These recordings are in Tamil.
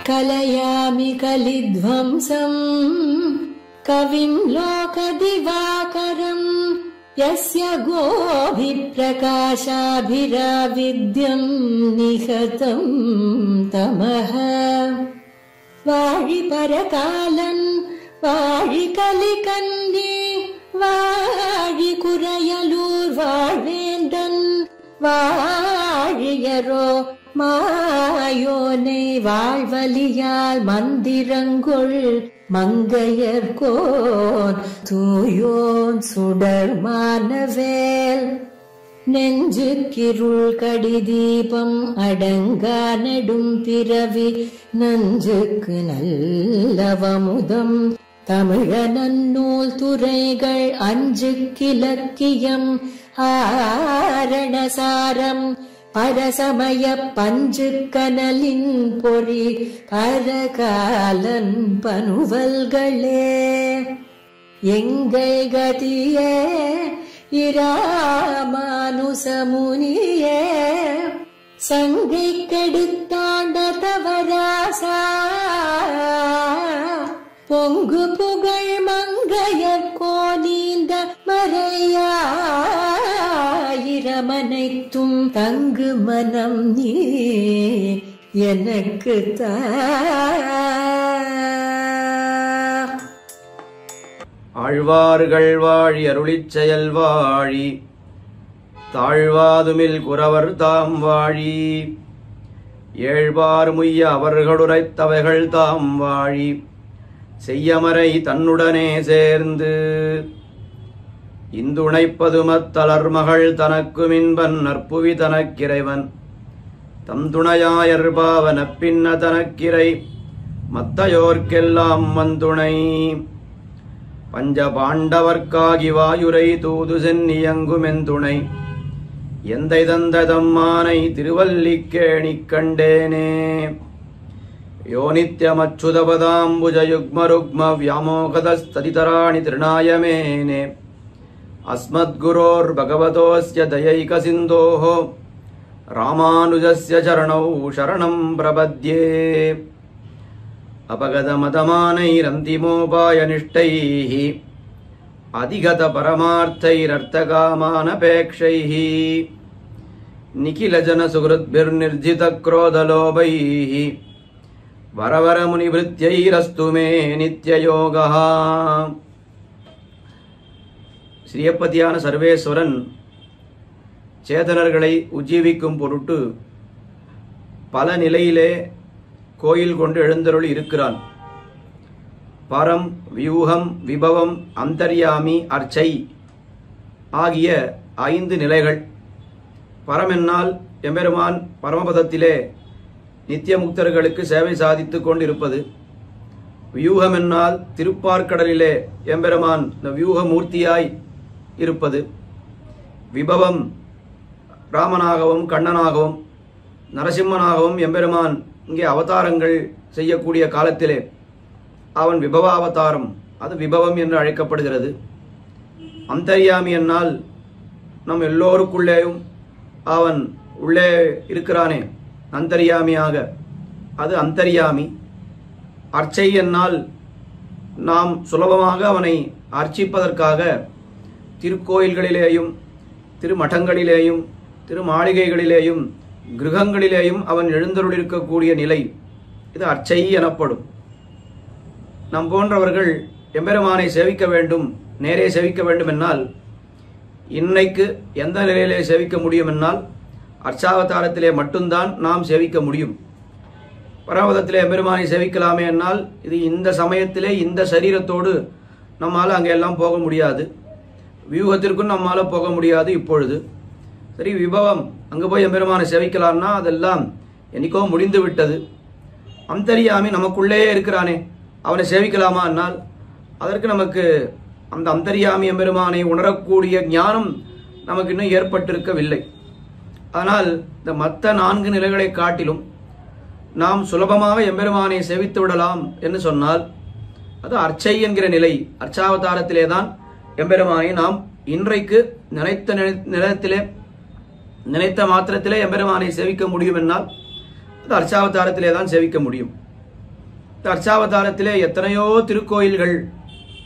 कलयामि कलिध्वंसम् कविं लोकदिवाकरम् यस्य गोभिप्रकाशाभिराविद्यम् निहतम् तमः वाळि परकालन् वाळि कलिकन्ये वाळि कुरयलूर् वाळेन्दन् वाழியரோ மாயோனை வாழ்வலியால் மந்திரங்கொள் மங்கையர்கோன் தூயோன் சுடர் மானவேல் நெஞ்சுக்கிருள் கடிதீபம் அடங்கா நெடும் பிறவி நஞ்சுக்கு நல்லவமுதம் தமிழ நன்னூல் துறைகள் அஞ்சுக்கிலக்கியம் ஆரணசாரம் பரசமய பஞ்சு கனலின் பொறி பரகாலன் பனுவல்களே எங்கள் கதியே இராமானுசமுனியே சங்கை கெடுத்தாண்ட தவராசா பொங்கு புகழ் மங்கையர் கோனீந்த மறையாயிரமனைத்தும் தங்கு மனம் நீ எனக்கு தா. ஆழ்வார்கள் வாழி அருளிச் செயல் வாழி தாழ்வாதுமில் குறவர் தாம் வாழி ஏழ்வார் முய்ய அவர்களுரைத்தவைகள் தாம் வாழி செய்யமறை தன்னுடனே சேர்ந்து இந்துணைப்பதுமத்தலர் மகள் தனக்கு மின்பன் நற்புவி தனக்கிறைவன் தம் துணையாயர் பாவன பின்ன தனக்கிரை மத்தையோர்க்கெல்லாம் வந்துணை பஞ்ச பாண்டவர்க்காகி வாயுரை தூது சென்னியங்குமெந்துணை எந்தை தந்த தம்மானை திருவல்லிக்கேணிக் கண்டேனே. யோ நித்யமச்சுதபதாம்புஜயுக்மருக்ம வியாமோகதஸ்ததிதராணி திருநாயமேனே அஸ்மத்குரோர் பகவதோஸ்ய தயைகசிந்தோः ராமானுஜஸ்ய சரணௌ சரணம் பிரபத்யே. அபகதமதமானைரந்திமோபாயனிஷ்டைः அதிகத பரமார்த்தைரர்த்தகாமானபேக்ஷைः நிகிலஜனசுஹృத்பிர்நிர்ஜிதக்ரோதலோபைः வரவரமுனிவிருத்யைரஸ்து மே நித்யயோகः. ஸ்ரீயப்பதியான சர்வேஸ்வரன் சேதனர்களை உஜ்ஜீவிக்கும் பொருட்டு பல நிலையிலே கோயில் கொண்டு எழுந்தருளி இருக்கிறான். பரம், வியூகம், விபவம், அந்தர்யாமி, அர்ச்சை ஆகிய 5 நிலைகள். பரம் என்னால் எம்பெருமான் பரமபதத்திலே நித்திய முக்தர்களுக்கு சேவை சாதித்துக் கொண்டிருப்பது. வியூகம் என்னால் திருப்பார்க்கடலிலே எம்பெருமான் வியூகமூர்த்தியாய் இருப்பது. விபவம் ராமனாகவும் கண்ணனாகவும் நரசிம்மனாகவும் எம்பெருமான் இங்கே அவதாரங்கள் செய்யக்கூடிய காலத்திலே அவன் விபவாவதாரம், அது விபவம் என்று அழைக்கப்படுகிறது. அந்தர்யாமி என்னால் நம் எல்லோருக்குள்ளேயும் அவன் உள்ளே இருக்கிறானே அந்தர்யாமியாக, அது அந்தர்யாமி. அர்ச்சை என்னால் நாம் சுலபமாக அவனை அர்ச்சிப்பதற்காக திருக்கோயில்களிலேயும் திருமடங்களிலேயும் திருமாளிகைகளிலேயும் கிரகங்களிலேயும் அவன் எழுந்தருளிருக்கக்கூடிய நிலை, இது அர்ச்சை எனப்படும். நம் போன்றவர்கள் எம்பெருமானை சேவிக்க வேண்டும், நேரே சேவிக்க வேண்டும் என்னால் இன்னைக்கு எந்த நிலையிலே சேவிக்க முடியும் என்னால் அர்ச்சாவதாரத்திலே மட்டும்தான் நாம் சேவிக்க முடியும். பரமபதத்திலே எம்பெருமானை சேவிக்கலாமே என்னால் இது இந்த சமயத்திலே இந்த சரீரத்தோடு நம்மால் அங்கெல்லாம் போக முடியாது. வியூகத்திற்கும் நம்மால் போக முடியாது இப்பொழுது. சரி, விபவம் அங்கே போய் எம்பெருமானை சேவிக்கலாம்னா அதெல்லாம் என்னைக்கோ முடிந்து விட்டது. அந்தர்யாமி நமக்குள்ளே இருக்கிறானே, அவனை சேவிக்கலாமா என்னால் அதற்கு நமக்கு அந்த அந்தர்யாமி எம்பெருமானை உணரக்கூடிய ஞானம் நமக்கு இன்னும் ஏற்பட்டிருக்கவில்லை. ஆனால் இந்த மற்ற 4 நிலைகளை காட்டிலும் நாம் சுலபமாக எம்பெருமானை சேவித்து விடலாம் என்று சொன்னால் அது அர்ச்சை என்கிற நிலை. அர்ச்சாவதாரத்திலே தான் எம்பெருமானை நாம் இன்றைக்கு நினைத்த நிலத்திலே நினைத்த மாத்திரத்திலே எம்பெருமானை சேவிக்க முடியும் என்னால் அது அர்ச்சாவதாரத்திலே தான் சேவிக்க முடியும். அர்ச்சாவதாரத்திலே எத்தனையோ திருக்கோயில்கள்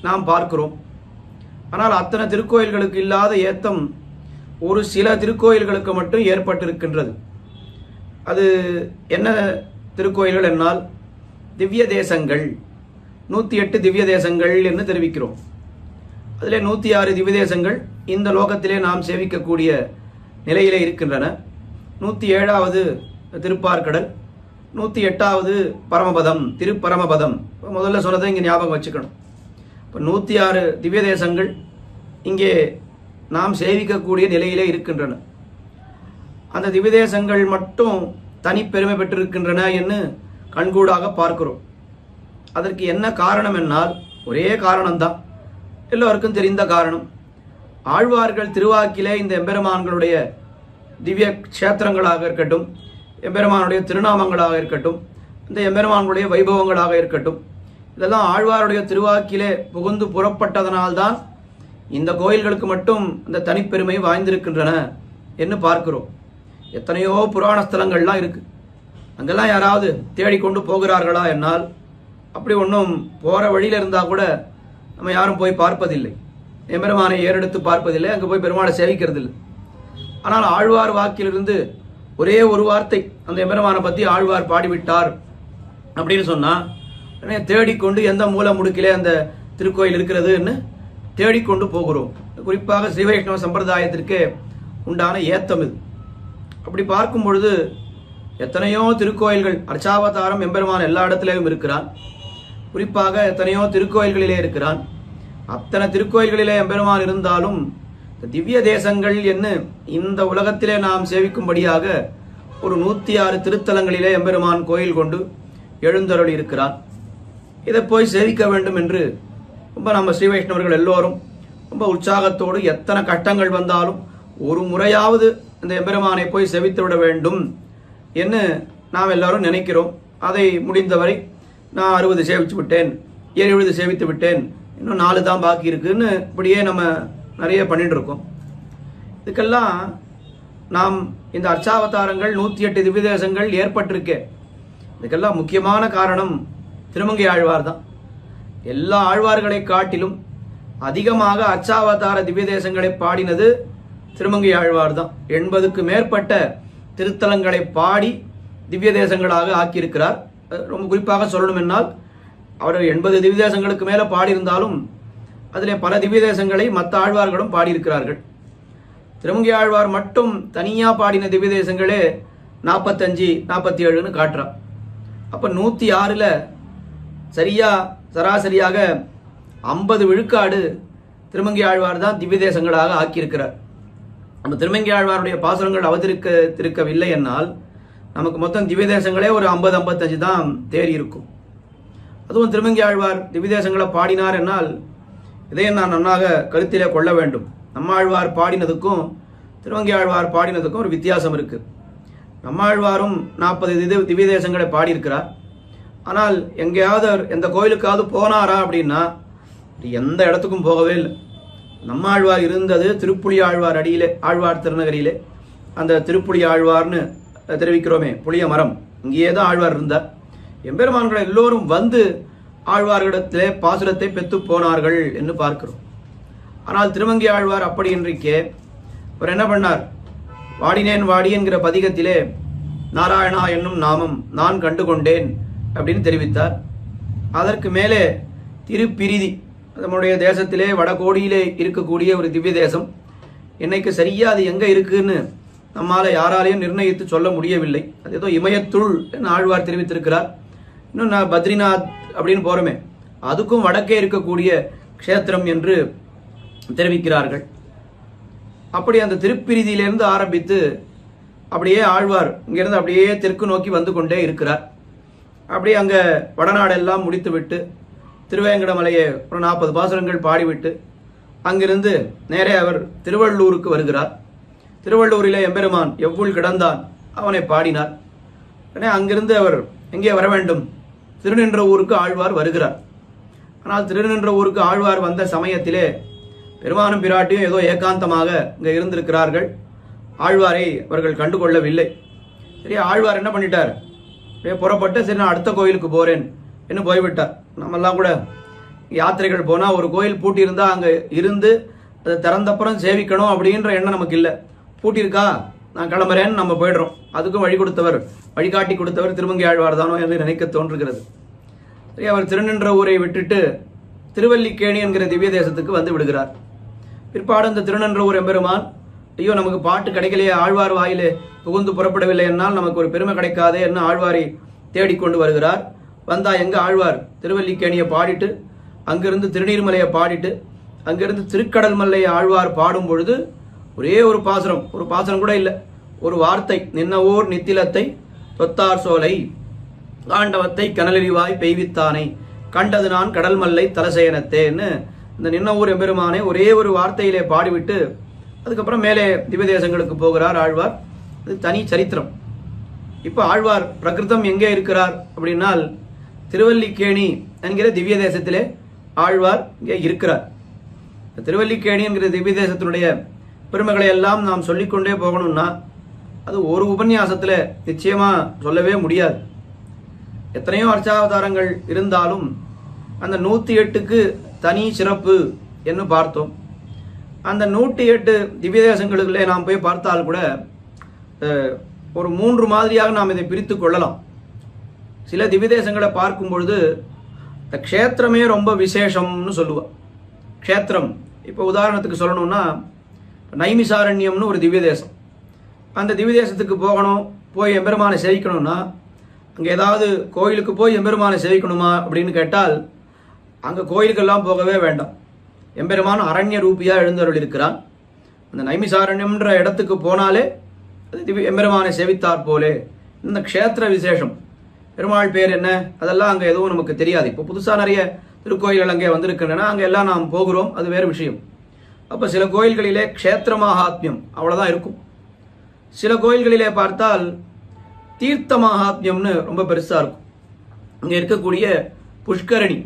நாம் பார்க்கிறோம். ஆனால் அத்தனை திருக்கோயில்களுக்கு இல்லாத ஏத்தம் ஒரு சில திருக்கோயில்களுக்கு மட்டும் ஏற்பட்டிருக்கின்றது. அது என்ன திருக்கோயில்கள் என்னால் திவ்ய தேசங்கள், 108 திவ்ய தேசங்கள் என்று தெரிவிக்கிறோம். அதிலே 106 திவ்ய தேசங்கள் இந்த லோகத்திலே நாம் சேவிக்கக்கூடிய நிலையிலே இருக்கின்றன. 107வது திருப்பார்கடல், 108வது பரமபதம், திருப்பரமபதம். முதல்ல சொன்னதை இங்கே ஞாபகம் வச்சுக்கணும். இப்போ 106 திவ்ய தேசங்கள் இங்கே நாம் சேவிக்கக்கூடிய நிலையிலே இருக்கின்றன. அந்த திவ்ய தேசங்கள் மட்டும் தனிப்பெருமை பெற்றிருக்கின்றன என்று கண்கூடாக பார்க்கிறோம். அதற்கு என்ன காரணம் என்னால் ஒரே காரணம்தான், எல்லோருக்கும் தெரிந்த காரணம். ஆழ்வார்கள் திருவாக்கிலே இந்த எம்பெருமான்களுடைய திவ்ய க்ஷேத்திரங்களாக இருக்கட்டும், எம்பெருமானுடைய திருநாமங்களாக இருக்கட்டும், இந்த எம்பெருமான்களுடைய வைபவங்களாக இருக்கட்டும், இதெல்லாம் ஆழ்வாருடைய திருவாக்கிலே புகுந்து புறப்பட்டதனால்தான் இந்த கோயில்களுக்கு மட்டும் இந்த தனிப்பெருமை வாய்ந்திருக்கின்றன என்று பார்க்கிறோம். எத்தனையோ புராண ஸ்தலங்கள்லாம் இருக்கு. அங்கெல்லாம் யாராவது தேடிக்கொண்டு போகிறார்களா என்னால் அப்படி ஒன்றும் போகிற வழியில் இருந்தால் கூட நம்ம யாரும் போய் பார்ப்பதில்லை, எம்பெருமானை ஏறெடுத்து பார்ப்பதில்லை, அங்கே போய் பெருமாளை சேவிக்கிறதில்லை. ஆனால் ஆழ்வார் வாக்கிலிருந்து ஒரே ஒரு வார்த்தை அந்த எம்பெருமானை பற்றி ஆழ்வார் பாடிவிட்டார் அப்படின்னு சொன்னால் தேடிக்கொண்டு எந்த மூல முடுக்கிலே அந்த திருக்கோயில் இருக்கிறதுன்னு தேடிக்கொண்டு போகிறோம். குறிப்பாக ஸ்ரீ வைஷ்ணவ சம்பிரதாயத்திற்கு உண்டான ஏத்தம் இது. அப்படி பார்க்கும் பொழுது எத்தனையோ திருக்கோயில்கள், அர்ச்சாவதாரம் எம்பெருமான் எல்லா இடத்திலேயும் இருக்கிறான். குறிப்பாக எத்தனையோ திருக்கோயில்களிலே இருக்கிறான். அத்தனை திருக்கோயில்களிலே எம்பெருமான் இருந்தாலும் திவ்ய தேசங்கள் என்ன இந்த உலகத்திலே நாம் சேவிக்கும்படியாக ஒரு 106 திருத்தலங்களிலே எம்பெருமான் கோயில் கொண்டு எழுந்தருளி இருக்கிறான். இதை போய் சேவிக்க வேண்டும் என்று ரொம்ப நம்ம ஸ்ரீ வைஷ்ணவர்கள் எல்லோரும் ரொம்ப உற்சாகத்தோடு எத்தனை கஷ்டங்கள் வந்தாலும் ஒரு முறையாவது இந்த எம்பெருமானை போய் சேவித்து விட வேண்டும் என்று நாம் எல்லாரும் நினைக்கிறோம். அதை முடிந்தவரை நான் 60 சேவிச்சு விட்டேன், 70 சேவித்து விட்டேன், இன்னும் 4 தான் பாக்கி இருக்குன்னு இப்படியே நம்ம நிறைய பண்ணிட்டு இருக்கோம். இதுக்கெல்லாம் நாம் இந்த அர்ச்சாவதாரங்கள் 108 திவ்ய தேசங்கள் ஏற்பட்டிருக்கே, இதுக்கெல்லாம் முக்கியமான காரணம் திருமங்கை ஆழ்வார் தான். எல்லா ஆழ்வார்களை காட்டிலும் அதிகமாக அர்ச்சாவதார திவ்ய தேசங்களை பாடினது திருமங்கை ஆழ்வார் தான். 80க்கு மேற்பட்ட திருத்தலங்களை பாடி திவ்ய தேசங்களாக ஆக்கியிருக்கிறார். ரொம்ப குறிப்பாக சொல்லணும் என்னால் அவர் 80 திவ்ய தேசங்களுக்கு மேலே பாடியிருந்தாலும் அதில் பல திவ்ய தேசங்களை மற்ற ஆழ்வார்களும் பாடியிருக்கிறார்கள். திருமங்கை ஆழ்வார் மட்டும் தனியாக பாடின திவ்ய தேசங்களே 45, 47ன்னு காட்டுறார். அப்போ 106ல் சராசரியாக 50 விழுக்காடு திருமங்கை ஆழ்வார் தான் திவ்ய தேசங்களாக ஆக்கியிருக்கிறார். நம்ம திருமங்கை ஆழ்வாருடைய பாசுரங்கள் அவதரிக்கவில்லை என்னால் நமக்கு மொத்தம் திவ்ய தேசங்களே ஒரு 50-55 தான் தேறி இருக்கும். அதுவும் திருமங்கை ஆழ்வார் திவ்ய தேசங்களை பாடினார் என்னால் இதையும் நான் நன்னாக கருத்திலே கொள்ள வேண்டும். நம்மாழ்வார் பாடினதுக்கும் திருமங்கை ஆழ்வார் பாடினதுக்கும் ஒரு வித்தியாசம் இருக்கு. நம்மாழ்வாரும் 40 திவ்ய தேசங்களை பாடியிருக்கிறார். ஆனால் எங்கேயாவது எந்த கோயிலுக்காவது போனாரா அப்படின்னா எந்த இடத்துக்கும் போகவே இல்லை. நம்மாழ்வார் இருந்தது திருப்புளி ஆழ்வார் அடியிலே, ஆழ்வார் திருநகரியிலே. அந்த திருப்புளி ஆழ்வார்னு தெரிவிக்கிறோமே, புளிய மரம், இங்கேயே தான் ஆழ்வார் இருந்தார். எம்பெருமான்கள் எல்லோரும் வந்து ஆழ்வார்களிடத்திலே பாசுரத்தை பெற்று போனார்கள் என்று பார்க்கிறோம். ஆனால் திருமங்கை ஆழ்வார் அப்படி இன்றைக்கே அவர் என்ன பண்ணார், வாடினேன் வாடி என்கிற பதிகத்திலே நாராயணா என்னும் நாமம் நான் கண்டுகொண்டேன் அப்படின்னு தெரிவித்தார். அதற்கு மேலே திருப்பிரிதி, நம்முடைய தேசத்திலே வடகோடியிலே இருக்கக்கூடிய ஒரு திவ்ய தேசம். இன்னைக்கு சரியா அது எங்கே இருக்குன்னு நம்மால் யாராலையும் நிர்ணயித்து சொல்ல முடியவில்லை. அது ஏதோ இமயத்துள் என்று ஆழ்வார் தெரிவித்திருக்கிறார். இன்னும் நான் பத்ரிநாத் அப்படின்னு போகிறோமே, அதுக்கும் வடக்கே இருக்கக்கூடிய க்ஷேத்திரம் என்று தெரிவிக்கிறார்கள். அப்படி அந்த திருப்பிரிதியிலிருந்து ஆரம்பித்து அப்படியே ஆழ்வார் இங்கிருந்து அப்படியே தெற்கு நோக்கி வந்து கொண்டே இருக்கிறார். அப்படியே அங்கே வடநாடெல்லாம் முடித்து விட்டு திருவேங்கடமலையை ஒரு 40 பாசுரங்கள் பாடிவிட்டு அங்கிருந்து நேரே அவர் திருவள்ளூருக்கு வருகிறார். திருவள்ளூரிலே எம்பெருமான் எவ்வுள் கிடந்தான் அவனை பாடினார். உடனே அங்கிருந்து அவர் எங்கே வர வேண்டும், திருநின்ற ஊருக்கு ஆழ்வார் வருகிறார். ஆனால் திருநின்ற ஊருக்கு ஆழ்வார் வந்த சமயத்திலே பெருமானும் பிராட்டியும் ஏதோ ஏகாந்தமாக இங்கே இருந்திருக்கிறார்கள். ஆழ்வாரை அவர்கள் கண்டுகொள்ளவில்லை. சரி, ஆழ்வார் என்ன பண்ணிட்டார், புறப்பட்டு சரி நான் அடுத்த கோயிலுக்கு போறேன் என்ன போய்விட்டார். நம்மெல்லாம் கூட யாத்திரைகள் போனால் ஒரு கோயில் பூட்டி இருந்தால் அங்கே இருந்து அதை திறந்தப்புறம் சேவிக்கணும் அப்படின்ற எண்ணம் நமக்கு இல்லை. பூட்டியிருக்கா நான் கிளம்புறேன்னு நம்ம போய்டுறோம். அதுக்கும் வழி கொடுத்தவர், வழிகாட்டி கொடுத்தவர் திருமங்கை ஆழ்வார் தானோ என்று நினைக்க தோன்றுகிறது. சரி, அவர் திருநின்ற ஊரை விட்டுட்டு திருவல்லிக்கேணி என்கிற திவ்ய தேசத்துக்கு வந்து விடுகிறார். பிற்பாடு இந்த திருநின்ற ஊர் எம்பெருமான், ஐயோ நமக்கு பாட்டு கிடைக்கலையே, ஆழ்வார் வாயிலே புகுந்து புறப்படவில்லை என்னால் நமக்கு ஒரு பெருமை கிடைக்காதே என்ன ஆழ்வாரை தேடிக்கொண்டு வருகிறார். வந்தா எங்க ஆழ்வார் திருவல்லிக்கேணியை பாடிட்டு அங்கிருந்து திருநீர்மலையை பாடிட்டு அங்கிருந்து திருக்கடல் மல்லையை ஆழ்வார் பாடும் பொழுது ஒரே ஒரு பாசுரம் கூட இல்லை, ஒரு வார்த்தை, நின்னவோர் நித்திலத்தை தொத்தார் சோலை காண்டவத்தை கனலெறிவாய் பெய்வித்தானை கண்டது நான் கடல் மல்லை தலசேனத்தேன்னு இந்த நின்னவூர் எம்பெருமானை ஒரே ஒரு வார்த்தையிலே பாடிவிட்டு அதுக்கப்புறம் மேலே திவ்ய தேசங்களுக்கு போகிறார் ஆழ்வார். அது தனி சரித்திரம். இப்போ ஆழ்வார் பிரகிருதம் எங்கே இருக்கிறார் அப்படின்னால் திருவல்லிக்கேணி என்கிற திவ்ய தேசத்திலே ஆழ்வார் இங்கே இருக்கிறார். திருவல்லிக்கேணி என்கிற திவ்ய தேசத்தினுடைய பெருமைகளை எல்லாம் நாம் சொல்லிக்கொண்டே போகணும்னா அது ஒரு உபன்யாசத்தில் நிச்சயமா சொல்லவே முடியாது. எத்தனையோ அர்ச்சாவதாரங்கள் இருந்தாலும் அந்த 108க்கு தனி சிறப்பு என்று பார்த்தோம். அந்த 108 திவ்ய தேசங்களுக்குள்ளே நாம் போய் பார்த்தால் கூட ஒரு 3 மாதிரியாக நாம் இதை பிரித்து கொள்ளலாம். சில திவ்ய தேசங்களை பார்க்கும் பொழுது இந்த க்ஷேத்திரமே ரொம்ப விசேஷம்னு சொல்லுவாள். க்ஷேத்திரம் இப்போ உதாரணத்துக்கு சொல்லணும்னா நைமிசாரண்யம்னு ஒரு திவ்ய தேசம். அந்த திவ்ய தேசத்துக்கு போகணும், போய் எம்பெருமானை சேவிக்கணும்னா அங்கே ஏதாவது கோயிலுக்கு போய் எம்பெருமானை சேவிக்கணுமா அப்படின்னு கேட்டால் அங்கே கோயிலுக்கெல்லாம் போகவே வேண்டாம். எம்பெருமான் அரண்ய ரூபியாக எழுந்தருள் இருக்கிறான். அந்த நைமிசாரண்யம்ன்ற இடத்துக்கு போனாலே அது எம்பெருமானை சேவித்தார் போலே. இந்த க்ஷேத்திர விசேஷம், பெருமாள் பேர் என்ன அதெல்லாம் அங்கே எதுவும் நமக்கு தெரியாது. இப்போ புதுசாக நிறைய திருக்கோயில்கள் அங்கே வந்திருக்கின்றன, அங்கே எல்லாம் நாம் போகிறோம், அது வேறு விஷயம். அப்போ சில கோயில்களிலே க்ஷேத்திர மகாத்மியம் அவ்வளோதான் இருக்கும். சில கோயில்களிலே பார்த்தால் தீர்த்த மகாத்மியம்னு ரொம்ப பெருசாக இருக்கும். அங்கே இருக்கக்கூடிய புஷ்கரணி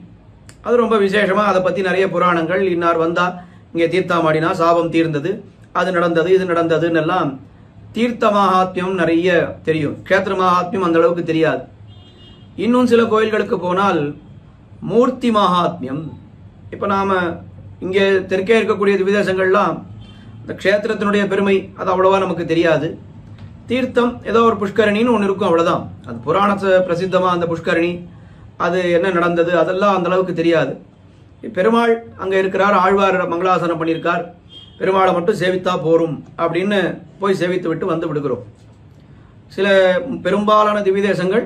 அது ரொம்ப விசேஷமாக, அதை பற்றி நிறைய புராணங்கள், இன்னார் வந்தால் இங்கே தீர்த்தமாடினா சாபம் தீர்ந்தது, அது நடந்தது, இது நடந்ததுன்னு எல்லாம் தீர்த்த மகாத்மியம் நிறைய தெரியும். க்ஷேத்திர மகாத்மியம் அந்த அளவுக்கு தெரியாது. இன்னும் சில கோயில்களுக்கு போனால் மூர்த்தி மகாத்மியம். இப்போ நாம் இங்கே தெற்கே இருக்கக்கூடிய திவ்யதேசங்கள்லாம் இந்த க்ஷேத்திரத்தினுடைய பெருமை அது அவ்வளோவா நமக்கு தெரியாது. தீர்த்தம் ஏதோ ஒரு புஷ்கரணின்னு ஒன்று இருக்கும், அவ்வளோதான். அது புராண பிரசித்தமாக அந்த புஷ்கரணி அது என்ன நடந்தது அதெல்லாம் அந்த அளவுக்கு தெரியாது. பெருமாள் அங்கே இருக்கிறார், ஆழ்வார் மங்களாசனம் பண்ணியிருக்கார், பெருமாளை மட்டும் சேவித்தா போரும் அப்படின்னு போய் சேவித்து விட்டு வந்து விடுகிறோம். சில பெரும்பாலான திவ்யதேசங்கள்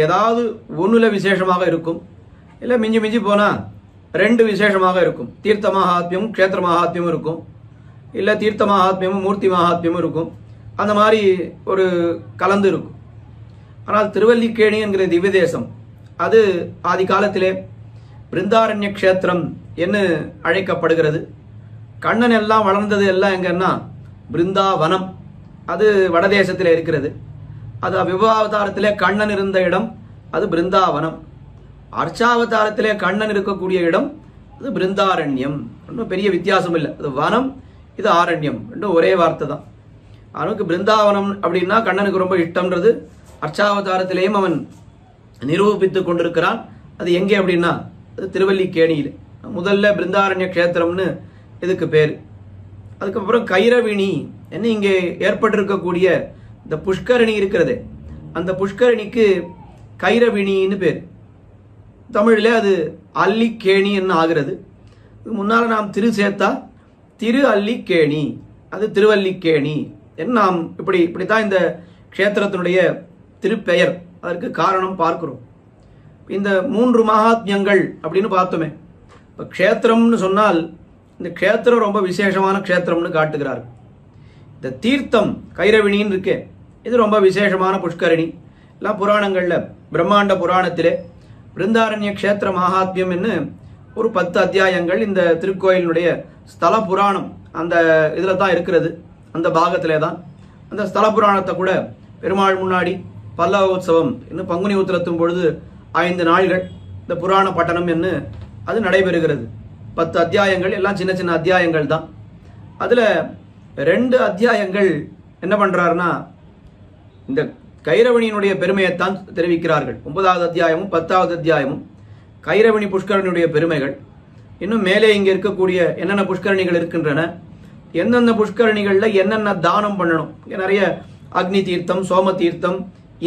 ஏதாவது ஒன்றில் விசேஷமாக இருக்கும், இல்லை மிஞ்சி மிஞ்சி போனால் 2 விசேஷமாக இருக்கும். தீர்த்த மகாத்மியமும் க்ஷேத்திர மகாத்மியமும் இருக்கும், இல்லை தீர்த்த மகாத்மியமும் மூர்த்தி மகாத்மியமும் இருக்கும். அந்த மாதிரி ஒரு கலந்து இருக்கும். ஆனால் திருவல்லிக்கேணி என்கிற திவ்யதேசம் அது ஆதி காலத்திலே பிருந்தாரண்ய க்ஷேத்திரம் என்று அழைக்கப்படுகிறது. கண்ணன் எல்லாம் வளர்ந்தது எல்லாம் எங்கன்னா பிருந்தாவனம், அது வடதேசத்தில் இருக்கிறது. அது விவாவதாரத்திலே கண்ணன் இருந்த இடம் அது பிருந்தாவனம். அர்ச்சாவதாரத்திலே கண்ணன் இருக்கக்கூடிய இடம் அது பிருந்தாரண்யம். ஒன்றும் பெரிய வித்தியாசம் இல்லை. அது வனம், இது ஆரண்யம், ரெண்டும் ஒரே வார்த்தை தான். அவனுக்கு பிருந்தாவனம் அப்படின்னா கண்ணனுக்கு ரொம்ப இஷ்டம்ன்றது அர்ச்சாவதாரத்திலேயும் அவன் நிரூபித்து கொண்டிருக்கிறான். அது எங்கே அப்படின்னா அது திருவல்லிக்கேணியில். முதல்ல பிருந்தாரண்ய க்ஷேத்திரம்னு இதுக்கு பேர். அதுக்கப்புறம் கைரவிணி என்ன இங்கே ஏற்பட்டிருக்கக்கூடிய இந்த புஷ்கரணி இருக்கிறது, அந்த புஷ்கரணிக்கு கைரவிணின்னு பேர். தமிழில் அது அல்லிக்கேணி என்ன ஆகிறது. முன்னால் நாம் திரு சேர்த்தா திரு அல்லிக்கேணி, அது திருவல்லிக்கேணி என்று நாம் இப்படித்தான் இந்த க்ஷேத்திரத்தினுடைய திருப்பெயர். அதற்கு காரணம் பார்க்கிறோம். இந்த 3 மகாத்மியங்கள் அப்படின்னு பார்த்தோமே. இப்போ க்ஷேத்திரம்னு சொன்னால் இந்த க்ஷேத்திரம் ரொம்ப விசேஷமான க்ஷேத்திரம்னு காட்டுகிறார். இந்த தீர்த்தம் கைரவிணின்னு இருக்கே, இது ரொம்ப விசேஷமான புஷ்கரணி. எல்லாம் புராணங்களில் பிரம்மாண்ட புராணத்திலே பிருந்தாரண்ய க்ஷேத்திர மகாத்மியம் என்று ஒரு 10 அத்தியாயங்கள் இந்த திருக்கோயிலினுடைய ஸ்தல புராணம் அந்த இதில் தான் இருக்கிறது. அந்த பாகத்திலே தான் அந்த ஸ்தல புராணத்தை கூட பெருமாள் முன்னாடி பல்லவ உற்சவம் இன்னும் பங்குனி உத்திரத்தும் பொழுது 5 நாள்கள் இந்த புராண பட்டணம் என்று அது நடைபெறுகிறது. 10 அத்தியாயங்கள், எல்லாம் சின்ன சின்ன அத்தியாயங்கள் தான். அதில் 2 அத்தியாயங்கள் என்ன பண்ணுறாருன்னா இந்த கைரவணியினுடைய பெருமையைத்தான் தெரிவிக்கிறார்கள். 9வது அத்தியாயமும் 10வது அத்தியாயமும் கைரவணி புஷ்கரணியுடைய பெருமைகள். இன்னும் மேலே இங்கே இருக்கக்கூடிய என்னென்ன புஷ்கரணிகள் இருக்கின்றன, எந்தெந்த புஷ்கரணிகளில் என்னென்ன தானம் பண்ணணும். இங்கே நிறைய அக்னி தீர்த்தம், சோம தீர்த்தம்,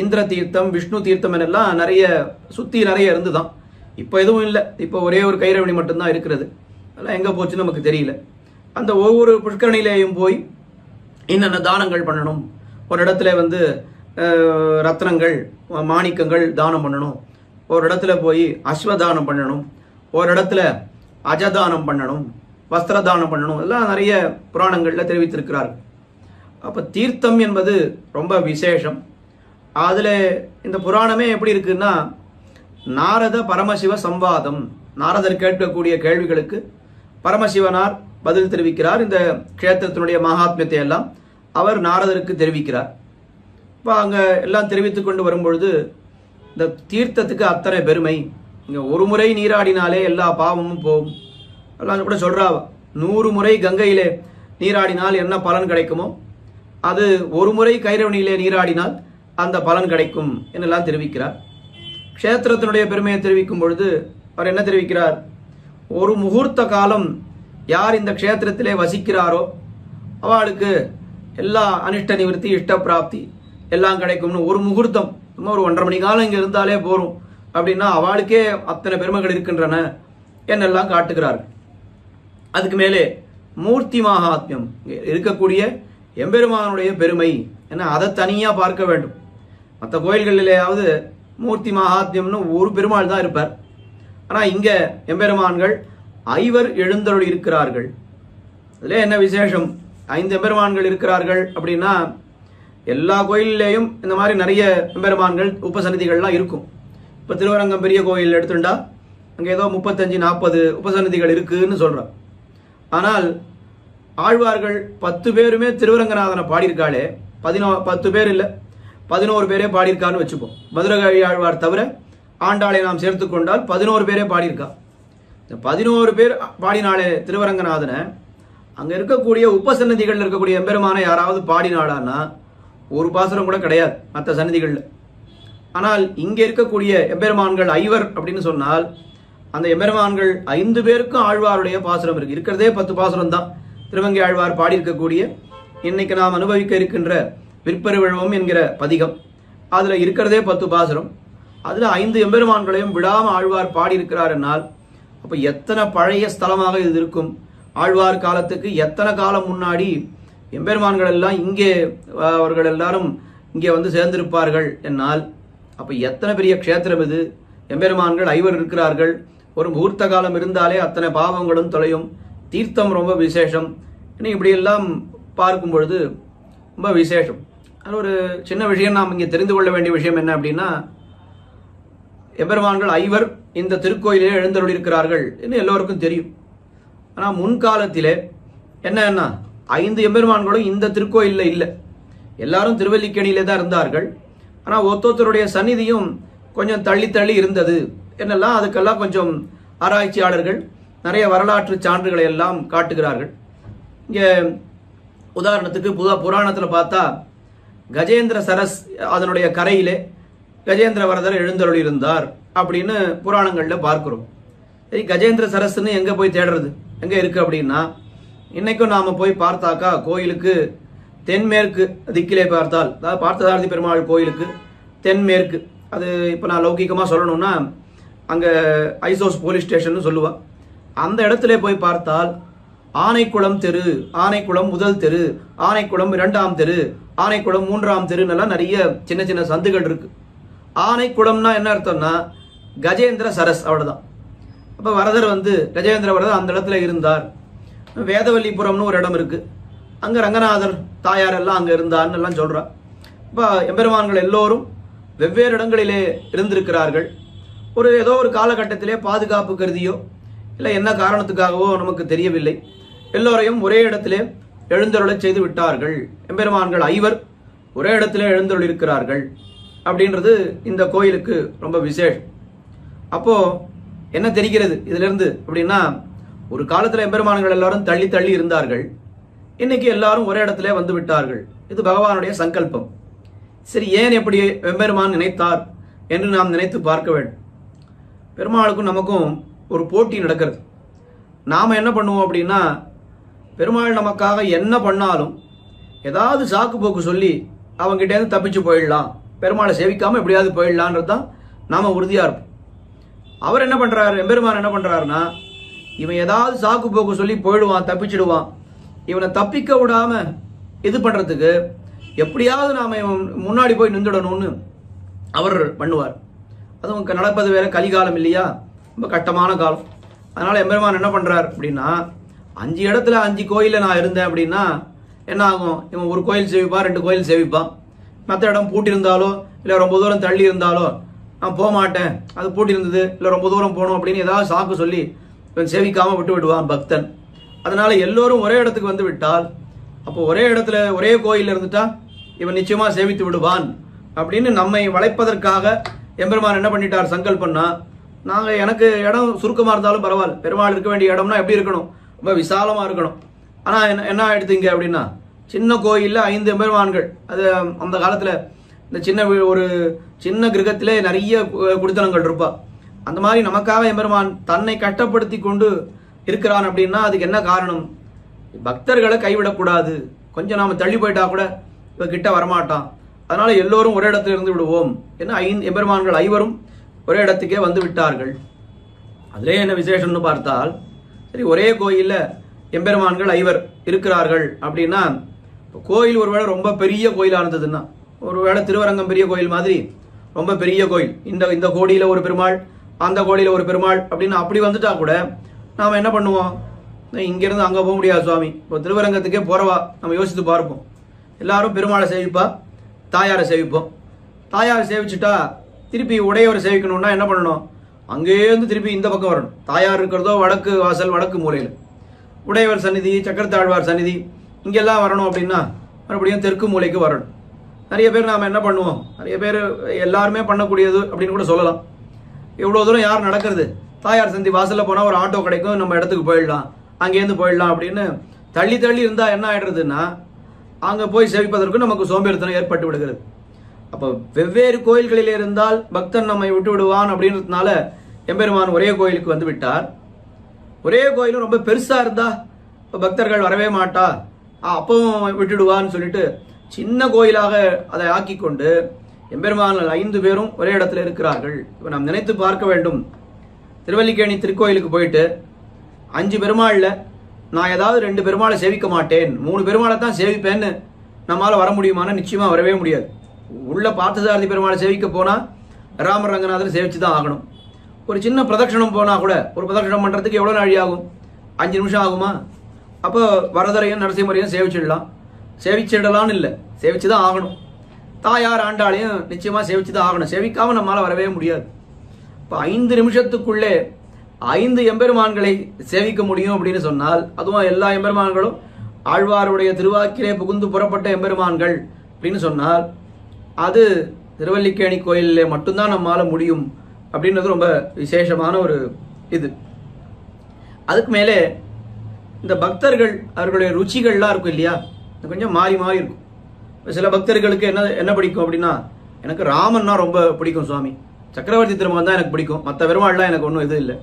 இந்திர தீர்த்தம், விஷ்ணு தீர்த்தம் என்னெல்லாம் நிறைய சுற்றி நிறைய இருந்துதான். இப்போ எதுவும் இல்லை. இப்போ ஒரே ஒரு கைரவணி மட்டும்தான் இருக்கிறது. அதெல்லாம் எங்கே போச்சுன்னு நமக்கு தெரியல. அந்த ஒவ்வொரு புஷ்கரணியிலேயும் போய் என்னென்ன தானங்கள் பண்ணணும். ஒரு இடத்துல வந்து ரத்னங்கள், மாணிக்கங்கள் தானம் பண்ணணும். ஒரு இடத்துல போய் அஸ்வதானம் பண்ணணும். ஒரு இடத்துல அஜதானம் பண்ணணும், வஸ்திரதானம் பண்ணணும். எல்லாம் நிறைய புராணங்களில் தெரிவித்திருக்கிறார்கள். அப்போ தீர்த்தம் என்பது ரொம்ப விசேஷம். அதில் இந்த புராணமே எப்படி இருக்குன்னா, நாரத பரமசிவ சம்வாதம். நாரதர் கேட்கக்கூடிய கேள்விகளுக்கு பரமசிவனார் பதில் தெரிவிக்கிறார். இந்த க்ஷேத்திரத்தினுடைய மகாத்மியத்தை எல்லாம் அவர் நாரதருக்கு தெரிவிக்கிறார். இப்போ அங்கே எல்லாம் தெரிவித்து கொண்டு வரும்பொழுது இந்த தீர்த்தத்துக்கு அத்தனை பெருமை. இங்கே ஒரு முறை நீராடினாலே எல்லா பாவமும் போகும். எல்லாம் கூட சொல்றா, 100 முறை கங்கையிலே நீராடினால் என்ன பலன் கிடைக்குமோ அது ஒரு முறை கைரவணியிலே நீராடினால் அந்த பலன் கிடைக்கும் என்னெல்லாம் தெரிவிக்கிறார். க்ஷேத்திரத்தினுடைய பெருமையை தெரிவிக்கும் பொழுது அவர் என்ன தெரிவிக்கிறார், ஒரு முகூர்த்த காலம் யார் இந்த க்ஷேத்திரத்திலே வசிக்கிறாரோ அவளுக்கு எல்லா அனிஷ்ட நிவர்த்தி, இஷ்ட பிராப்தி எல்லாம் கிடைக்கும்னு. ஒரு முகூர்த்தம், சும்மா ஒரு 1.5 மணி காலம் இங்கே இருந்தாலே போரும் அப்படின்னா அவளுக்கே அத்தனை பெருமைகள் இருக்கின்றன என்னெல்லாம் காட்டுகிறார்கள். அதுக்கு மேலே மூர்த்தி மகாத்மியம், இருக்கக்கூடிய எம்பெருமானுடைய பெருமை என்ன, அதை தனியாக பார்க்க வேண்டும். மற்ற கோயில்களிலேயாவது மூர்த்தி மகாத்மியம்னு ஒரு பெருமாள் தான் இருப்பார். ஆனால் இங்கே எம்பெருமான்கள் 5 எழுந்தருள் இருக்கிறார்கள். அதில் என்ன விசேஷம், 5 எம்பெருமான்கள் இருக்கிறார்கள் அப்படின்னா எல்லா கோயிலேயும் இந்த மாதிரி நிறைய எம்பெருமான்கள் உபசன்னதிகள்லாம் இருக்கும். இப்போ திருவரங்கம் பெரிய கோயில் எடுத்துட்டா அங்கே ஏதோ 35-40 உபசன்னதிகள் இருக்குன்னு சொல்கிறோம். ஆனால் ஆழ்வார்கள் 10 பேருமே திருவரங்கநாதனை பாடியிருக்காளே, 10 பேர் இல்லை 11 பேரே பாடியிருக்கான்னு வச்சுப்போம். மதுரகவி ஆழ்வார் தவிர ஆண்டாளை நாம் சேர்த்து கொண்டால் 11 பேரே பாடியிருக்கா. இந்த 11 பேர் பாடினாலே திருவரங்கநாதனை அங்கே இருக்கக்கூடிய உபசன்னதிகள் இருக்கக்கூடிய எம்பெருமானை யாராவது பாடினாளான்னா ஒரு பாசுரம் கூட கிடையாது மற்ற சன்னதிகளில். ஆனால் இங்கே இருக்கக்கூடிய எம்பெருமான்கள் 5 அப்படின்னு சொன்னால் அந்த எம்பெருமான்கள் 5 பேருக்கும் ஆழ்வாருடைய பாசுரம் இருக்கு. இருக்கிறதே 10 பாசுரம் தான் திருவங்கை ஆழ்வார் பாடியிருக்கக்கூடிய இன்னைக்கு நாம் அனுபவிக்க இருக்கின்ற விற்பருவம் என்கிற பதிகம். அதில் இருக்கிறதே 10 பாசுரம். அதில் 5 எம்பெருமான்களையும் விடாமல் ஆழ்வார் பாடியிருக்கிறார் என்னால் அப்போ எத்தனை பழைய ஸ்தலமாக இது இருக்கும். ஆழ்வார் காலத்துக்கு எத்தனை காலம் முன்னாடி எம்பெருமான்கள் எல்லாம் இங்கே அவர்கள் எல்லாரும் இங்கே வந்து சேர்ந்திருப்பார்கள் என்னால் அப்போ எத்தனை பெரிய க்ஷேத்திரம் இது. எம்பெருமான்கள் 5 இருக்கிறார்கள். ஒரு முகூர்த்த காலம் இருந்தாலே அத்தனை பாவங்களும் தொலையும். தீர்த்தம் ரொம்ப விசேஷம். இன்னும் இப்படியெல்லாம் பார்க்கும் பொழுது ரொம்ப விசேஷம். அது ஒரு சின்ன விஷயம் நாம் இங்கே தெரிந்து கொள்ள வேண்டிய விஷயம் என்ன அப்படின்னா, எம்பெருமான்கள் 5 இந்த திருக்கோயிலே எழுந்தருள் இருக்கிறார்கள் என்று எல்லோருக்கும் தெரியும். ஆனால் முன்காலத்திலே என்னன்னா 5 எம்பெருமான்களும் இந்த திருக்கோயிலில் இல்லை. எல்லாரும் திருவல்லிக்கேணியிலே தான் இருந்தார்கள். ஆனால் ஒத்தொத்தருடைய சந்நிதியும் கொஞ்சம் தள்ளி தள்ளி இருந்தது என்னெல்லாம் அதுக்கெல்லாம் கொஞ்சம் ஆராய்ச்சியாளர்கள் நிறைய வரலாற்று சான்றுகளை எல்லாம் காட்டுகிறார்கள். இங்கே உதாரணத்துக்கு புராணத்தில் பார்த்தா கஜேந்திர சரஸ் அதனுடைய கரையிலே கஜேந்திர வரதர் எழுந்தருள் இருந்தார் அப்படின்னு புராணங்களில் பார்க்கிறோம். சரி, கஜேந்திர சரஸ்ன்னு எங்கே போய் தேடுறது, எங்கே இருக்குது அப்படின்னா இன்னைக்கும் நாம் போய் பார்த்தாக்கா கோயிலுக்கு தென்மேற்கு திக்கிலே பார்த்தால், அதாவது பார்த்தசாரதி பெருமாள் கோயிலுக்கு தென்மேற்கு, அது இப்போ நான் லௌகிகமாக சொல்லணும்னா அங்கே ஐசோஸ் போலீஸ் ஸ்டேஷன் சொல்லுவாள். அந்த இடத்துல போய் பார்த்தால் ஆனைக்குளம் தெரு, ஆனைக்குளம் முதல் தெரு, ஆனைக்குளம் 2ஆம் தெரு, ஆனைக்குளம் 3ஆம் தெருன்னெல்லாம் நிறைய சின்ன சின்ன சந்துகள் இருக்கு. ஆனைக்குளம்னா என்ன அர்த்தம்னா கஜேந்திர சரஸ், அவ்வளோதான். அப்போ வரதர் வந்து கஜேந்திர வரதர் அந்த இடத்துல இருந்தார். வேதவல்லிபுரம்னு ஒரு இடம் இருக்கு, அங்கே ரங்கநாதர் தாயார் எல்லாம் அங்கே இருந்தார்னு எல்லாம் சொல்றா. இப்போ எம்பெருமான்கள் எல்லோரும் வெவ்வேறு இடங்களிலே இருந்திருக்கிறார்கள். ஏதோ ஒரு காலகட்டத்திலே பாதுகாப்பு கருதியோ இல்லை என்ன காரணத்துக்காகவோ நமக்கு தெரியவில்லை, எல்லோரையும் ஒரே இடத்திலே எழுந்தருளை செய்து விட்டார்கள். எம்பெருமான்கள் 5 ஒரே இடத்திலே எழுந்தருள் இருக்கிறார்கள் அப்படின்றது இந்த கோயிலுக்கு ரொம்ப விசேஷம். அப்போ என்ன தெரிகிறது இதிலிருந்து அப்படின்னா, ஒரு காலத்தில் எம்பெருமான்கள் எல்லாரும் தள்ளி தள்ளி இருந்தார்கள், இன்னைக்கு எல்லாரும் ஒரே இடத்துல வந்து விட்டார்கள். இது பகவானுடைய சங்கல்பம். சரி, ஏன் எப்படி எம்பெருமான் நினைத்தார் என்று நாம் நினைத்து பார்க்க வேண்டும். பெருமாளுக்கும் நமக்கும் ஒரு போட்டி நடக்கிறது. நாம் என்ன பண்ணுவோம் அப்படின்னா, பெருமாள் நமக்காக என்ன பண்ணாலும் ஏதாவது சாக்கு போக்கு சொல்லி அவங்ககிட்டேருந்து தப்பிச்சு போயிடலாம், பெருமாளை சேவிக்காமல் எப்படியாவது போயிடலான்றது தான் நாம் உறுதியாக இருப்போம். அவர் என்ன பண்ணுறாரு, எம்பெருமான் என்ன பண்ணுறாருன்னா, இவன் ஏதாவது சாக்கு போக்கு சொல்லி போயிடுவான், தப்பிச்சிடுவான், இவனை தப்பிக்க விடாமல் இது பண்ணுறதுக்கு எப்படியாவது நாம் இவன் முன்னாடி போய் நின்றுடணும்னு அவர் பண்ணுவார். அதுவும் நடப்பது வேற கலிகாலம் இல்லையா, ரொம்ப கட்டமான காலம். அதனால் எம்பெருமான் என்ன பண்ணுறார் அப்படின்னா, 5 இடத்துல 5 கோயிலில் நான் இருந்தேன் அப்படின்னா என்ன ஆகும், இவன் ஒரு கோயில் சேவிப்பான், 2 கோயில் சேவிப்பான். மற்ற இடம் பூட்டியிருந்தாலோ இல்லை ரொம்ப தூரம் தள்ளி இருந்தாலோ நான் போக மாட்டேன், அது பூட்டியிருந்தது இல்லை ரொம்ப தூரம் போகணும் அப்படின்னு ஏதாவது சாக்கு சொல்லி இவன் சேவிக்காமல் விட்டு விடுவான் பக்தன். அதனால எல்லோரும் ஒரே இடத்துக்கு வந்து விட்டால், அப்போ ஒரே இடத்துல ஒரே கோயில் இருந்துட்டா இவன் நிச்சயமாக சேவித்து விடுவான் அப்படின்னு நம்மை வளைப்பதற்காக எம்பெருமான் என்ன பண்ணிட்டார், சங்கல்பம்னா, நாங்கள் எனக்கு இடம் சுருக்கமாக இருந்தாலும் பரவாயில்ல, பெருமாள் இருக்க வேண்டிய இடம்னா எப்படி இருக்கணும், ரொம்ப விசாலமாக இருக்கணும். ஆனால் என்ன ஆயிடுத்துங்க அப்படின்னா, சின்ன கோயிலில் 5 எம்பெருமான்கள். அது அந்த காலத்தில் இந்த ஒரு சின்ன கிரகத்திலே நிறைய குடித்தனங்கள் இருப்பா. அந்த மாதிரி நமக்காக எம்பெருமான் தன்னை கட்டப்படுத்தி கொண்டு இருக்கிறான் அப்படின்னா அதுக்கு என்ன காரணம், பக்தர்களை கைவிடக்கூடாது, கொஞ்சம் நாம் தள்ளி போயிட்டா கூட இவ கிட்ட வரமாட்டான், அதனால எல்லோரும் ஒரே இடத்துல இருந்து விடுவோம் என்ன 5 எம்பெருமான்கள் 5வரும் ஒரே இடத்துக்கே வந்து விட்டார்கள். அதிலே என்ன விசேஷம்னு பார்த்தால், சரி ஒரே கோயிலில் எம்பெருமான்கள் 5 இருக்கிறார்கள் அப்படின்னா, கோயில் ஒருவேளை ரொம்ப பெரிய கோயிலாக இருந்ததுன்னா, ஒருவேளை திருவரங்கம் பெரிய கோயில் மாதிரி ரொம்ப பெரிய கோயில், இந்த கோடியில் ஒரு பெருமாள், அந்த கோடியில் ஒரு பெருமாள் அப்படின்னு அப்படி வந்துட்டா கூட நாம் என்ன பண்ணுவோம், இங்கேருந்து அங்கே போக முடியாது சுவாமி, இப்போ திருவரங்கத்துக்கே போகிறவா நம்ம யோசித்து பார்ப்போம். எல்லாரும் பெருமாளை சேவிப்பா, தாயாரை சேவிப்போம். தாயாரை சேவிச்சுட்டா திருப்பி உடையவரை சேவிக்கணும்னா என்ன பண்ணணும், அங்கேருந்து திருப்பி இந்த பக்கம் வரணும். தாயார் இருக்கிறதோ வடக்கு வாசல், வடக்கு மூலையில், உடையவர் சந்நிதி, சக்கரத்தாழ்வார் சந்நிதி இங்கெல்லாம் வரணும் அப்படின்னா மறுபடியும் தெற்கு மூலைக்கு வரணும். நிறைய பேர் நாம் என்ன பண்ணுவோம், நிறைய பேர் எல்லாருமே பண்ணக்கூடியது அப்படின்னு கூட சொல்லலாம். எவ்வளோ தூரம் யார் நடக்கிறது, தாயார் சந்தி வாசலில் போனால் ஒரு ஆட்டோ கிடைக்கும், நம்ம இடத்துக்கு போயிடலாம், அங்கேருந்து போயிடலாம் அப்படின்னு தள்ளி தள்ளி இருந்தால் என்ன ஆகிடுறதுன்னா, அங்கே போய் சேவிப்பதற்கு நமக்கு சோம்பேறித்தனம் ஏற்பட்டு விடுகிறது. அப்போ வெவ்வேறு கோயில்களில் இருந்தால் பக்தன் நம்மை விட்டு விடுவான் அப்படின்றதுனால எம்பெருமான் ஒரே கோயிலுக்கு வந்து விட்டார். ஒரே கோயிலும் ரொம்ப பெருசாக இருந்தா இப்போ பக்தர்கள் வரவே மாட்டா, அப்பவும் விட்டுடுவான்னு சொல்லிட்டு சின்ன கோயிலாக அதை ஆக்கி கொண்டு எம்பெருமான்கள் 5 பேரும் ஒரே இடத்துல இருக்கிறார்கள். இப்போ நாம் நினைத்து பார்க்க வேண்டும், திருவல்லிக்கேணி திருக்கோயிலுக்கு போயிட்டு 5 பெருமாளில் நான் ஏதாவது 2 பெருமாளை சேவிக்க மாட்டேன், 3 பெருமாளை தான் சேவிப்பேன்னு நம்மளால் வர முடியுமானா நிச்சயமாக வரவே முடியாது. உள்ள பார்த்தசாரதி பெருமாளை சேவிக்க போனால் ராமர் ரங்கநாதன் சேவிச்சு தான் ஆகணும். ஒரு சின்ன பிரதட்சணம் போனால் கூட ஒரு பிரதட்சணம் பண்ணுறதுக்கு எவ்வளோ நாழி ஆகும், 5 நிமிஷம் ஆகுமா? அப்போ வரதரையும் நரசிம்மரையும் சேவிச்சிடலான்னு இல்லை, சேவிச்சு தான் ஆகணும். தாயார் ஆண்டாளையும் நிச்சயமாக சேவிச்சு தான் ஆகணும், சேவிக்காமல் நம்மளால் வரவே முடியாது. இப்போ 5 நிமிஷத்துக்குள்ளே 5 எம்பெருமான்களை சேவிக்க முடியும் அப்படின்னு சொன்னால், அதுவும் எல்லா எம்பெருமான்களும் ஆழ்வாருடைய திருவாக்கிலே புகுந்து புறப்பட்ட எம்பெருமான்கள் அப்படின்னு சொன்னால், அது திருவல்லிக்கேணி கோயிலிலே மட்டும்தான் நம்மளால் முடியும் அப்படின்றது ரொம்ப விசேஷமான ஒரு இது. அதுக்கு மேலே இந்த பக்தர்கள் அவர்களுடைய ருச்சிகள்லாம் இருக்கும் இல்லையா, கொஞ்சம் மாறி மாறி இருக்கும். சில பக்தர்களுக்கு என்ன பிடிக்கும் அப்படின்னா, எனக்கு ராமன்னா ரொம்ப பிடிக்கும் சுவாமி, சக்கரவர்த்தி திருமகன் தான் எனக்கு பிடிக்கும், மற்ற பெருமாள்லாம் எனக்கு ஒன்றும் இது இல்லை.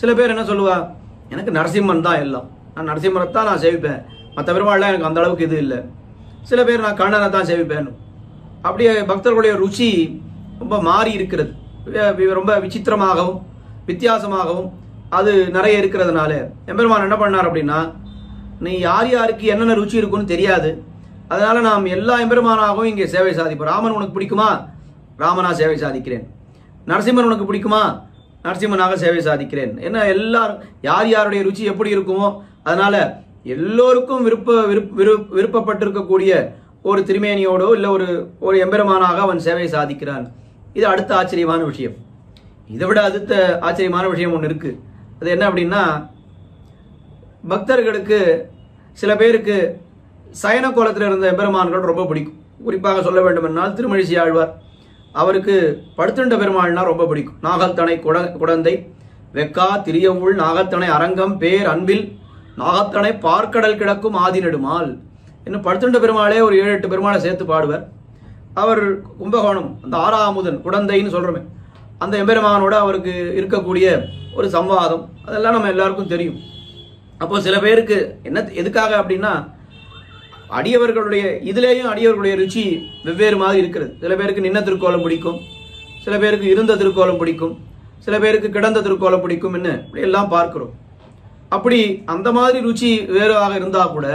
சில பேர் என்ன சொல்லுவா, எனக்கு நரசிம்மன் தான் எல்லாம், நான் நரசிம்மரை தான் நான் சேவிப்பேன், மற்ற பெருமாள்லாம் எனக்கு அந்த அளவுக்கு இது இல்லை. சில பேர் நான் கண்ணனை தான் சேவிப்பேன். அப்படியே பக்தர்களுடைய ருச்சி ரொம்ப மாறி இருக்கிறது, ரொம்ப விசித்திரமாகவும் வித்தியாசமாகவும் அது நிறைய இருக்கிறதுனால எம்பெருமான் என்ன பண்ணார் அப்படின்னா, நீ யார் யாருக்கு என்னென்ன ருச்சி இருக்குன்னு தெரியாது, அதனால நாம் எல்லா எம்பெருமானாகவும் இங்கே சேவை சாதிப்போம். ராமன் உனக்கு பிடிக்குமா, ராமனா சேவை சாதிக்கிறேன். நரசிம்மன் உனக்கு பிடிக்குமா, நரசிம்மனாக சேவை சாதிக்கிறேன். என்ன எல்லாரும் யார் யாருடைய ருச்சி எப்படி இருக்குமோ அதனால எல்லோருக்கும் விருப்பப்பட்டிருக்கக்கூடிய ஒரு திருமேனியோடோ இல்லை ஒரு எம்பெருமானாக அவன் சேவை சாதிக்கிறான். இது அடுத்த ஆச்சரியமான விஷயம். இதை விட அடுத்த ஆச்சரியமான விஷயம் ஒன்று இருக்கு. அது என்ன அப்படின்னா, பக்தர்களுக்கு சில பேருக்கு சயன கோலத்தில் இருந்த எம்பெருமான்கள் ரொம்ப பிடிக்கும். குறிப்பாக சொல்ல வேண்டும் என்றால் திருமழிசை ஆழ்வார், அவருக்கு படுத்துண்ட பெருமாள்னா ரொம்ப பிடிக்கும். நாகத்தனை குடந்தை வெக்கா திரியவுள் நாகத்தனை அரங்கம் பேர் அன்பில் நாகத்தனை பார்க்கடல் கிடக்கும் ஆதி நெடுமால் இன்னும் படுத்துண்ட பெருமாளே ஒரு 7-8 பெருமாளை சேர்த்து பாடுவார். அவர் கும்பகோணம் அந்த ஆறாமுதன் குடந்தைன்னு சொல்கிறோமே அந்த எம்பெருமானோட அவருக்கு இருக்கக்கூடிய ஒரு சம்வாதம் அதெல்லாம் நம்ம எல்லாருக்கும் தெரியும். அப்போ சில பேருக்கு எதுக்காக அப்படின்னா அடியவர்களுடைய இதுலேயும் அடியவர்களுடைய ருச்சி வெவ்வேறு மாதிரி இருக்கிறது. சில பேருக்கு நின்ன திருக்கோலம் பிடிக்கும், சில பேருக்கு இருந்த திருக்கோலம் பிடிக்கும், சில பேருக்கு கிடந்த திருக்கோலம் பிடிக்கும் என்ன இப்படி எல்லாம் பார்க்கிறோம். அப்படி அந்த மாதிரி ருச்சி வேறாக இருந்தால் கூட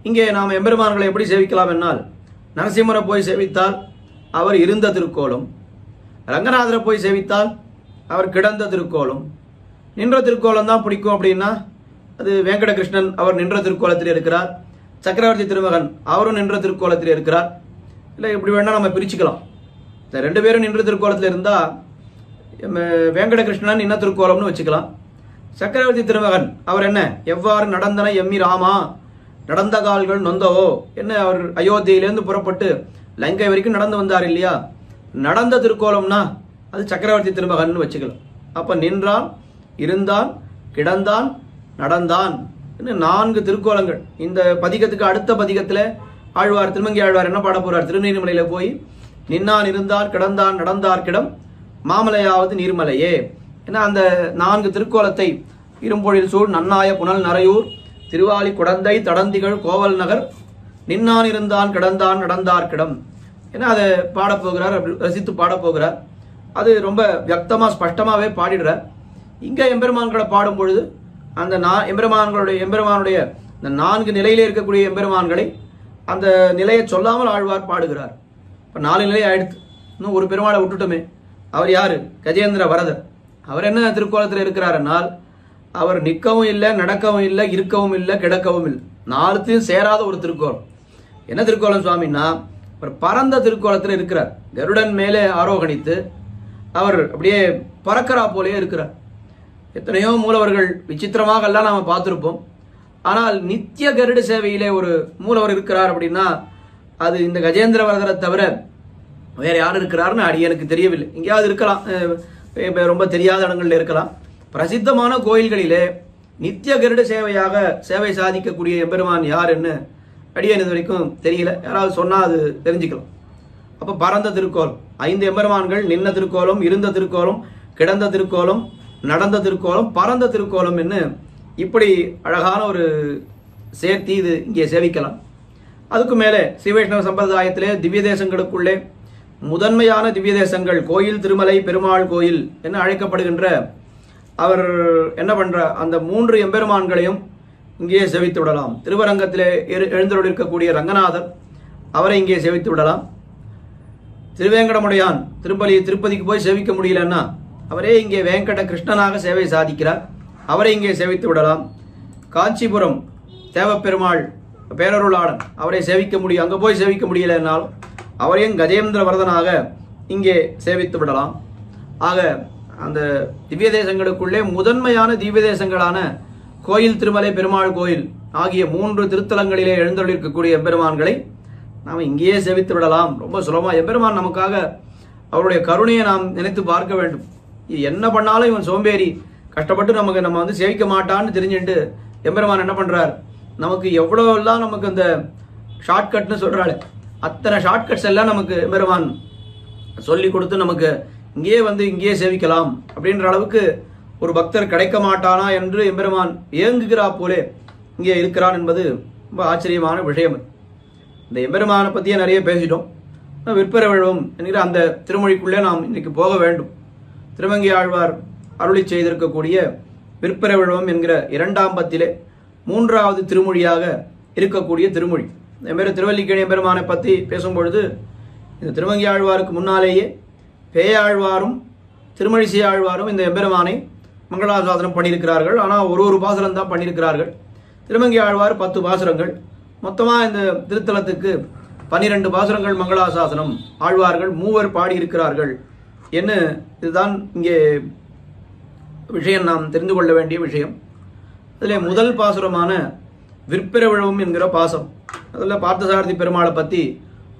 இங்கே நாம் எம்பெருமான்களை எப்படி சேவிக்கலாம் என்னால் நரசிம்மரை போய் சேவித்தால் அவர் இருந்த திருக்கோலம், ரங்கநாதரை போய் சேவித்தால் அவர் கிடந்த திருக்கோலம், நின்ற திருக்கோலம் தான் பிடிக்கும் அப்படின்னா அது வெங்கடகிருஷ்ணன் அவர் நின்ற திருக்கோலத்தில் இருக்கிறார், சக்கரவர்த்தி திருமகன் அவரும் நின்ற திருக்கோலத்தில் இருக்கிறார். இல்லை இப்படி வேணால் நம்ம பிரிச்சுக்கலாம். இந்த ரெண்டு பேரும் நின்ற திருக்கோலத்தில் இருந்தால் வெங்கடகிருஷ்ணன் நின்ன திருக்கோலம்னு வச்சுக்கலாம். சக்கரவர்த்தி திருமகன் அவர் என்ன எவ்வாறு நடந்தன எம்மி ராமா நடந்த கால்கள் நொந்தவோ என்ன அவர் அயோத்தியிலேருந்து புறப்பட்டு லங்கை வரைக்கும் நடந்து வந்தார் இல்லையா, நடந்த திருக்கோலம்னா அது சக்கரவர்த்தி திருமகன் வச்சுக்கலாம். அப்போ நின்றான், இருந்தான், கிடந்தான், நடந்தான் இன்னும் 4 திருக்கோலங்கள். இந்த பதிகத்துக்கு அடுத்த பதிகத்தில் ஆழ்வார் திருமங்கி ஆழ்வார் என்ன பாட போறார், திருநீர்மலையில் போய் நின்னான் இருந்தார் கிடந்தான் நடந்தார் கிடம் மாமலையாவது நீர்மலையே. ஏன்னா அந்த 4 திருக்கோலத்தை இரும்பொழில் சூழ் நன்னாய புனல் நரையூர் திருவாலி குடந்தை தடந்திகள் கோவல் நகர் நின்னான் இருந்தான் கிடந்தான் நடந்தார் கிடம் ஏன்னா அதை பாடப்போகிறார், ரசித்து பாடப்போகிறார். அது ரொம்ப வியக்தமாக ஸ்பஷ்டமாகவே பாடிடுறார். இங்கே எம்பெருமான்களை பாடும் பொழுது அந்த எம்பெருமானுடைய இந்த 4 நிலையிலே இருக்கக்கூடிய எம்பெருமான்களை அந்த நிலையை சொல்லாமல் ஆழ்வார் பாடுகிறார். இப்போ 4 நிலை ஆயிடுத்து, இன்னும் ஒரு பெருமாளை விட்டுட்டோமே. அவர் யாரு? கஜேந்திர வரதர். அவர் என்ன திருக்கோலத்தில் இருக்கிறார்னால் அவர் நிற்கவும் இல்லை, நடக்கவும் இல்லை, இருக்கவும் இல்லை, கிடக்கவும் இல்லை, 4த்தையும் சேராத ஒரு திருக்கோலம். என்ன திருக்கோலம் சுவாமின்னா அவர் பரந்த திருக்கோலத்தில் இருக்கிறார். கருடன் மேலே ஆரோகணித்து அவர் அப்படியே பறக்கிறா போலே இருக்கிறார். எத்தனையோ மூலவர்கள் விசித்திரமாக எல்லாம் நாம் பார்த்துருப்போம். ஆனால் நித்திய கருட சேவையிலே ஒரு மூலவர் இருக்கிறார் அப்படின்னா அது இந்த கஜேந்திர வரதரை தவிர வேற யார் இருக்கிறாருன்னு அடியனுக்கு தெரியவில்லை. எங்கேயாவது இருக்கலாம், ரொம்ப தெரியாத இடங்கள்ல இருக்கலாம். பிரசித்தமான கோயில்களிலே நித்திய கருட சேவையாக சேவை சாதிக்கக்கூடிய எம்பெருமான் யாருன்னு அடியன் இது வரைக்கும் தெரியல. யாராவது சொன்னா அது தெரிஞ்சுக்கலாம். அப்போ பரந்த திருக்கோலம் 5 எம்பெருமான்கள், நின்ன திருக்கோலம், இருந்த திருக்கோலம், கிடந்த திருக்கோலம், நடந்த திருக்கோலம், பரந்த திருக்கோலம் என்று இப்படி அழகான ஒரு சேர்த்தி இது இங்கே சேவிக்கலாம். அதுக்கு மேலே ஸ்ரீவைஷ்ணவ சம்பிரதாயத்திலே திவ்ய தேசங்களுக்குள்ளே முதன்மையான திவ்ய தேசங்கள் கோயில் திருமலை பெருமாள் கோயில் என்று அழைக்கப்படுகின்ற அவர் என்ன பண்ற அந்த 3 எம்பெருமான்களையும் இங்கே சேவித்து விடலாம். திருவரங்கத்திலே எழுந்தருள் இருக்கக்கூடிய ரங்கநாதர் அவரை இங்கே சேவித்து விடலாம். திருவேங்கடமுடையான் திருப்பதிக்கு போய் சேவிக்க முடியலன்னா அவரே இங்கே வெங்கட கிருஷ்ணனாக சேவை சாதிக்கிறார், அவரை இங்கே சேவித்து விடலாம். காஞ்சிபுரம் தேவப்பெருமாள் பேரருளாளன் அவரை சேவிக்க முடியும், அங்கே போய் சேவிக்க முடியலன்னாலும் அவரையும் கஜேந்திர வரதனாக இங்கே சேவித்து விடலாம். ஆக அந்த திவ்ய தேசங்களுக்குள்ளே முதன்மையான திவ்ய தேசங்களான கோயில் திருமலை பெருமாள் கோயில் ஆகிய 3 திருத்தலங்களிலே எழுந்தருளிருக்கக்கூடிய எம்பெருமான்களை நாம் இங்கேயே சேவித்து விடலாம். ரொம்ப சுலபமாக எம்பெருமான் நமக்காக அவருடைய கருணையை நாம் நினைத்து பார்க்க வேண்டும். என்ன பண்ணாலும் இவன் சோம்பேறி கஷ்டப்பட்டு நம்ம வந்து சேவிக்க மாட்டான்னு தெரிஞ்சுட்டு எம்பெருமான் என்ன பண்றார், நமக்கு எவ்வளோலாம் நமக்கு அந்த ஷார்ட்கட்னு சொல்றாள் அத்தனை ஷார்ட்கட்ஸ் எல்லாம் நமக்கு எம்பெருமான் சொல்லி கொடுத்து நமக்கு இங்கேயே வந்து இங்கேயே சேவிக்கலாம் அப்படின்ற அளவுக்கு ஒரு பக்தர் கிடைக்க மாட்டானா என்று எம்பெருமான் ஏங்குகிறா போலே இங்கே இருக்கிறான் என்பது ரொம்ப ஆச்சரியமான விஷயம். இந்த எம்பெருமானை பற்றியே நிறைய பேசிட்டோம். விற்பர விழவும் என்கிற அந்த திருமொழிக்குள்ளே நாம் இன்னைக்கு போக வேண்டும். திருமங்கை ஆழ்வார் அருளி செய்திருக்கக்கூடிய விற்பர விழவும் என்கிற 2ஆம் பத்திலே 3வது திருமொழியாக இருக்கக்கூடிய திருமொழி. திருவல்லிக்கேணி எம்பெருமானை பற்றி பேசும்பொழுது இந்த திருமங்கை ஆழ்வாருக்கு முன்னாலேயே பேயாழ்வாரும் திருமழிசை ஆழ்வாரும் இந்த எம்பெருமானை மங்களாசாசனம் பண்ணியிருக்கிறார்கள். ஆனால் ஒரு பாசுரம் தான் பண்ணியிருக்கிறார்கள். திருமங்கை ஆழ்வார் 10 பாசுரங்கள், மொத்தமாக இந்த திருத்தலத்துக்கு 12 பாசுரங்கள் மங்களாசாசனம் ஆழ்வார்கள் 3 பாடியிருக்கிறார்கள் என்ன. இதுதான் இங்கே விஷயம், நாம் தெரிந்து கொள்ள வேண்டிய விஷயம். அதில் முதல் பாசுரமான விற்பர விழவும் என்கிற பாசம், அதில் பார்த்தசாரதி பெருமாளை பற்றி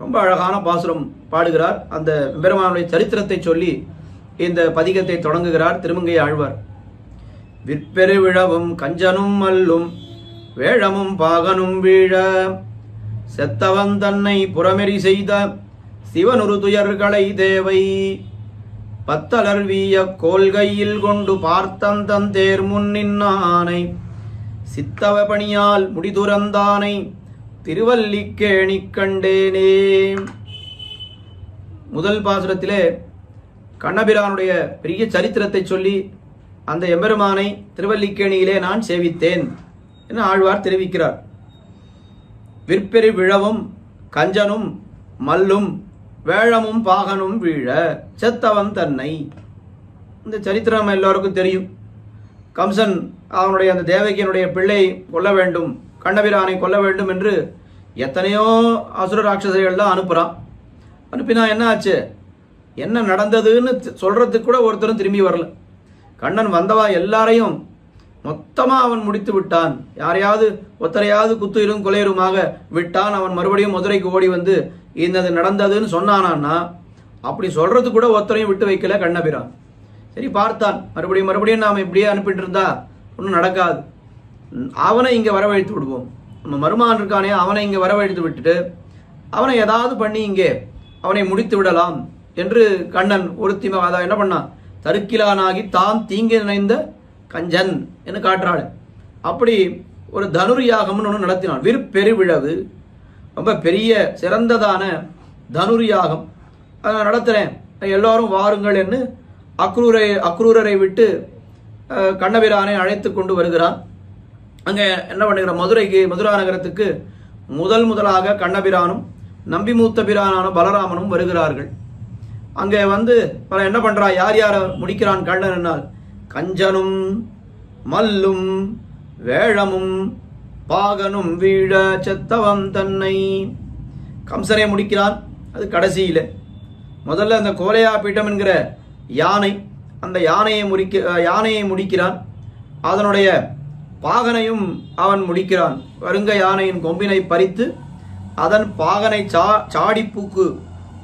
ரொம்ப அழகான பாசுரம் பாடுகிறார். அந்த பெருமானுடைய சரித்திரத்தை சொல்லி இந்த பதிகத்தை தொடங்குகிறார் திருமங்கை ஆழ்வார். விற்பெரு விழவும் கஞ்சனும் மல்லும் வேழமும் பாகனும் வீழ செத்தவன் தன்னை புறமெறி செய்த சிவனுரு துயர்களை தேவை பத்தலர் வீய கோல்கையில் கொண்டு பார்த்தந்தன் தேர் முன்னின்னானை சித்தவ பணியால் முடிதுறந்தானை திருவல்லிக்கேணி கண்டேனே. முதல் பாசுரத்திலே கண்ணபிரானுடைய பெரிய சரித்திரத்தை சொல்லி அந்த எம்பெருமானை திருவல்லிக்கேணியிலே நான் சேவித்தேன் என ஆழ்வார் தெரிவிக்கிறார். விற்பெரு விழவும் கஞ்சனும் மல்லும் வேழமும் பாகனும் வீழ செத்தவன் தன்னை. இந்த சரித்திரம் எல்லோருக்கும் தெரியும். கம்சன் அவனுடைய அந்த தேவகியனுடைய பிள்ளை கொல்ல வேண்டும், கண்ணபிரானை கொல்ல வேண்டும் என்று எத்தனையோ அசுர ராட்சசர்கள் தான் அனுப்புகிறான். அனுப்பினா என்ன ஆச்சு, என்ன நடந்ததுன்னு சொல்றதுக்கு கூட ஒருத்தரும் திரும்பி வரல. கண்ணன் வந்தவா எல்லாரையும் மொத்தமாக அவன் முடித்து விட்டான். யாரையாவது ஒத்தரையாவது குத்துயிரும் கொலையருமாக விட்டான். அவன் மறுபடியும் மதுரைக்கு ஓடி வந்து இன்னது நடந்ததுன்னு சொன்னானா, அப்படி சொல்றது கூட ஒத்தரையும் விட்டு வைக்கல கண்ணபிரான். சரி பார்த்தான், மறுபடியும் நாம் இப்படியே அனுப்பிட்டு இருந்தா ஒன்றும் நடக்காது, அவனை இங்கே வரவழைத்து விடுவோம். நம்ம மருமான் இருக்கானே அவனை இங்கே வரவழைத்து விட்டுட்டு அவனை ஏதாவது பண்ணி இங்கே அவனை முடித்து விடலாம் என்று கண்ணன் ஒருத்திமாக என்ன பண்ணான், தருக்கிலானாகி தான் தீங்கு நினைந்த கஞ்சன் என்று காட்டுறாள். அப்படி ஒரு தனுர் யாகம்னு ஒன்று நடத்தினான். விற்பெருவிழவு, ரொம்ப பெரிய சிறந்ததான தனுர் யாகம் நடத்துகிறேன், எல்லோரும் வாருங்கள் என்று அக்ரூரரை விட்டு கண்ணபிரானை அழைத்து கொண்டு வருகிறான். அங்கே என்ன பண்ணுகிற மதுரா நகரத்துக்கு முதலாக கண்ணபிரானும் நம்பி மூத்த பிரானான பலராமனும் வருகிறார்கள். அங்கே வந்து என்ன பண்றா, யார் யாரை முடிக்கிறான் கண்ணன் என்னால், கஞ்சனும் மல்லும் வேழமும் பாகனும் வீழ செத்தவன் தன்னை. கம்சனை முடிக்கிறான். அது கடைசியில் முதல்ல அந்த கோலையா பீட்டம் என்கிற யானை, அந்த யானையை முடிக்கிறான். அதனுடைய பாகனையும் அவன் முடிக்கிறான். வருங்க யானையின் கொம்பினை பறித்து அதன் பாகனை சாடிப்பூக்கு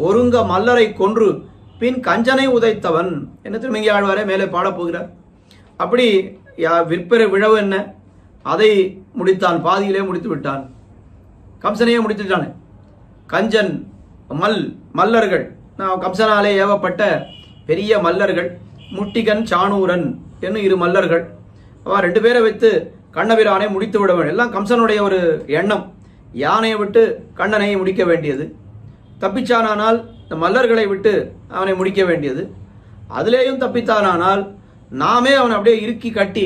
ஒருங்க மல்லரை கொன்று பின் கஞ்சனை உதைத்தவன் என்ன திருமங்கி ஆழ்வாரே மேலே பாடப்போகிறார். அப்படி விற்பெரு விழவு என்ன, அதை முடித்தான், பாதியிலே முடித்து விட்டான். கம்சனையே முடித்துட்டானே. கஞ்சன் மல்லர்கள், கம்சனாலே ஏவப்பட்ட பெரிய மல்லர்கள், முட்டிகன் சாணூரன் என்னும் 2 மல்லர்கள். அவன் 2 பேரை வைத்து கண்ணபிரானை முடித்து விட வேண்டும். எல்லாம் கம்சனுடைய ஒரு எண்ணம். யானையை விட்டு கண்ணனை முடிக்க வேண்டியது, தப்பிச்சானால் இந்த மல்லர்களை விட்டு அவனை முடிக்க வேண்டியது. அதிலேயும் தப்பித்தானால் நாமே அவனை அப்படியே இறுக்கி கட்டி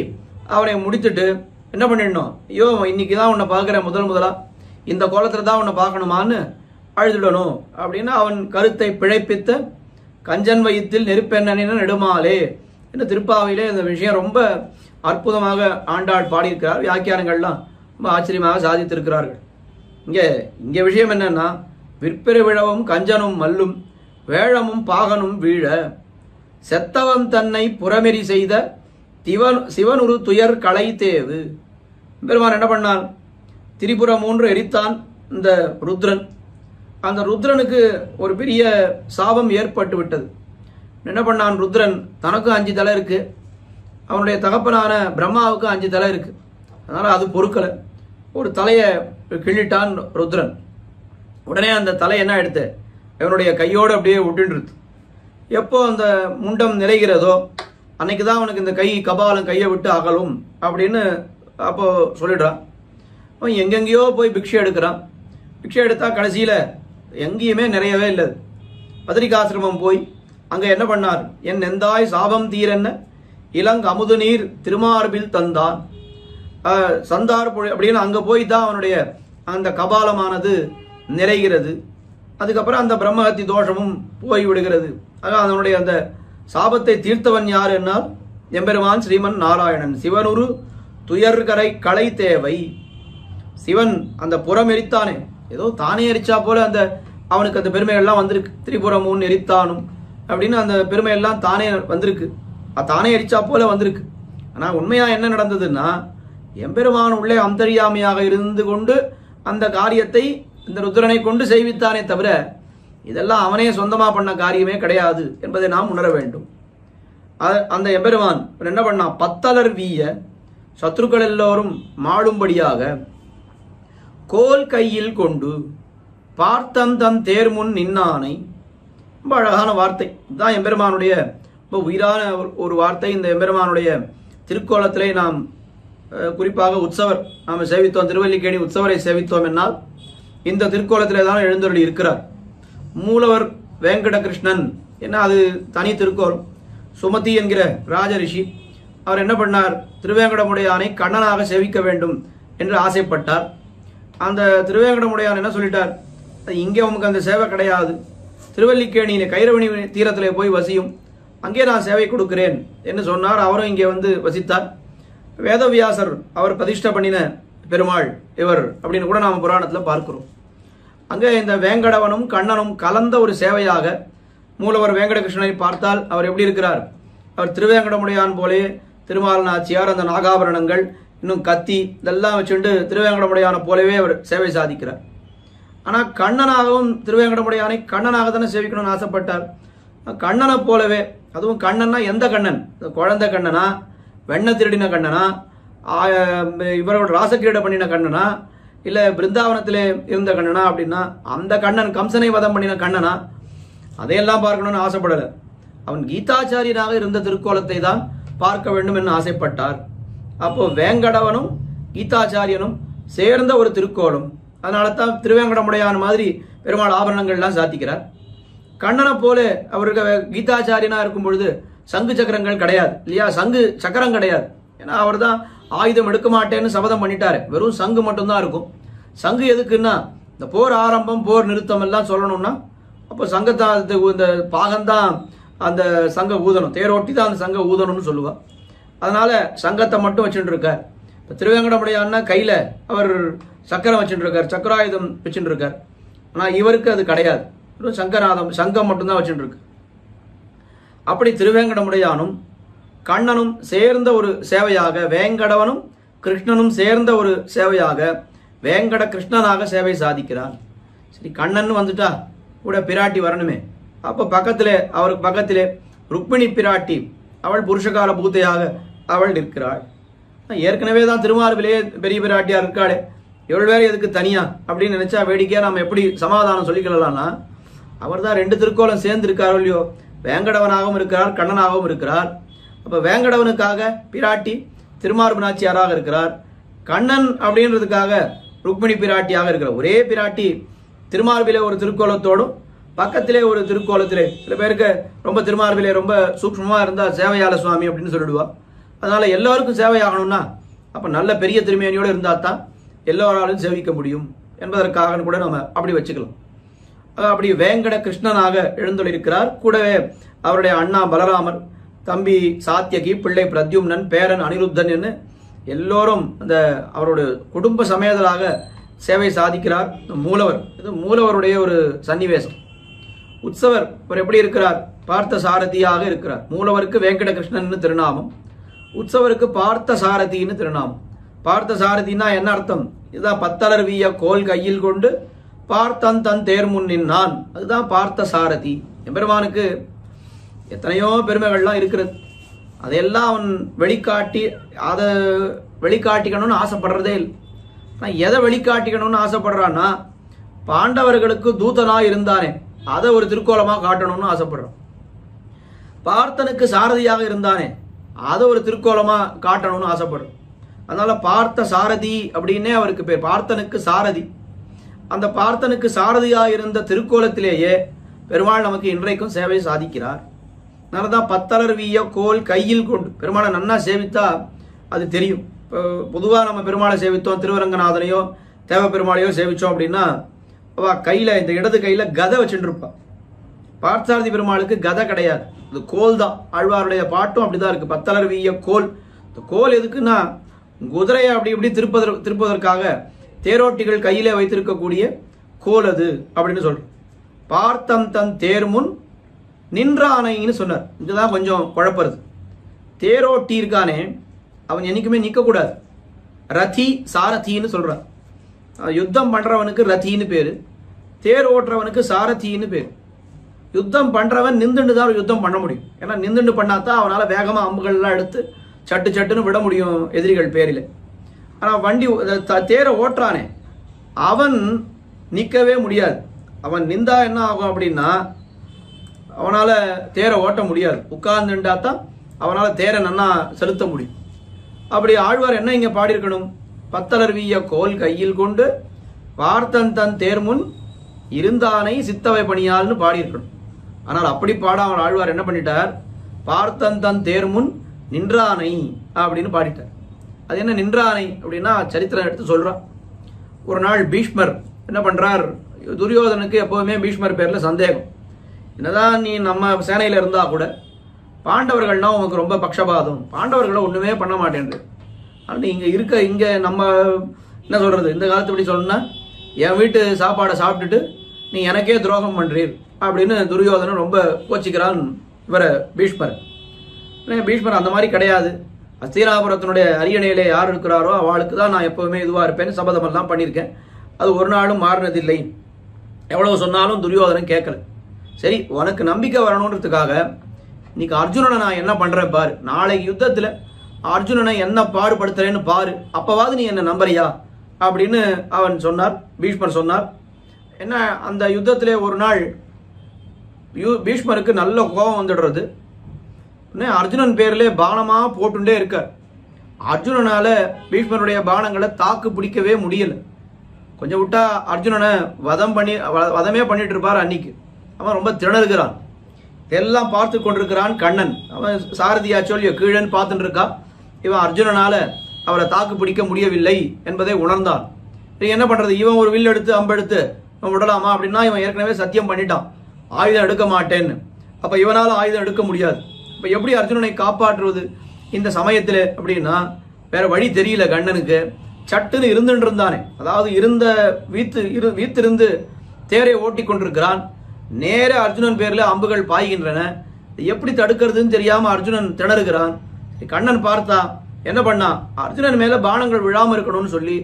அவனை முடித்துட்டு என்ன பண்ணிடணும், ஐயோ இன்னைக்கு தான் உன்னை பார்க்குறேன் முதலா, இந்த கோலத்தில் தான் உன்னை பார்க்கணுமான்னு அழுதுடணும் அப்படின்னு அவன் கருத்தை பிழைப்பித்த கஞ்சன் வயிற்றில் நெருப்பெண்ணனின் நெடுமாலே என்று திருப்பாவையிலே இந்த விஷயம் ரொம்ப அற்புதமாக ஆண்டாள் பாடியிருக்கிறார். வியாக்கியானங்கள்லாம் ரொம்ப ஆச்சரியமாக சாதித்திருக்கிறார்கள். இங்கே விஷயம் என்னன்னா, விற்பெரு விழவும் கஞ்சனும் மல்லும் வேழமும் பாகனும் வீழ செத்தவன் தன்னை புறமெறி செய்த சிவனுரு துயர் களை தேவு. பெருமான் என்ன பண்ணான், திரிபுரம் 3 எரித்தான் இந்த ருத்ரன். அந்த ருத்ரனுக்கு ஒரு பெரிய சாபம் ஏற்பட்டு விட்டது. என்ன பண்ணான் ருத்ரன், தனக்கும் 5 தலை இருக்கு, அவனுடைய தகப்பனான பிரம்மாவுக்கு 5 தலை இருக்கு. அதனால அது பொறுக்கலை, ஒரு தலையை கிள்ளிட்டான் ருத்ரன். உடனே அந்த தலை என்ன எடுத்து இவனுடைய கையோடு அப்படியே விட்டுன்றது. எப்போ அந்த முண்டம் நிறைகிறதோ அன்னைக்கு தான் அவனுக்கு இந்த கபாலம் கையை விட்டு அகலும் அப்படின்னு அப்போ சொல்லிடுறான். அவன் எங்கெங்கேயோ போய் பிக்ஷை எடுக்கிறான். பிக்ஷை எடுத்தா கடைசியில் எங்கேயுமே நிறையவே இல்லை. பத்ரிகாசிரமம் போய் அங்கே என்ன பண்ணார், என் நெந்தாய் சாபம் தீரென்ன இளங் அமுது நீர் திருமார்பில் தந்தான் சந்தார் அப்படின்னு அங்கே போய் தான் அவனுடைய அந்த கபாலமானது நிறைகிறது. அதுக்கப்புறம் அந்த பிரம்மஹத்தி தோஷமும் போய்விடுகிறது. ஆக அதனுடைய அந்த சாபத்தை தீர்த்தவன் யார் என்னால் எம்பெருமான் ஸ்ரீமன் நாராயணன். சிவனுரு துயர்கரை களை தேவை. சிவன் அந்த புறம் எரித்தானே, ஏதோ தானே எரிச்சா போல அந்த அவனுக்கு அந்த பெருமைகள்லாம் வந்திருக்கு. திரிபுரம் 3 எரித்தானும் அப்படின்னு அந்த பெருமையெல்லாம் தானே வந்திருக்கு, தானே எரிச்சா போல வந்திருக்கு. ஆனால் உண்மையா என்ன நடந்ததுன்னா, எம்பெருமான் உள்ளே அந்தரியாமையாக இருந்து கொண்டு அந்த காரியத்தை இந்த ருத்ரனை கொண்டு செய்வித்தானே தவிர இதெல்லாம் அவனே சொந்தமா பண்ண காரியமே கிடையாது என்பதை நாம் உணர வேண்டும். அந்த எம்பெருமான் என்ன பண்ணா, பத்தலர் வீய சத்ருக்கள் எல்லோரும் மாளும்படியாக கோல் கையில் கொண்டு பார்த்தன் தன் தேர் முன் நின்னானை ரொம்ப அழகான வார்த்தை. இதுதான் எம்பெருமானுடைய ரொம்ப உயிரான ஒரு வார்த்தை. இந்த எம்பெருமானுடைய திருக்கோலத்திலே நாம் குறிப்பாக உற்சவர் நாம் சேவித்தோம், திருவல்லிக்கேணி உற்சவரை சேவித்தோம் என்னால் இந்த திருக்கோலத்திலே தான் எழுந்தருளி இருக்கிறார். மூலவர் வெங்கடகிருஷ்ணன் என்ன, அது தனி திருக்கோலம். சுமதி என்கிற ராஜரிஷி அவர் என்ன பண்ணார், திருவேங்கடமுடையானை கண்ணனாக சேவிக்க வேண்டும் என்று ஆசைப்பட்டார். அந்த திருவேங்கடமுடையான் என்ன சொல்லிட்டார், இங்கே உமக்கு அந்த சேவை கிடையாது, திருவல்லிக்கேணியில கைரவணி தீரத்திலே போய் வசியும், அங்கே நான் சேவை கொடுக்கிறேன் என்று சொன்னார். அவரும் இங்கே வந்து வசித்தார். வேதவியாசர் அவர் பிரதிஷ்டை பண்ணின பெருமாள் இவர் அப்படின்னு கூட நாம் புராணத்தில் பார்க்கிறோம். அங்கே இந்த வேங்கடவனும் கண்ணனும் கலந்த ஒரு சேவையாக மூலவர் வேங்கடகிருஷ்ணனை பார்த்தால் அவர் எப்படி இருக்கிறார், அவர் திருவேங்கடமுடையான் போலே திருமால் நாச்சியார் அந்த நாகாபரணங்கள் இன்னும் கத்தி இதெல்லாம் வச்சுட்டு திருவேங்கடமுடையான போலவே அவர் சேவை சாதிக்கிறார். ஆனால் கண்ணனாகவும் திருவேங்கடமுடையானை கண்ணனாக தானே சேவிக்கணும்னு ஆசைப்பட்டார். கண்ணனை போலவே, அதுவும் கண்ணன்னா எந்த கண்ணன், குழந்தை கண்ணனா, வெண்ண திருடின கண்ணனா, இவரோட ராசக்கிரீட பண்ணின கண்ணனா, இல்லை பிருந்தாவனத்திலே இருந்த கண்ணனா அப்படின்னா அந்த கண்ணன் கம்சனை வதம் பண்ணின கண்ணனா, அதையெல்லாம் பார்க்கணும்னு ஆசைப்படலை. அவன் கீதாச்சாரியனாக இருந்த திருக்கோலத்தை தான் பார்க்க வேண்டும் என்று ஆசைப்பட்டார். அப்போ வேங்கடவனும் கீதாச்சாரியனும் சேர்ந்த ஒரு திருக்கோலம். அதனால தான் திருவேங்கடமுடையான் மாதிரி பெருமாள் ஆபரணங்கள்லாம் சாத்திக்கிறார். கண்ணனை போல அவருக்கு கீதாச்சாரியனா இருக்கும் பொழுது சங்கு சக்கரங்கள் கிடையாது இல்லையா, சங்கு சக்கரம் கிடையாது. ஏன்னா அவர் தான் ஆயுதம் எடுக்க மாட்டேன்னு சபதம் பண்ணிட்டாரு, வெறும் சங்கு மட்டும்தான் இருக்கும். சங்கு எதுக்குன்னா இந்த போர் ஆரம்பம் போர் நிறுத்தம் எல்லாம் சொல்லணும்னா அப்போ சங்கத்தான் இந்த பாகம்தான் அந்த சங்க ஊதணும், தேரோட்டி தான் அந்த சங்க ஊதணும்னு சொல்லுவா. அதனால சங்கத்தை மட்டும் வச்சுட்டு இருக்கார். இப்போ திருவேங்கடமுடையான்னா கையில அவர் சக்கரம் வச்சுட்டு இருக்கார், சக்கராயுதம் வச்சுட்டு இருக்கார். ஆனால் இவருக்கு அது கிடையாது, சங்கநாதம் சங்கம் மட்டும்தான் வச்சுட்டு இருக்கு. அப்படி திருவேங்கடமுடையானும் கண்ணனும் சேர்ந்த ஒரு சேவையாக, வேங்கடவனும் கிருஷ்ணனும் சேர்ந்த ஒரு சேவையாக வேங்கட கிருஷ்ணனாக சேவை சாதிக்கிறான். சரி, கண்ணன் வந்துட்டா கூட பிராட்டி வரணுமே. அப்போ பக்கத்திலே அவருக்கு பக்கத்திலே ருக்மிணி பிராட்டி, அவள் புருஷகால பூத்தையாக அவள் நிற்கிறாள். ஏற்கனவே தான் திருமார்பிலே பெரிய பிராட்டியா இருக்காளே, எவ்வளவு வேற எதுக்கு தனியா அப்படின்னு நினைச்சா வேடிக்கையா நம்ம எப்படி சமாதானம் சொல்லிக்கலாம்னா, அவர் தான் ரெண்டு திருக்கோலம் சேர்ந்து இருக்காரோ இல்லையோ, வேங்கடவனாகவும் இருக்கிறார் கண்ணனாகவும் இருக்கிறார். அப்ப வேங்கடவனுக்காக பிராட்டி திருமார்பு நாச்சியாராக இருக்கிறார், கண்ணன் அப்படின்றதுக்காக ருக்மிணி பிராட்டியாக இருக்கிறார். ஒரே பிராட்டி திருமார்பிலே ஒரு திருக்கோலத்தோடும் பக்கத்திலே ஒரு திருக்கோலத்திலே, சில பேருக்கு ரொம்ப திருமார்பிலே ரொம்ப சூக்ஷ்மமா இருந்தா சேவையால சுவாமி அப்படின்னு சொல்லிடுவா. அதனால எல்லாருக்கும் சேவையாகணும்னா அப்ப நல்ல பெரிய திருமேனியோடு இருந்தா தான் எல்லோராலும் சேவிக்க முடியும் என்பதற்காக கூட நம்ம அப்படி வச்சுக்கலாம். அப்படி வேங்கட கிருஷ்ணனாக எழுந்தொழிருக்கிறார். கூடவே அவருடைய அண்ணா பலராமர், தம்பி சாத்தியகி, பிள்ளை பிரத்யும்னன், பேரன் அனிருத்தன் என்று எல்லோரும் அந்த அவரோட குடும்ப சமேதராக சேவை சாதிக்கிறார். மூலவர், இது மூலவருடைய ஒரு சன்னிவேசம். உற்சவர் இவர் எப்படி இருக்கிறார், பார்த்த சாரதியாக இருக்கிறார். மூலவருக்கு வெங்கட கிருஷ்ணன் திருநாமம், உற்சவருக்கு பார்த்த சாரதின்னு திருநாமம். பார்த்த சாரதினா என்ன அர்த்தம், இதுதான் பத்தலர் வீய கோல் கையில் கொண்டு பார்த்தன் தன் தேர் முன் நின்னான், அதுதான் பார்த்த சாரதி. எம்பெருமானுக்கு எத்தனையோ பெருமைகள்லாம் இருக்கிறது, அதையெல்லாம் அவன் வெளிக்காட்டி அதை வெளிக்காட்டிக்கணும்னு ஆசைப்படுறதே இல்லை. ஆனால் எதை வெளிக்காட்டிக்கணும்னு ஆசைப்படுறான்னா, பாண்டவர்களுக்கு தூதனா இருந்தானே அதை ஒரு திருக்கோலமாக காட்டணும்னு ஆசைப்படுறான். பார்த்தனுக்கு சாரதியாக இருந்தானே அதை ஒரு திருக்கோலமா காட்டணும்னு ஆசைப்படுறான். அதனால பார்த்த சாரதி அப்படின்னே அவருக்கு பேர், பார்த்தனுக்கு சாரதி. அந்த பார்த்தனுக்கு சாரதியாக இருந்த திருக்கோலத்திலேயே பெருமாள் நமக்கு இன்றைக்கும் சேவை சாதிக்கிறார். அதனாலதான் பத்தலர் வீய கோல் கையில் கொண்டு பெருமாளை நன்னா சேவித்தா அது தெரியும். இப்போ பொதுவாக நம்ம பெருமாளை சேவித்தோம், திருவரங்கநாதனையோ தேவ பெருமாளையோ சேவிச்சோம் அப்படின்னா அவ கையில இந்த இடது கையில கதை வச்சுட்டு இருப்பா. பார்த்தசாரதி பெருமாளுக்கு கதை கிடையாது, இது கோல் தான். ஆழ்வாருடைய பாட்டும் அப்படிதான் இருக்கு, பத்தலர் வீய கோல். இந்த கோல் எதுக்குன்னா குதிரையை அப்படி இப்படி திருப்பதற்காக தேரோட்டிகள் கையிலே வைத்திருக்கக்கூடிய கோல் அது அப்படின்னு சொல்றோம். பார்த்தம் தன் தேர் முன் நின்றானைன்னு சொன்னார். இதுதான் கொஞ்சம் குழப்பறது. தேரோட்டி இருக்கானே அவன் என்னைக்குமே நிற்க கூடாது, ரதி சாரதின்னு சொல்றான். யுத்தம் பண்றவனுக்கு ரத்தின்னு பேரு, தேர் ஓட்டுறவனுக்கு சாரதின்னு பேரு. யுத்தம் பண்றவன் நின்றுண்டு தான் யுத்தம் பண்ண முடியும். ஏன்னா நின்றுண்டு பண்ணாதான் அவனால வேகமா அம்புகள்லாம் எடுத்து சட்டு சட்டுன்னு விட முடியும் எதிரிகள் பேரில். ஆனா வண்டி தேரை ஓட்டுறானே அவன் நிற்கவே முடியாது. அவன் நின்றா என்ன ஆகும் அப்படின்னா அவனால் தேரை ஓட்ட முடியாது. உட்கார்ந்துட்டா தான் அவனால் தேரை நன்னா செலுத்த முடியும். அப்படி ஆழ்வார் என்ன இங்கே பாடியிருக்கணும்? பத்தலர் வீய கோல் கையில் கொண்டு பார்த்தன் தன் தேர் முன் இருந்தானை சித்தவை பணியால்னு பாடியிருக்கணும். ஆனால் அப்படி பாடாமல் ஆழ்வார் என்ன பண்ணிட்டார்? பார்த்தன் தன் தேர் முன் நின்றானை அப்படின்னு பாடிட்டார். அது என்ன நின்றானை அப்படின்னா சரித்திரம் எடுத்து சொல்றான். ஒரு நாள் பீஷ்மர் என்ன பண்றார்? துரியோதனுக்கு எப்போவுமே பீஷ்மர் பேர்ல சந்தேகம். என்னதான் நீ நம்ம சேனையில இருந்தா கூட பாண்டவர்கள்னா உனக்கு ரொம்ப பக்ஷபாதம், பாண்டவர்களை ஒண்ணுமே பண்ண மாட்டேன். ஆனால் இங்க நம்ம என்ன சொல்றது, இந்த காலத்துப்படி சொல்லணும்னா என் வீட்டு சாப்பாடை சாப்பிட்டுட்டு நீ எனக்கே துரோகம் பண்றீர் அப்படின்னு துரியோதனன் ரொம்ப கோச்சிக்கிறான் இவரை பீஷ்மர். பீஷ்மர் அந்த மாதிரி கிடையாது. அஸ்தினாபுரத்தினுடைய அரியணையிலே யார் இருக்கிறாரோ அவளுக்கு தான் நான் எப்பவுமே இதுவா இருப்பேன்னு சபதமெல்லாம் பண்ணியிருக்கேன். அது ஒரு நாளும் மாறினதில்லை. எவ்வளவு சொன்னாலும் துரியோதனன் கேட்கல. சரி, உனக்கு நம்பிக்கை வரணுன்றதுக்காக இன்னைக்கு அர்ஜுனனை நான் என்ன பண்றேன் பாரு, நாளைக்கு யுத்தத்துல அர்ஜுனனை என்ன பாடுபடுத்துறேன்னு பாரு, அப்பவாது நீ என்ன நம்புறியா அப்படின்னு அவன் சொன்னார். பீஷ்மர் சொன்னார். என்ன, அந்த யுத்தத்திலே ஒரு நாள் பீஷ்மருக்கு நல்ல கோபம் வந்துடுறது. அர்ஜுனன் பேர்ல பானமா போட்டுட்டே இருக்க. அர்ஜுனனால பீஷ்மருடைய பானங்களை தாக்கு பிடிக்கவே முடியல. கொஞ்சம் விட்டா அர்ஜுனனை வதமே பண்ணிட்டு இருப்பார். அன்னைக்கு அவன் ரொம்ப திணறுகிறான். இதெல்லாம் பார்த்து கொண்டிருக்கிறான் கண்ணன். அவன் சாரதியா சொல்லிய கீழன் பார்த்துட்டு இருக்கா. இவன் அர்ஜுனனால அவரை தாக்கு பிடிக்க முடியவில்லை என்பதை உணர்ந்தான். என்ன பண்றது, இவன் ஒரு வில் எடுத்து அம்பெடுத்து இவன் விடலாமா அப்படின்னா இவன் ஏற்கனவே சத்தியம் பண்ணிட்டான் ஆயுதம் எடுக்க மாட்டேன்னு. அப்ப இவனால ஆயுதம் எடுக்க முடியாது. இப்ப எப்படி அர்ஜுனனை காப்பாற்றுவது இந்த சமயத்துல அப்படின்னா வேற வழி தெரியல கண்ணனுக்கு. சட்டுன்னு இருந்துட்டு இருந்தானே, அதாவது வீத்திருந்து தேரை ஓட்டி கொண்டிருக்கிறான். நேர அர்ஜுனன் பேர்ல அம்புகள் பாய்கின்றன. எப்படி தடுக்கிறதுன்னு தெரியாம அர்ஜுனன் திணறுகிறான். கண்ணன் பார்த்தா என்ன பண்ணா, அர்ஜுனன் மேல பானங்கள் விழாம இருக்கணும்னு சொல்லி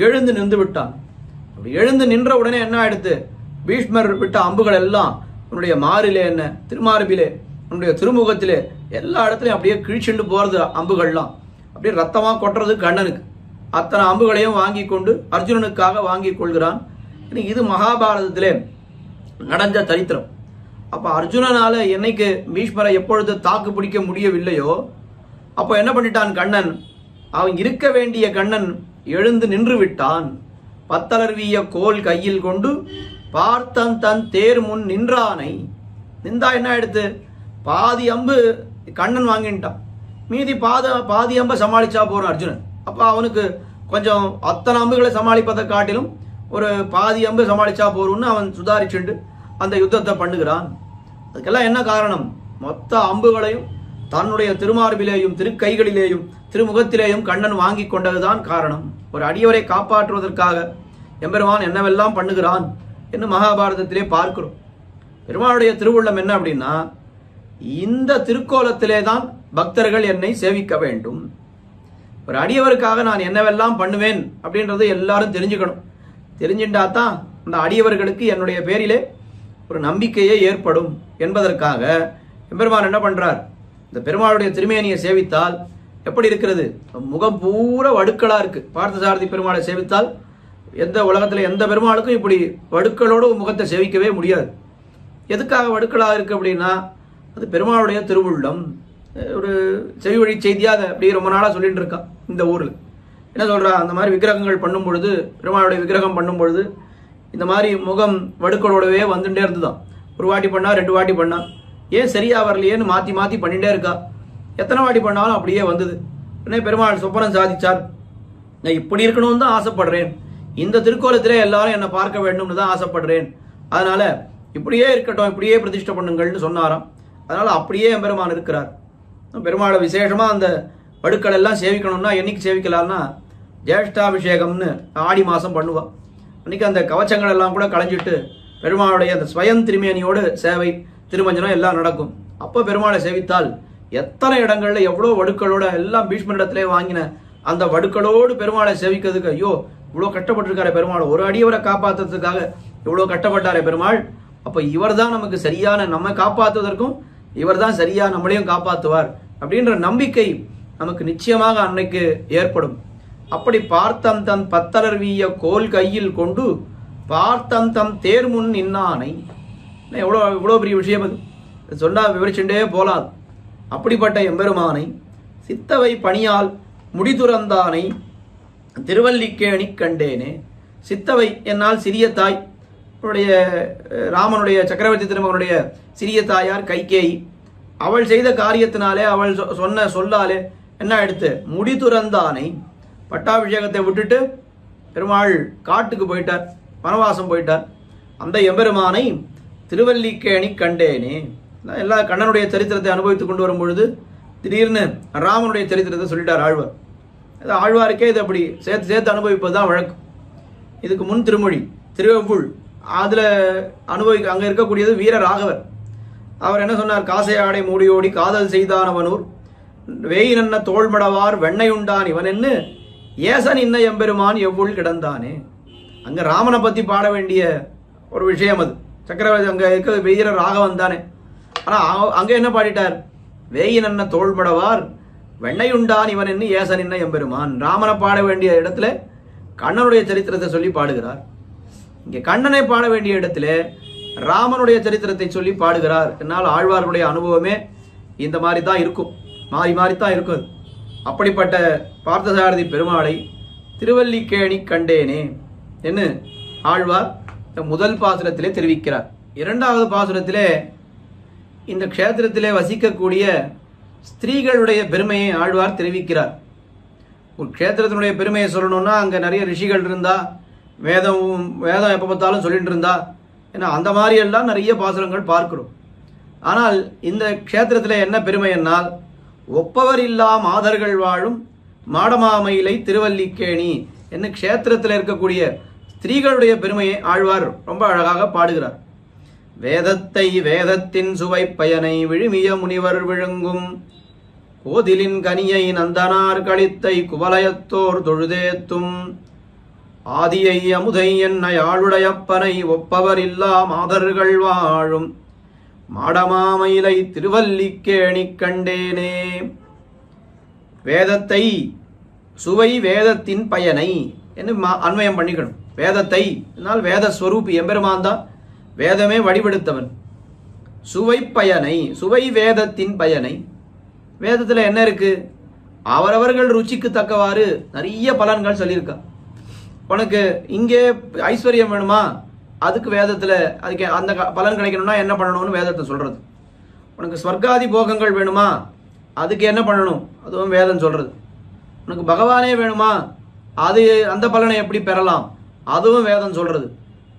எழுந்து நின்று விட்டான். அப்படி எழுந்து நின்ற உடனே என்ன ஆயிடுத்து, பீஷ்மர் விட்ட அம்புகள் எல்லாம் உன்னுடைய மாறிலே என்ன திருமார்பிலே உன்னுடைய திருமுகத்திலே எல்லா இடத்துலையும் அப்படியே கிழிச்சுண்டு போறது. அம்புகள்லாம் அப்படியே ரத்தமா கொட்டுறது கண்ணனுக்கு. அத்தனை அம்புகளையும் வாங்கி கொண்டு அர்ஜுனனுக்காக வாங்கி கொள்கிறான். இது மகாபாரதத்திலே நடந்த சரித்திரம். அப்ப அர்ஜுனனால என்னைக்கு பீஷ்மரை எப்பொழுது தாக்கு பிடிக்க முடியவில்லையோ அப்போ என்ன பண்ணிட்டான் கண்ணன், அவன் இருக்க வேண்டிய கண்ணன் எழுந்து நின்று விட்டான். பத்தலர்விய கோல் கையில் கொண்டு பார்த்தன் தன் தேர் முன் நின்றானை. நின்றா என்ன ஆயிடுத்து, பாதி அம்பு கண்ணன் வாங்கிட்டான். மீதி பாதி அம்பை சமாளிச்சா போறான் அர்ஜுனன். அப்ப அவனுக்கு கொஞ்சம் அத்தனை அம்புகளை சமாளிப்பதை காட்டிலும் ஒரு பாதி அம்பு சமாளிச்சா போறோம்னு அவன் சுதாரிச்சுண்டு அந்த யுத்தத்தை பண்ணுகிறான். அதுக்கெல்லாம் என்ன காரணம், மொத்த அம்புகளையும் தன்னுடைய திருமார்பிலேயும் திருக்கைகளிலேயும் திருமுகத்திலேயும் கண்ணன் வாங்கி கொண்டதுதான் காரணம். ஒரு அடியவரை காப்பாற்றுவதற்காக எம்பெருமான் என்னவெல்லாம் பண்ணுகிறான் என்று மகாபாரதத்திலே பார்க்கிறோம். பெருமாளுடைய திருவுள்ளம் என்ன அப்படின்னா, இந்த திருக்கோலத்திலே தான் பக்தர்கள் என்னை சேவிக்க வேண்டும். ஒரு அடியவருக்காக நான் என்னவெல்லாம் பண்ணுவேன் அப்படின்றத எல்லாரும் தெரிஞ்சுக்கணும். தெரிஞ்சுட்டா தான் அந்த அடியவர்களுக்கு என்னுடைய பேரிலே ஒரு நம்பிக்கையே ஏற்படும் என்பதற்காக எம்பெருமான் என்ன பண்றார், இந்த பெருமாளுடைய திருமேனியை சேவித்தால் எப்படி இருக்கிறது, முகம் பூரா வடுக்களா இருக்கு. பார்த்தசாரதி பெருமாளை சேவித்தால் எந்த உலகத்துல எந்த பெருமாளுக்கும் இப்படி வடுக்களோட முகத்தை சேவிக்கவே முடியாது. எதுக்காக வடுக்களா இருக்கு அப்படின்னா அது பெருமாளுடைய திருவுள்ளம். ஒரு செவி வழி செய்தியா அதை அப்படியே ரொம்ப நாளா சொல்லிட்டு இருக்கான். இந்த ஊர்ல என்ன சொல்றா, அந்த மாதிரி விக்கிரகங்கள் பண்ணும் பொழுது, பெருமாளுடைய விக்கிரகம் பண்ணும் பொழுது இந்த மாதிரி முகம் வடுக்களோடவே வந்துட்டே இருந்துதான். ஒரு வாட்டி பண்ணா, 2 வாட்டி பண்ணா, ஏன் சரியா வரலையேன்னு மாத்தி மாத்தி பண்ணிட்டே இருக்கா. எத்தனை வாட்டி பண்ணாலும் அப்படியே வந்தது. உடனே பெருமாள் சொப்பனம் சாதிச்சார், நான் இப்படி இருக்கணும்னு தான் ஆசைப்படுறேன், இந்த திருக்கோலத்திலே எல்லாரும் என்னை பார்க்க வேண்டும்னு தான் ஆசைப்படுறேன், அதனால இப்படியே இருக்கட்டும், இப்படியே பிரதிஷ்டை பண்ணுங்கள்னு சொன்னாராம். அதனால அப்படியே எம்பெருமான் இருக்கிறார். பெருமாளை விசேஷமா அந்த வடுக்கள் எல்லாம் சேவிக்கணும்னா என்னைக்கு சேவிக்கலாம்னா ஜேஷ்டாபிஷேகம்னு ஆடி மாசம் பண்ணுவா. அன்னைக்கு அந்த கவச்சங்கள் எல்லாம் கூட களைஞ்சிட்டு பெருமாளுடைய அந்த ஸ்வயம் திருமேனியோடு சேவை திருமஞ்சனம் எல்லாம் நடக்கும். அப்போ பெருமாளை சேவித்தால் எத்தனை இடங்கள்ல எவ்வளோ வடுக்களோட எல்லாம் பீஷ்மரிடத்திலே வாங்கின அந்த வடுக்களோடு பெருமாளை சேவிக்கிறதுக்கு, ஐயோ இவ்வளோ கஷ்டப்பட்டிருக்காரு பெருமாள், ஒரு அடியவரை காப்பாற்றுறதுக்காக இவ்வளோ கஷ்டப்பட்டாரே பெருமாள், அப்போ இவர் தான் நமக்கு சரியான, நம்ம காப்பாற்றுவதற்கும் இவர் தான் சரியா நம்மளையும் காப்பாற்றுவார் அப்படின்ற நம்பிக்கை நமக்கு நிச்சயமாக அன்னைக்கு ஏற்படும். அப்படி பார்த்தம் தன் பத்தலர்விய கோல் கையில் கொண்டு பார்த்தம் தம் தேர் முன் நின்னானை. எவ்வளோ பெரிய விஷயம் அது. சொன்னா விவரிச்சுட்டே போலாம். அப்படிப்பட்ட எம்பெருமானை சித்தவை பணியால் முடிதுறந்தானை திருவல்லிக்கேணி கண்டேனே. சித்தவை என்னால் சிறிய தாய், அவருடைய ராமனுடைய சக்கரவர்த்தி திருமகனுடைய சிறிய தாயார் கைகேயி. அவள் செய்த காரியத்தினாலே, அவள் சொன்ன சொல்லாலே என்ன எடுத்து முடிதுறந்தானை, பட்டாபிஷேகத்தை விட்டுட்டு பெருமாள் காட்டுக்கு போயிட்டார், வனவாசம் போயிட்டார். அந்த எம்பெருமானை திருவல்லிக்கேணி கண்டேனே. எல்லா கண்ணனுடைய சரித்திரத்தை அனுபவித்துக் கொண்டு வரும் பொழுது திடீர்னு ராமனுடைய சரித்திரத்தை சொல்லிட்டார் ஆழ்வார். ஆழ்வாருக்கே இது அப்படி சேர்த்து சேர்த்து அனுபவிப்பது தான் வழக்கம். இதுக்கு முன் திருமொழி திருவெம்புள், அதில் அங்கே இருக்கக்கூடியது வீர ராகவர். அவர் என்ன சொன்னார்? காசை ஆடை மூடியோடி காதல் செய்தானவனூர் வேயினன்ன தோள்மடவார் வெண்ணையுண்டான் இவனென்னு ஏசன் இன்ன எம்பெருமான் எவ்வுள் கிடந்தானே. அங்கே ராமனை பற்றி பாட வேண்டிய ஒரு விஷயம் அது. சக்கரவர்த்தி அங்கே இருக்க வீர ராகவன் தானே. ஆனால் அங்கே என்ன பாடிட்டார்? வேயினன்ன தோள்மடவார் வெண்ணையுண்டான் இவன் என்று ஏசன் இன்ன எம்பெருமான். ராமனை பாட வேண்டிய இடத்துல கண்ணனுடைய சரித்திரத்தை சொல்லி பாடுகிறார். இங்கே கண்ணனை பாட வேண்டிய இடத்துல ராமனுடைய சரித்திரத்தை சொல்லி பாடுகிறார். என்னால் ஆழ்வார்களுடைய அனுபவமே இந்த மாதிரி தான் இருக்கும், மாறி மாறித்தான் இருக்கும். அப்படிப்பட்ட பார்த்தசாரதி பெருமாளை திருவல்லிக்கேணி கண்டேனே என்று ஆழ்வார் முதல் பாசுரத்திலே தெரிவிக்கிறார். இரண்டாவது பாசுரத்திலே இந்த க்ஷேத்திரத்திலே வசிக்கக்கூடிய ஸ்திரீகளுடைய பெருமையை ஆழ்வார் தெரிவிக்கிறார். ஒரு க்ஷேத்திரத்தினுடைய பெருமையை சொல்லணும்னா அங்கே நிறைய ரிஷிகள் இருந்தா, வேதம் எப்போ பார்த்தாலும் சொல்லிட்டு இருந்தா, ஏன்னா அந்த மாதிரி எல்லாம் நிறைய பாசுரங்கள் பார்க்கிறோம். ஆனால் இந்த க்ஷேத்திரத்தில் என்ன பெருமை என்னால், ஒப்பவர் இல்லா மாதர்கள் வாழும் மாடமாமயிலை திருவல்லிக்கேணி என்ன க்ஷேத்திரத்தில் இருக்கக்கூடிய ஸ்திரீகளுடைய பெருமையை ஆழ்வார் ரொம்ப அழகாக பாடுகிறார். வேதத்தை வேதத்தின் சுவை பயனை விழுமிய முனிவர் விழுங்கும் கோதிலின் கனியை நந்தனார் களித்தை குவலயத்தோர் தொழுதேத்தும் ஆதியை அமுதை என்னை ஆளுடையப்பனை ஒப்பவர் இல்லா மாதர்கள் வாழும் மாடமாமயிலை திருவல்லிக்கேணி கண்டேனே. வேதத்தை சுவை வேதத்தின் பயனை என்று அன்வயம் பண்ணிக்கணும். வேதத்தை என்னால் வேதஸ்வரூபி எம்பெருமான் தான், வேதமே வழிபடுத்தவன். சுவை பயனை, சுவை வேதத்தின் பயனை. வேதத்தில் என்ன இருக்கு? அவரவர்கள் ருச்சிக்கு தக்கவாறு நிறைய பலன்கள் சொல்லியிருக்கா. உனக்கு இங்கே ஐஸ்வர்யம் வேணுமா, அதுக்கு வேதத்தில் அதுக்கு அந்த பலன் கிடைக்கணும்னா என்ன பண்ணணும்னு வேதத்தை சொல்றது. உனக்கு ஸ்வர்காதி போகங்கள் வேணுமா, அதுக்கு என்ன பண்ணணும், அதுவும் வேதம் சொல்றது. உனக்கு பகவானே வேணுமா, அது அந்த பலனை எப்படி பெறலாம், அதுவும் வேதம் சொல்றது.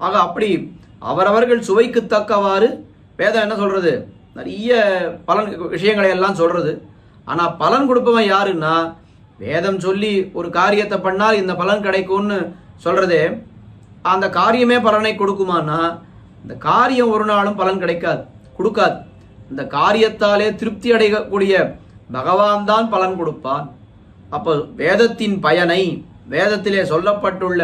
ஆக அப்படி அவரவர்கள் சுவைக்கு தக்கவாறு வேதம் என்ன சொல்றது, நிறைய பலன் விஷயங்களை எல்லாம் சொல்றது. ஆனா பலன் கொடுப்பவன் யாருன்னா, வேதம் சொல்லி ஒரு காரியத்தை பண்ணால் இந்த பலன் கிடைக்கும்னு சொல்றதே, அந்த காரியமே பலனை கொடுக்குமானா இந்த காரியம் ஒரு நாளும் பலன் கிடைக்காது, கொடுக்காது. இந்த காரியத்தாலே திருப்தி அடையக்கூடிய பகவான் தான் பலன் கொடுப்பான். அப்போ வேதத்தின் பயனை, வேதத்திலே சொல்லப்பட்டுள்ள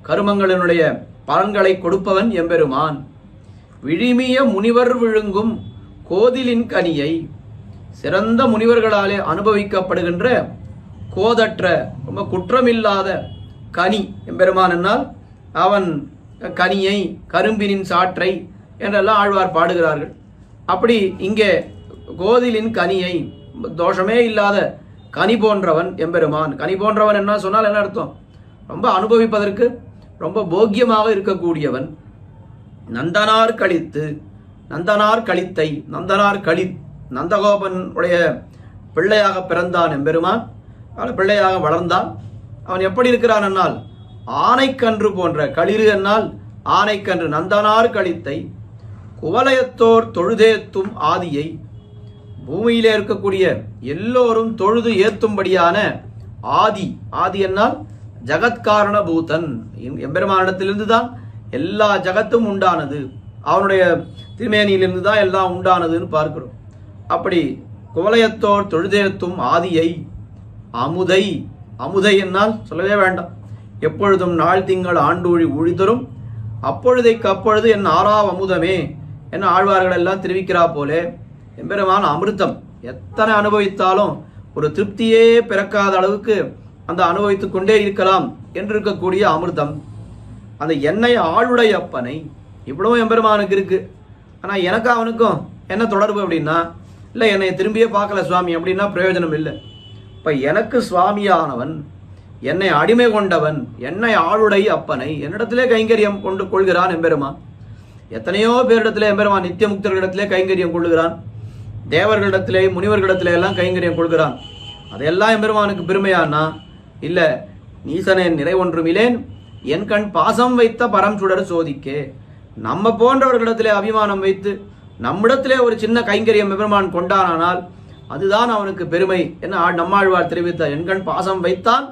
கருமங்களினுடைய பலன்களை கொடுப்பவன் எம்பெருமான். விழுமிய முனிவர் விழுங்கும் கோதிலின் கனியை, சிறந்த முனிவர்களாலே அனுபவிக்கப்படுகின்ற கோதற்ற ரொம்ப குற்றமில்லாத கனி எம்பெருமான் என்னால் அவன் கனியை, கரும்பினின் சாற்றை என்றெல்லாம் ஆழ்வார் பாடுகிறார்கள். அப்படி இங்கே கோதிலின் கனியை, தோஷமே இல்லாத கனி போன்றவன் எம்பெருமான். கனி போன்றவன் என்ன சொன்னால் என்ன அர்த்தம்? ரொம்ப அனுபவிப்பதற்கு ரொம்ப போக்கியமாக இருக்கக்கூடியவன். நந்தனார் கழித்து, நந்தனார் கழித்தை, நந்தனார் களி, நந்தகோபன் உடைய பிள்ளையாக பிறந்தான் எம்பெருமான். அவன் பிள்ளையாக வளர்ந்தான். அவன் எப்படி இருக்கிறான் என்னால் ஆனைக்கன்று போன்ற, களிறு என்னால் ஆனைக்கன்று, நந்தனார் கழித்தை குவலயத்தோர் தொழுதேத்தும் ஆதியை, பூமியிலே இருக்கக்கூடிய எல்லோரும் தொழுது ஏத்தும்படியான ஆதி. ஆதி என்னால் ஜகத்காரண பூதன், எம்பெருமானிடத்திலிருந்து தான் எல்லா ஜகத்தும் உண்டானது, அவனுடைய திருமேனியிலிருந்து தான் எல்லாம் உண்டானதுன்னு பார்க்கிறோம். அப்படி குவலயத்தோர் தொழுதேத்தும் ஆதியை அமுதை, அமுதை என்னால் சொல்லவே வேண்டாம், எப்பொழுதும் நாள் திங்கள் ஆண்டூழி ஊழிதரும் அப்பொழுதைக்கு அப்பொழுது என் ஆறாவ் அமுதமே என்ன ஆழ்வார்கள் எல்லாம் தெரிவிக்கிறா போலே எம்பெருமான் அமிர்தம். எத்தனை அனுபவித்தாலும் ஒரு திருப்தியே பிறக்காத அளவுக்கு அந்த அனுபவித்துக் கொண்டே இருக்கலாம் என்று இருக்கக்கூடிய அமிர்தம். அந்த என்னை ஆளுடைய அப்பனை, இவ்வளவு எம்பெருமானுக்கு இருக்கு. ஆனா எனக்கு அவனுக்கும் என்ன தொடர்பு அப்படின்னா, இல்லை என்னை திரும்பியே பார்க்கல சுவாமி அப்படின்னா பிரயோஜனம் இல்லை. இப்போ எனக்கு சுவாமியானவன், என்னை அடிமை கொண்டவன், என்னை ஆளுடை அப்பனை என்னிடத்திலே கைங்கரியம் கொண்டு கொள்கிறான் எம்பெருமான். எத்தனையோ பேரிடத்திலே எம்பெருமான் நித்திய முக்தர்களிடத்திலே கைங்கரியம் கொள்ளுகிறான், தேவர்களிடத்திலே முனிவர்களிடத்திலே எல்லாம் கைங்கரியம் கொள்கிறான். அதையெல்லாம் எம்பெருமானுக்கு பெருமையானா இல்லை, நீசனேன் நிறை ஒன்றுமிலேன் என் கண் பாசம் வைத்த பரம் சுடர் சோதிக்கே. நம்ம போன்றவர்களிடத்திலே அபிமானம் வைத்து நம்மிடத்திலே ஒரு சின்ன கைங்கரியம் எம்பெருமான் கொண்டானால் அதுதான் அவனுக்கு பெருமை என நம்மாழ்வார் தெரிவித்தார். என் கண் பாசம் வைத்தான்,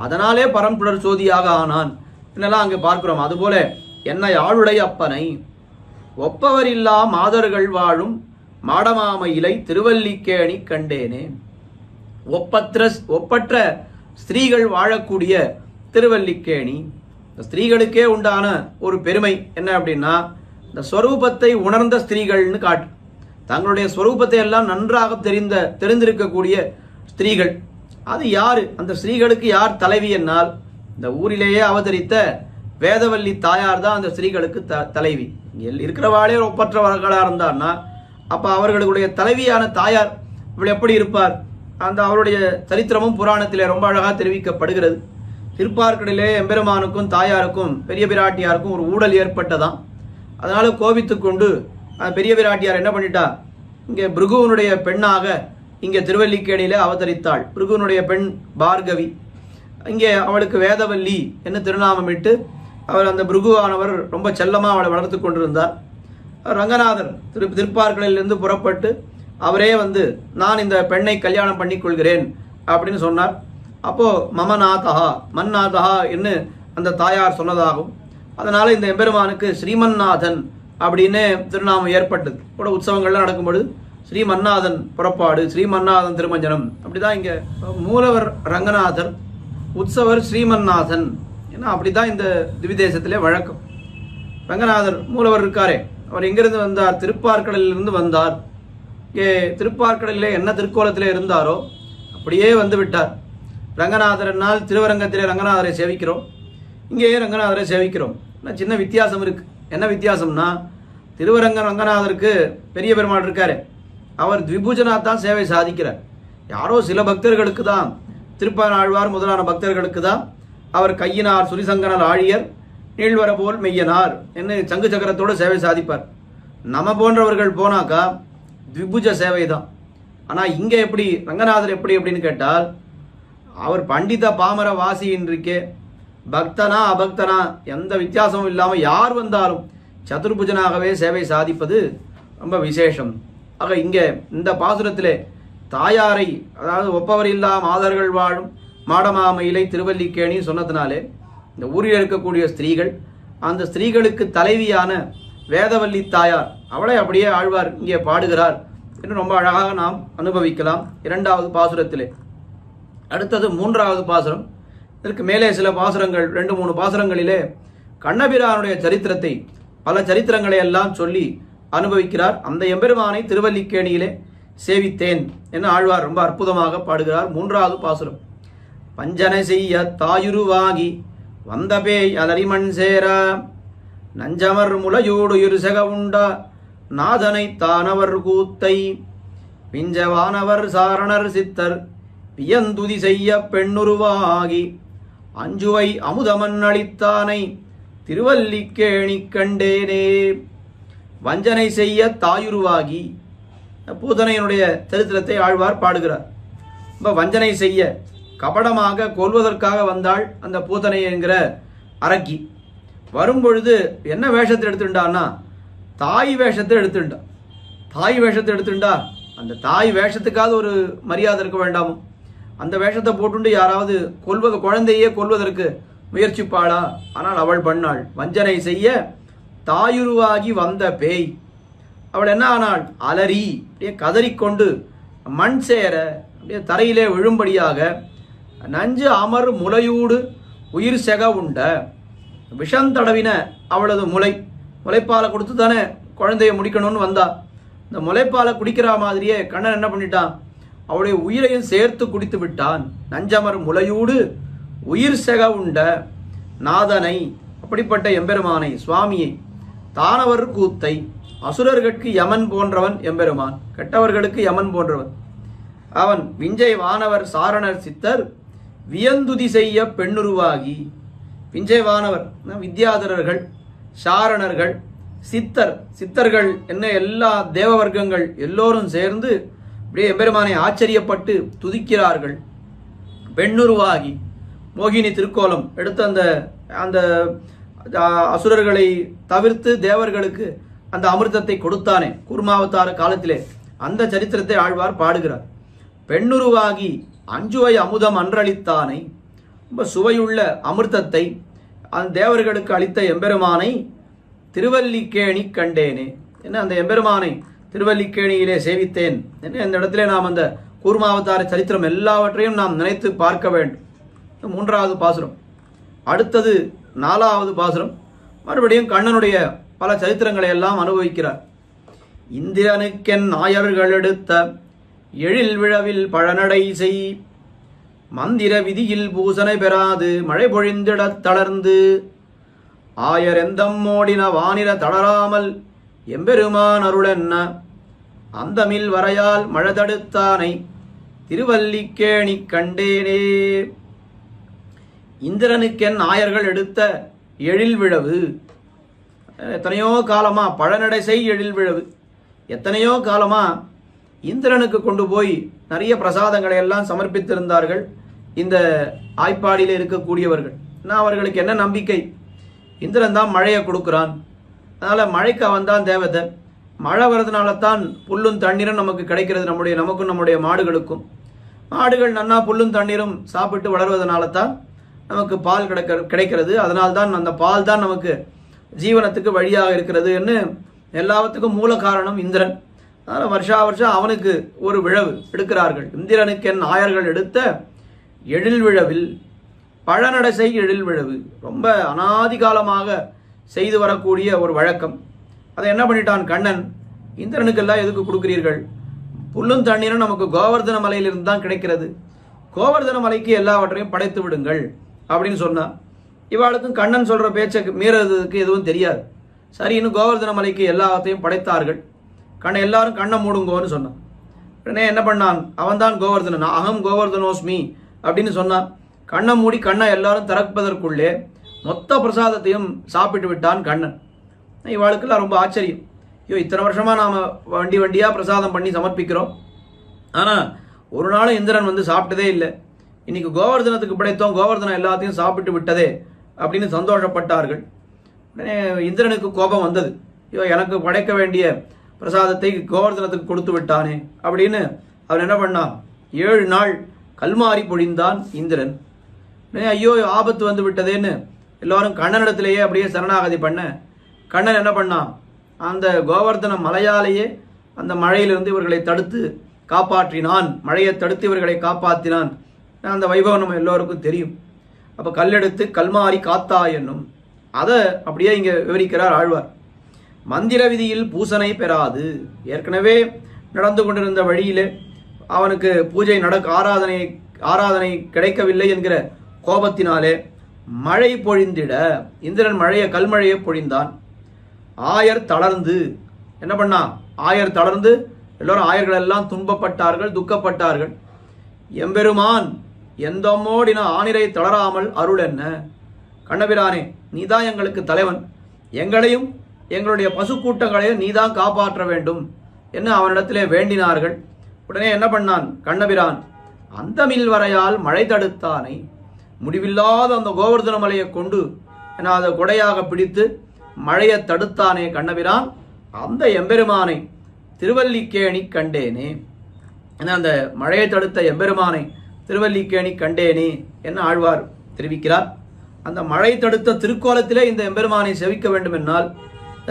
அதனாலே பரம் சுடர் சோதியாக ஆனான் என்னெல்லாம் அங்கே பார்க்கிறோம். அதுபோல என்னை ஆளுடை அப்பனை ஒப்பவரில்லா மாதர்கள் வாழும் மாடமாம இலை திருவல்லிக்கேணி கண்டேனே. ஒப்பற்ற ஸ்திரீகள் வாழக்கூடிய திருவல்லிக்கேணி. இந்த ஸ்திரீகளுக்கே உண்டான ஒரு பெருமை என்ன அப்படின்னா, இந்த ஸ்வரூபத்தை உணர்ந்த ஸ்திரீகள்னு காட்டு. தங்களுடைய ஸ்வரூபத்தை எல்லாம் நன்றாக தெரிந்திருக்கக்கூடிய ஸ்திரீகள். அது யாரு? அந்த ஸ்திரீகளுக்கு யார் தலைவி என்னால், இந்த ஊரிலேயே அவதரித்த வேதவல்லி தாயார் தான் அந்த ஸ்திரீகளுக்கு தலைவி. இருக்கிறவாளே ஒப்பற்றவர்களாக இருந்தார்னா அப்ப அவர்களுடைய தலைவியான தாயார் இவள் எப்படி இருப்பார்? அந்த அவருடைய சரித்திரமும் புராணத்திலே ரொம்ப அழகாக தெரிவிக்கப்படுகிறது. திருப்பார்க்கடலிலே எம்பெருமானுக்கும் தாயாருக்கும் பெரிய பிராட்டியாருக்கும் ஒரு ஊடல் ஏற்பட்டதாம். அதனால கோபித்துக்கொண்டு பெரிய பிராட்டியார் என்ன பண்ணிட்டா, இங்கே பிருகுவனுடைய பெண்ணாக இங்கே திருவல்லிக்கேணியிலே அவதரித்தாள். பிருகுவனுடைய பெண் பார்கவி. இங்கே அவளுக்கு வேதவல்லி என்று திருநாமமிட்டு அவர் அந்த பிருகுவானவர் ரொம்ப செல்லமாக அவளை வளர்த்து கொண்டிருந்தார். ரங்கநாதர் திருப்பார்க்கடலிலிருந்து புறப்பட்டு அவரே வந்து நான் இந்த பெண்ணை கல்யாணம் பண்ணி கொள்கிறேன் அப்படின்னு சொன்னார். அப்போ மமநாதஹா மன்னாதஹா என்று அந்த தாயார் சொன்னதாகும். அதனால இந்த எம்பெருமானுக்கு ஸ்ரீமன்னாதன் அப்படின்னு திருநாமம் ஏற்பட்டது. கூட உற்சவங்கள்லாம் நடக்கும்பொழுது ஸ்ரீமன்னாதன் புறப்பாடு, ஸ்ரீமன்னாதன் திருமஞ்சனம், அப்படிதான் இங்க மூலவர் ரங்கநாதர், உற்சவர் ஸ்ரீமன்னாதன், ஏன்னா அப்படிதான் இந்த திவிதேசத்திலே வழக்கம். ரங்கநாதர் மூலவர் இருக்காரே, அவர் எங்கிருந்து வந்தார்? திருப்பார்க்கடலிலிருந்து வந்தார். இங்கே திருப்பார்க்கடலிலே என்ன திருக்கோலத்திலே இருந்தாரோ அப்படியே வந்து விட்டார். ரங்கநாதர்னால் திருவரங்கத்திலே ரங்கநாதரை சேவிக்கிறோம், இங்கேயே ரங்கநாதரை சேவிக்கிறோம். சின்ன வித்தியாசம் இருக்கு. என்ன வித்தியாசம்னா, திருவரங்க ரங்கநாதருக்கு பெரிய பெருமாள் இருக்காரு, அவர் த்விபூஜனாத்தான் சேவை சாதிக்கிறார். யாரோ சில பக்தர்களுக்கு தான், திருப்பானாழ்வார் முதலான பக்தர்களுக்கு தான் அவர் கையினார் சுரிசங்கனால் ஆழியர் நீழ்வர போல் மெய்யனார் என்று சங்கு சக்கரத்தோடு சேவை சாதிப்பார். நம்ம போன்றவர்கள் போனாக்கா த்விபுஜ சேவை தான். ஆனால் இங்கே எப்படி ரங்கநாதர் எப்படி அப்படின்னு கேட்டால், அவர் பண்டித பாமர வாசியின்றிருக்கே, பக்தனா அபக்தனா எந்த வித்தியாசமும் இல்லாமல் யார் வந்தாலும் சதுர்புஜனாகவே சேவை சாதிப்பது ரொம்ப விசேஷம். ஆக இங்கே இந்த பாசுரத்திலே தாயாரை, அதாவது ஒப்பவர் இல்லா மாதர்கள் வாழும் மாடமாமயிலை திருவல்லிக்கேணி சொன்னதுனாலே இந்த ஊரில் இருக்கக்கூடிய ஸ்திரீகள், அந்த ஸ்திரீகளுக்கு தலைவியான வேதவல்லி தாயார், அவளை அப்படியே ஆழ்வார் இங்கே பாடுகிறார் என்று ரொம்ப அழகாக நாம் அனுபவிக்கலாம் இரண்டாவது பாசுரத்திலே. அடுத்தது மூன்றாவது பாசுரம். இதற்கு மேலே சில பாசுரங்கள், 2-3 பாசுரங்களிலே கண்ணபிரானுடைய சரித்திரத்தை, பல சரித்திரங்களை எல்லாம் சொல்லி அனுபவிக்கிறார். அந்த எம்பெருமானை திருவல்லிக்கேணியிலே சேவித்தேன் என ஆழ்வார் ரொம்ப அற்புதமாக பாடுகிறார். மூன்றாவது பாசுரம். பஞ்சனை செய்ய தாயுருவாகி வந்த பேய் அலரிமண் சேர நஞ்சமர் முலையூடு இருசக உண்டா நாதனை தானவர் கூத்தை பிஞ்சவானவர் சாரணர் சித்தர் பியந்துதி செய்ய பெண்ணுருவாகி அஞ்சுவை அமுதமன் அளித்தானை திருவல்லிக்கேணி கண்டேனே. வஞ்சனை செய்ய தாயுருவாகி, பூதனையினுடைய சரித்திரத்தை ஆழ்வார் பாடுகிறார். ரொம்ப வஞ்சனை செய்ய, கபடமாக கொல்வதற்காக வந்தாள் அந்த பூதனை என்கிற அரக்கி. வரும்பொழுது என்ன வேஷத்தை எடுத்துட்டான்னா, தாய் வேஷத்தை எடுத்துட்டா. தாய் வேஷத்தை எடுத்துட்டா, அந்த தாய் வேஷத்துக்காவது ஒரு மரியாதை இருக்க வேண்டாமோ? அந்த வேஷத்தை போட்டுண்டு யாராவது குழந்தையே கொல்வதற்கு முயற்சிப்பாளா? ஆனால் அவள் பண்ணாள். வஞ்சனை செய்ய தாயுருவாகி வந்த பேய். அவள் என்ன ஆனாள்? அலறி அப்படியே கதறிக்கொண்டு மண் சேர அப்படியே தரையிலே விழும்படியாக நஞ்சு அமர் முலையூடு உயிர் செக உண்ட, விஷம் தடவின அவளது முளைப்பாலை கொடுத்து தானே குழந்தைய முடிக்கணும்னு வந்தா. இந்த முளைப்பாலை குடிக்கிற மாதிரியே கண்ணன் என்ன பண்ணிட்டான்? அவளுடைய உயிரையும் சேர்த்து குடித்து விட்டான். நஞ்சமர் முலையூடு உயிர் செக உண்ட நாதனை, அப்படிப்பட்ட எம்பெருமானை சுவாமியை, தானவர் கூத்தை அசுரர்களுக்கு யமன் போன்றவன் எம்பெருமான், கெட்டவர்களுக்கு யமன் போன்றவன். அவன் விஞ்சை வானவர் சாரணர் சித்தர் வியந்துதி செய்ய பெண்ணுருவாகி. விஞ்சை வானவர் வித்யாதரர்கள், சாரணர்கள், சித்தர்கள் என்ன எல்லா தேவ வர்க்கங்கள் எல்லோரும் சேர்ந்து அப்படியே எம்பெருமானை ஆச்சரியப்பட்டு துதிக்கிறார்கள். பெண்ணுருவாகி மோகினி திருக்கோலம் எடுத்து அந்த அசுரர்களை தவிர்த்து தேவர்களுக்கு அந்த அமிர்தத்தை கொடுத்தானே கூர்மாவதார காலத்திலே, அந்த சரித்திரத்தை ஆழ்வார் பாடுகிறார். பெண்ணுருவாகி அஞ்சுவை அமுதம் அன்றளித்தானை, ரொம்ப சுவையுள்ள அமிர்தத்தை அந்த தேவர்களுக்கு அளித்த எம்பெருமானை திருவல்லிக்கேணி கண்டேனே. என்ன அந்த எம்பெருமானை திருவல்லிக்கேணியிலே சேவித்தேன். என்ன இந்த இடத்திலே நாம் அந்த கூர்மாவதார சரித்திரம் எல்லாவற்றையும் நாம் நினைத்து பார்க்க வேண்டும். 3வது பாசுரம். அடுத்தது 4வது பாசுரம். மறுபடியும் கண்ணனுடைய பல சரித்திரங்களை எல்லாம் அனுபவிக்கிறார். இந்திரனுக்கென் நாயர்கள் எடுத்த எழில் விழவில் பழநடை செய், மந்திர விதியில் பூசனை பெறாது மழை பொழிந்திடத் தளர்ந்து, ஆயரெந்தம் மோடின வானிர தளராமல் எம்பெருமான் அருளென்ன, அந்தமில் வரையால் மழை தடுத்தானை திருவல்லிக்கேணி கண்டேனே. இந்திரனுக்கென் நாயர்கள் எடுத்த எழில் விழவு, எத்தனையோ காலமா பழநடை செய் எழில் விழவு, எத்தனையோ காலமா இந்திரனுக்கு கொண்டு போய் நிறைய பிரசாதங்களை எல்லாம் சமர்ப்பித்திருந்தார்கள் இந்த ஆய்ப்பாடியில் இருக்கக்கூடியவர்கள். அவர்களுக்கு என்ன நம்பிக்கை? இந்திரன் தான் மழையை கொடுக்குறான், அதனால மழைக்கு அவன் தான் தேவதை, மழை வர்றதுனால தான் புல்லும் தண்ணீரும் நமக்கு கிடைக்கிறது, நமக்கும் நம்முடைய மாடுகளுக்கும். மாடுகள் நன்னா புல்லும் தண்ணீரும் சாப்பிட்டு வளர்வதனால தான் நமக்கு பால் கிடைக்கிறது, அதனால்தான் அந்த பால் தான் நமக்கு ஜீவனத்துக்கு வழியாக இருக்கிறது என்று எல்லாத்துக்கும் மூல காரணம் இந்திரன். அதனால் வருஷா வருஷம் அவனுக்கு ஒரு விழவு எடுக்கிறார்கள். இந்திரனுக்கு என் நாயர்கள் எடுத்த எழில் விழவில் பழநடை எழில் விழவு, ரொம்ப அனாதி காலமாக செய்து வரக்கூடிய ஒரு வழக்கம். அதை என்ன பண்ணிட்டான் கண்ணன்? இந்திரனுக்கெல்லாம் எதுக்கு கொடுக்கிறீர்கள்? புல்லும் தண்ணீரும் நமக்கு கோவர்தன மலையிலிருந்து தான் கிடைக்கிறது, கோவர்தன மலைக்கு எல்லாவற்றையும் படைத்து விடுங்கள் அப்படின்னு சொன்னா. இவாளுக்கும் கண்ணன் சொல்ற பேச்சை மீறதுக்கு எதுவும் தெரியாது. சரின்னு கோவர்தன மலைக்கு எல்லாத்தையும் படைத்தார்கள். எல்லாரும் கண்ணை மூடுங்கோன்னு சொன்னான். உடனே என்ன பண்ணான்? அவன் தான் கோவர்தனன், அகம் கோவர்தனோஸ்மி அப்படின்னு சொன்னான். கண்ணை மூடி கண்ணை எல்லாரும் திறப்பதற்குள்ளே மொத்த பிரசாதத்தையும் சாப்பிட்டு விட்டான் கண்ணன். இவாளுக்கெல்லாம் ரொம்ப ஆச்சரியம். ஐயோ, இத்தனை வருஷமா நாம வண்டியா பிரசாதம் பண்ணி சமர்ப்பிக்கிறோம், ஆனா ஒரு நாளும் இந்திரன் வந்து சாப்பிட்டதே இல்லை. இன்னைக்கு கோவர்தனத்துக்கு படைத்தோம், கோவர்தனம் எல்லாத்தையும் சாப்பிட்டு விட்டதே அப்படின்னு சந்தோஷப்பட்டார்கள். உடனே இந்திரனுக்கு கோபம் வந்தது. ஐயோ, எனக்கு படைக்க வேண்டிய பிரசாதத்தை கோவர்தனத்துக்கு கொடுத்து விட்டானே அப்படின்னு அவர் என்ன பண்ணான்? 7 நாள் கல்மாரி பொழிந்தான் இந்திரன். ஐயோ, ஆபத்து வந்து விட்டதேன்னு எல்லாரும் கண்ணனிடத்திலேயே அப்படியே சரணாகதி பண்ண, கண்ணன் என்ன பண்ணான்? அந்த கோவர்தன மலையாலேயே அந்த மழையிலிருந்து இவர்களை தடுத்து காப்பாற்றினான், மழையை தடுத்து இவர்களை காப்பாற்றினான். அந்த வைபவம் நம்ம எல்லோருக்கும் தெரியும். அப்ப கல்லெடுத்து கல்மாரி காத்தா என்னும் அதை அப்படியே இங்க விவரிக்கிறார் ஆழ்வார். மந்திர விதியில் பூசனை பெறாது, ஏற்கனவே நடந்து கொண்டிருந்த வழியிலே அவனுக்கு பூஜை ஆராதனை கிடைக்கவில்லை என்கிற கோபத்தினாலே மழை பொழிந்திட இந்திரன் கல்மழையை பொழிந்தான். ஆயர் தளர்ந்து என்ன பண்ணா? ஆயர் தளர்ந்து எல்லோரும் ஆயர்கள் எல்லாம் துன்பப்பட்டார்கள், துக்கப்பட்டார்கள். எம்பெருமான் எந்தமோடின ஆனிரை தளராமல் அருள் என்ன. கண்ணபிரானே, நீதான் எங்களுக்கு தலைவன், எங்களையும் எங்களுடைய பசு கூட்டங்களையும் நீதான் காப்பாற்ற வேண்டும் என்று அவனிடத்திலே வேண்டினார்கள். உடனே என்ன பண்ணான் கண்ணபிரான்? அந்தமில் வரையால் மழை தடுத்தானை, முடிவில்லாத அந்த கோவர்தன மலையை கொண்டு அதை கொடையாக பிடித்து மழையை தடுத்தானே கண்ணபிரான், அந்த எம்பெருமானை திருவல்லிக்கேணி கண்டேனே. அந்த மழையை தடுத்த எம்பெருமானை திருவல்லிக்கேணி கண்டேனே என்ன ஆழ்வார் தெரிவிக்கிறார். அந்த மழை தடுத்த திருக்கோலத்திலே இந்த எம்பெருமானை செவிக்க வேண்டும் என்னால்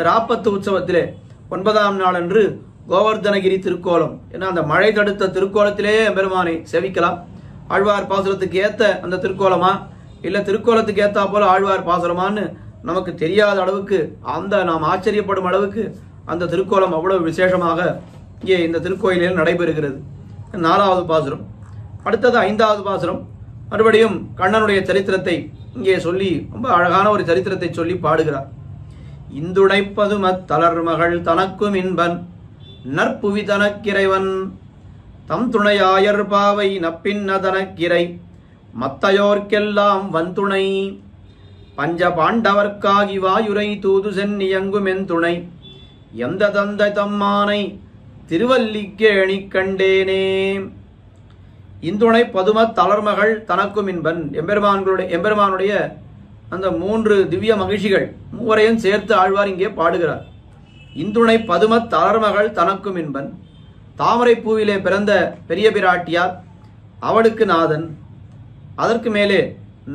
ராப்பத்து உற்சவத்திலே 9ஆம் நாள் அன்று கோவர்தனகிரி திருக்கோலம் ஏன்னா அந்த மழை தடுத்த திருக்கோலத்திலேயே எம்பெருமானை செவிக்கலாம். ஆழ்வார் பாசுரத்துக்கு ஏத்த அந்த திருக்கோலமா இல்ல திருக்கோலத்துக்கு ஏத்தா போல ஆழ்வார் பாசுரமான்னு நமக்கு தெரியாத அளவுக்கு, நாம் ஆச்சரியப்படும் அளவுக்கு அந்த திருக்கோலம் அவ்வளவு விசேஷமாக இங்கே இந்த திருக்கோயிலில் நடைபெறுகிறது. 4வது பாசுரம். அடுத்தது 5வது பாசுரம். மறுபடியும் கண்ணனுடைய சரித்திரத்தை இங்கே சொல்லி ரொம்ப அழகான ஒரு சரித்திரத்தை சொல்லி பாடுகிறார். இந்துடைப்பதுமத் தளர்மகள் தனக்கும் இன்பன் நற்புவி தனக்கிறைவன் தம் துணையாயர் பாவை நப்பின்ன தனக்கிரை மத்தையோர்க்கெல்லாம் வன்துணை பஞ்ச பாண்டவர்க்காகி வாயுரை தூது சென்னியங்குமென் துணை எந்த தந்தை தம்மானை திருவல்லிக்கேணி கண்டேனே. இந்துணை பதுமத் தளர்மகள் தனக்கும் இன்பன். எம்பெருமானுடைய அந்த 3 திவ்ய மகிழ்ச்சிகள் மூவரையும் சேர்த்து ஆழ்வார் இங்கே பாடுகிறார். இந்துணை பதுமத் தளர்மகள் தனக்கும் இன்பன். தாமரை பூவிலே பிறந்த பெரிய பிராட்டியார், அவளுக்கு நாதன். அதற்கு மேலே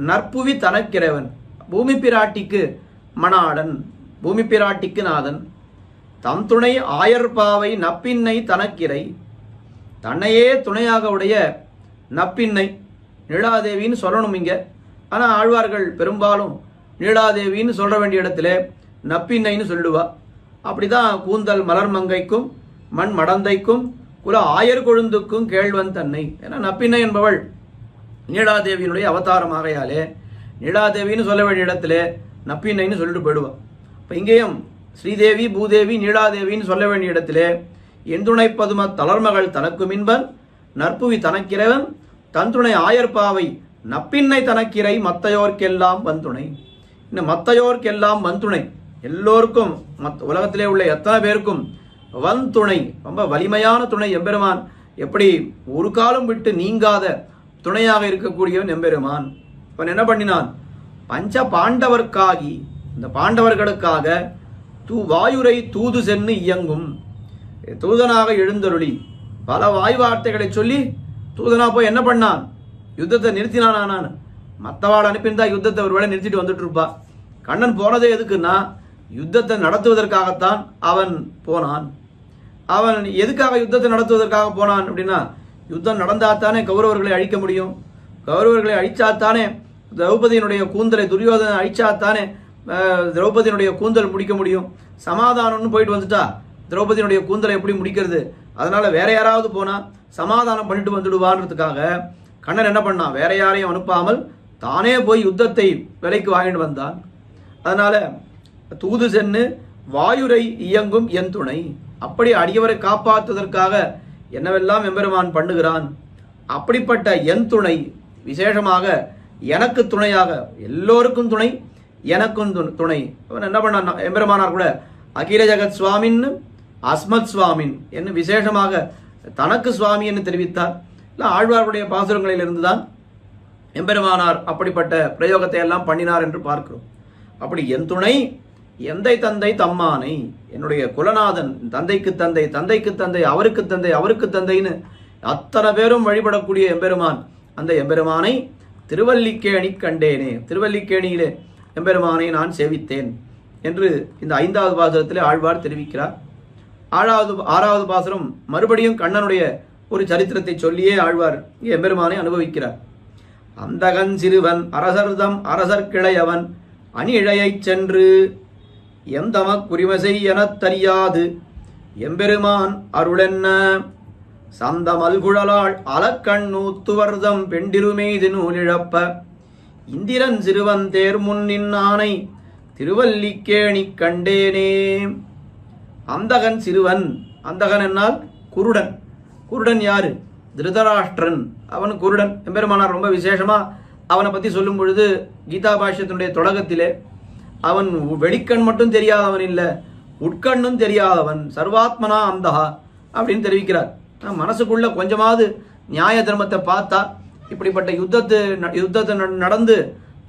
நற்புவி தனக்கிறைவன், பூமி பிராட்டிக்கு மணாடன், பூமி பிராட்டிக்கு நாதன். தம் துணை ஆயர்பாவை நப்பின்னை தனக்கிரை, தன்னையே துணையாக உடைய நப்பின்னை, நீலாதேவின்னு சொல்லணும் இங்க. ஆனால் ஆழ்வார்கள் பெரும்பாலும் நீலாதேவின்னு சொல்ல வேண்டிய இடத்துல நப்பின்னைன்னு சொல்லுவா. அப்படிதான் கூந்தல் மலர் மங்கைக்கும் மண் மடந்தைக்கும் குல ஆயர் கொழுந்துக்கும் கேழ்வன் தன்னை. ஏன்னா நப்பின்னை என்பவள் நீலாதேவியினுடைய அவதாரமாகையாலே நீலாதேவின்னு சொல்ல வேண்டிய இடத்துல நப்பின்னைன்னு சொல்லிட்டு போயிடுவான். இப்போ இங்கேயும் ஸ்ரீதேவி பூதேவி நீலாதேவின்னு சொல்ல வேண்டிய இடத்துல எந்துணை பதும தளர்மகள் தனக்கு மின்பன் நற்புவி தனக்கிறைவன் தந்துணை ஆயர்பாவை நப்பின்னை தனக்கிரை மத்தையோர்க்கெல்லாம் வன்துணை. இந்த மத்தையோர்க்கெல்லாம் வன்துணை, எல்லோருக்கும் உலகத்திலே உள்ள எத்தனை பேருக்கும் வன்துணை, ரொம்ப வலிமையான துணை எம்பெருமான். எப்படி ஒரு காலம் விட்டு நீங்காத துணையாக இருக்கக்கூடியவன் எம்பெருமான். அவன் என்ன பண்ணினான்? பஞ்ச பாண்டவர்க்காகி, இந்த பாண்டவர்களுக்காக வாயுரை தூது சென்னு இயங்கும், தூதனாக எழுந்தருளி பல வாய் வார்த்தைகளை சொல்லி தூதனா போய் என்ன பண்ணான்? யுத்தத்தை நிறுத்தினான். மற்றவாள் அனுப்பியிருந்தா யுத்தத்தை ஒரு வேளை நிறுத்திட்டு வந்துட்டு இருப்பா. கண்ணன் போனதே எதுக்குன்னா யுத்தத்தை நடத்துவதற்காகத்தான் அவன் போனான். அவன் எதுக்காக யுத்தத்தை நடத்துவதற்காக போனான் அப்படின்னா, யுத்தம் நடந்தாத்தானே கௌரவர்களை அழிக்க முடியும். கௌரவர்களை அழிச்சாத்தானே திரௌபதியினுடைய கூந்தலை, துரியோதனை அழிச்சாத்தானே திரௌபதியினுடைய கூந்தல் முடிக்க முடியும். சமாதானம்னு போயிட்டு வந்துட்டா திரௌபதியினுடைய கூந்தலை எப்படி முடிக்கிறது? அதனால வேற யாராவது போனா சமாதானம் பண்ணிட்டு வந்துடுவான்றதுக்காக கண்ணன் என்ன பண்ணான்? வேற யாரையும் அனுப்பாமல் தானே போய் யுத்தத்தை விலைக்கு வாங்கிட்டு வந்தான். அதனால தூது சென்னு வாயுரை இயங்கும் என் துணை, அப்படி அடியவரை காப்பாற்றுவதற்காக என்னவெல்லாம் எம்பெருமான் பண்ணுகிறான். அப்படிப்பட்ட என் துணை, விசேஷமாக எனக்கு துணையாக, எல்லோருக்கும் துணை, எனக்கும் துணை. அவன் என்ன பண்ணான்? எம்பெருமானார் கூட அகில ஜகத் சுவாமின் அஸ்மத் சுவாமின் என்று விசேஷமாக தனக்கு சுவாமி என்று தெரிவித்தார். இல்லை, ஆழ்வார்களுடைய பாசுரங்களில் இருந்துதான் எம்பெருமானார் அப்படிப்பட்ட பிரயோகத்தை எல்லாம் பண்ணினார் என்று பார்க்கிறோம். அப்படி என் துணை எந்தை தந்தை தம்மானை, என்னுடைய குலநாதன், தந்தைக்கு தந்தை, தந்தைக்கு தந்தை, அவருக்கு தந்தை, அவருக்கு தந்தைன்னு அத்தனை பேரும் வழிபடக்கூடிய எம்பெருமான், அந்த எம்பெருமானை திருவல்லிக்கேணி கண்டேனே, திருவல்லிக்கேணியிலே எம்பெருமானை நான் சேவித்தேன் என்று இந்த 5வது பாசுரத்திலே ஆழ்வார் தெரிவிக்கிறார். 6வது பாசுரம் மறுபடியும் கண்ணனுடைய ஒரு சரித்திரத்தை சொல்லியே ஆழ்வார் எம்பெருமானை அனுபவிக்கிறார். அந்தகன் சிறுவன் அரசர்தம் அரசர்கிளையவன் அணிழையைச் சென்று எந்தமக் குறிமசை எனத் தறியாது எம்பெருமான் அருளென்ன சந்த மல்குழலாள் அலக்கண்ணூத்துவர்தம் பெண்டிருமெய்து நூலிழப்ப இந்திரன் சிறுவன் தேர் முன்னின் ஆனை திருவல்லிக்கேணி கண்டேனே. அந்தகன் சிறுவன், அந்தகன் என்னால் குருடன். குருடன் யாரு? திருதராஷ்டிரன், அவன் குருடன். எம்பெருமானார் ரொம்ப விசேஷமா அவனை பத்தி சொல்லும் பொழுது கீதா பாஷ்யத்தினுடைய தொடக்கத்திலே அவன் வெளிக்கண் மட்டும் தெரியாதவன் இல்ல, உட்கண்ணும் தெரியாதவன், சர்வாத்மனா அந்தகா அப்படின்னு தெரிவிக்கிறார். மனசுக்குள்ள கொஞ்சமாவது நியாய தர்மத்தை பார்த்தா இப்படிப்பட்ட யுத்தத்தை நடந்து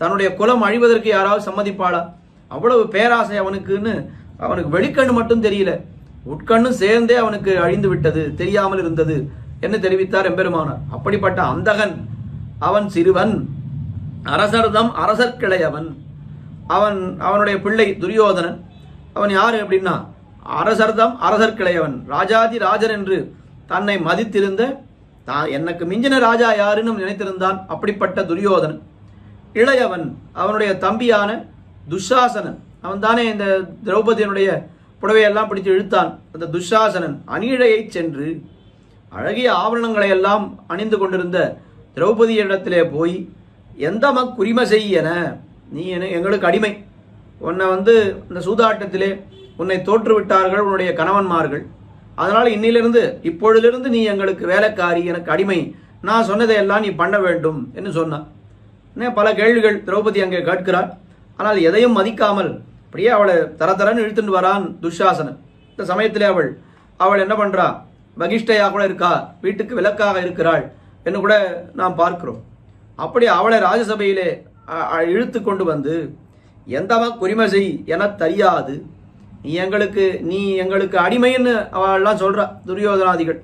தன்னுடைய குலம் அழிவதற்கு யாராவது சம்மதிப்பாளா? அவ்வளவு பேராசை அவனுக்குன்னு. அவனுக்கு வெளிக்கண்ணு மட்டும் தெரியல, உட்கண்ணும் சேர்ந்தே அவனுக்கு அழிந்து விட்டது, தெரியாமல் இருந்தது என்று தெரிவித்தார் எம்பெருமானார். அப்படிப்பட்ட அந்தகன் அவன் சிறுவன், அரசர்தம் அரசர்கிளையவன். அவனுடைய பிள்ளை துரியோதனன். அவன் யாரு அப்படின்னா அரசர்தம் அரசர்கிளையவன், ராஜாதி ராஜன் என்று தன்னை மதித்திருந்த, எனக்கு மிஞ்சின ராஜா யாருன்னு நினைத்திருந்தான் அப்படிப்பட்ட துரியோதனன். இளையவன் அவனுடைய தம்பியான துஷாசனன், அவன் தானே இந்த திரௌபதியினுடைய புடவையெல்லாம் பிடித்து இழுத்தான். அந்த துஷாசனன் அணிழையை சென்று அழகிய ஆபரணங்களை எல்லாம் அணிந்து கொண்டிருந்த திரௌபதி இடத்திலே போய் எந்தமக் குறிம செய்யன, நீ எங்களுக்கு அடிமை, உன்னை இந்த சூதாட்டத்திலே உன்னை தோற்றுவிட்டார்கள் உன்னுடைய கணவன்மார்கள். அதனால் இன்னிலிருந்து இப்பொழுதிலிருந்து நீ எங்களுக்கு வேலைக்காரி, எனக்கு அடிமை, நான் சொன்னதையெல்லாம் நீ பண்ண வேண்டும் என்று சொன்னான். பல கேள்விகள் திரௌபதி அங்கே கேட்கிறாள். ஆனால் எதையும் மதிக்காமல் அப்படியே அவளை தரன்னு இழுத்துட்டு வரான் துஷாசனன். இந்த சமயத்திலே அவள் என்ன பண்றா, பகிஷ்டையாக கூட இருக்கா, வீட்டுக்கு விலக்காக இருக்கிறாள் என்று கூட நாம் பார்க்கிறோம். அப்படி அவளை ராஜசபையிலே இழுத்து கொண்டு வந்து எந்தவ குறிமை செய் என தெரியாது, நீ எங்களுக்கு அடிமைன்னு அவள்லாம் சொல்றா துரியோதனாதிகள்.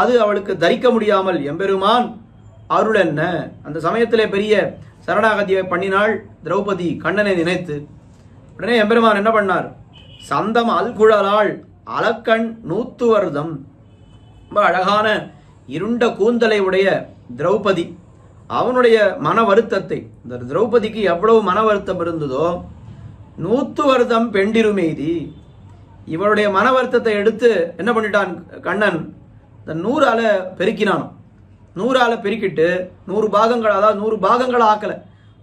அது அவளுக்கு தரிக்க முடியாமல் எம்பெருமான் அருள் என்ன. அந்த சமயத்திலே பெரிய சரணாகதியை பண்ணினாள் திரௌபதி கண்ணனை நினைத்து. உடனே எம்பெருமான் என்ன பண்ணார், சந்தம் அல்குழலாள் அலக்கண் நூத்துவர்தம், ரொம்ப அழகான இருண்ட கூந்தலை உடைய திரௌபதி, அவனுடைய மன வருத்தத்தை, இந்த திரௌபதிக்கு எவ்வளவு மன வருத்தம் இருந்ததோ, 100 வருடம் பெண்டிருமெய்தி, இவளுடைய மன வருத்தத்தை எடுத்து என்ன பண்ணிட்டான் கண்ணன், இந்த 100ஆல பெருக்கினான். 100ஆல பெருக்கிட்டு 100 பாகங்கள், அதாவது 100 பாகங்கள் ஆக்கல,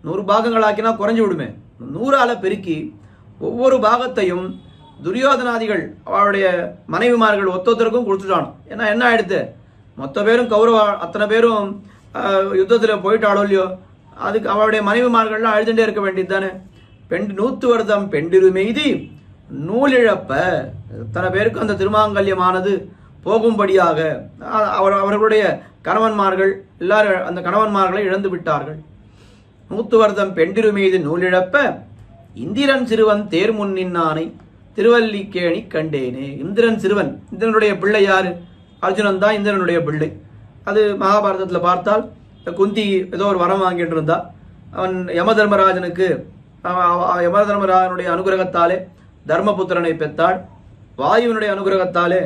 100 பாகங்கள் ஆக்கினா குறைஞ்சு விடுமே, 100ஆல பெருக்கி ஒவ்வொரு பாகத்தையும் துரியோதனாதிகள் அவளுடைய மனைவிமார்கள் ஒத்தொத்தருக்கும் கொடுத்துட்டான். ஏன்னா என்ன ஆயிடுத்து, மொத்த பேரும் கௌரவ அத்தனை பேரும் யுத்தத்தில் போயிட்டாளோ இல்லையோ, அதுக்கு அவளுடைய மனைவிமார்கள்லாம் அழுதுண்டே இருக்க வேண்டியது தானே. 100 வருடம் பெண்டிருமெய்தி நூலிழப்ப, இத்தனை பேருக்கு அந்த திருமாங்கல்யமானது போகும்படியாக அவர்களுடைய கணவன்மார்கள் எல்லாரும் அந்த கணவன்மார்களை இழந்து விட்டார்கள். 100 வருடம் பெண்டிருமெய்தி நூலிழப்ப இந்திரன் சிறுவன் தேர் முன் நின்னானை திருவல்லிக்கேணி கண்டேனே. இந்திரன் சிறுவன், இந்திரனுடைய பிள்ளை யாரு, அர்ஜுனன் தான் இந்திரனுடைய பிள்ளை. அது மகாபாரதத்தில் பார்த்தால் குந்தி ஏதோ ஒரு வரம் வாங்கிட்டு இருந்தா, அவன் யமதர்மராஜனுக்கு யமதர்மராஜனுடைய அனுகிரகத்தாலே தர்மபுத்திரனை பெற்றாள், வாயுவினுடைய அனுகிரகத்தாலே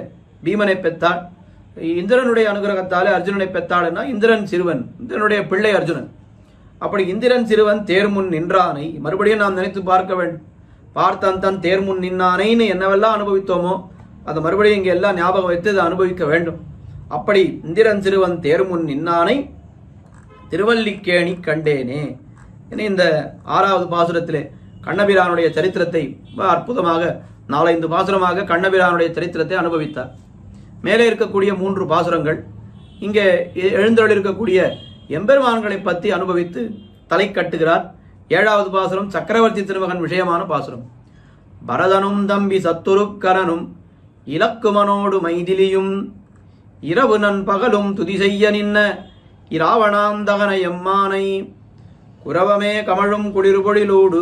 பீமனை பெற்றாள், இந்திரனுடைய அனுகிரகத்தாலே அர்ஜுனனை பெற்றாள்னா இந்திரன் சிறுவன், இந்திரனுடைய பிள்ளை அர்ஜுனன். அப்படி இந்திரன் சிறுவன் தேர்முன் நின்றானை மறுபடியும் நாம் நினைத்து பார்க்க வேண்டும். பார்த்தன் தன் தேர்முன் நின்னானைன்னு என்னவெல்லாம் அனுபவித்தோமோ அதை மறுபடியும் இங்கே எல்லாம் ஞாபகம் வைத்து அதை அனுபவிக்க வேண்டும். அப்படி இந்திரன் சிறுவன் தேர்முன் நின்னானை திருவல்லிக்கேணி கண்டேனே. இந்த 6வது பாசுரத்திலே கண்ணபிரானுடைய சரித்திரத்தை அற்புதமாக 4-5 பாசுரமாக கண்ணபிரானுடைய சரித்திரத்தை அனுபவித்தார். மேலே இருக்கக்கூடிய 3 பாசுரங்கள் இங்கே எழுந்தருள் இருக்கக்கூடிய எம்பெருமான்களை பற்றி அனுபவித்து தலை கட்டுகிறார். 7வது பாசுரம் சக்கரவர்த்தி திருமகன் விஷயமான பாசுரம். பரதனும் தம்பி சத்துருக்கரனும் இலக்குமனோடு மைதிலியும் இரவு நன் பகலும் துதி செய்ய நின்ன இராவணாந்தகன எம்மானை குரவமே கமழும் குளிர்பொழிலோடு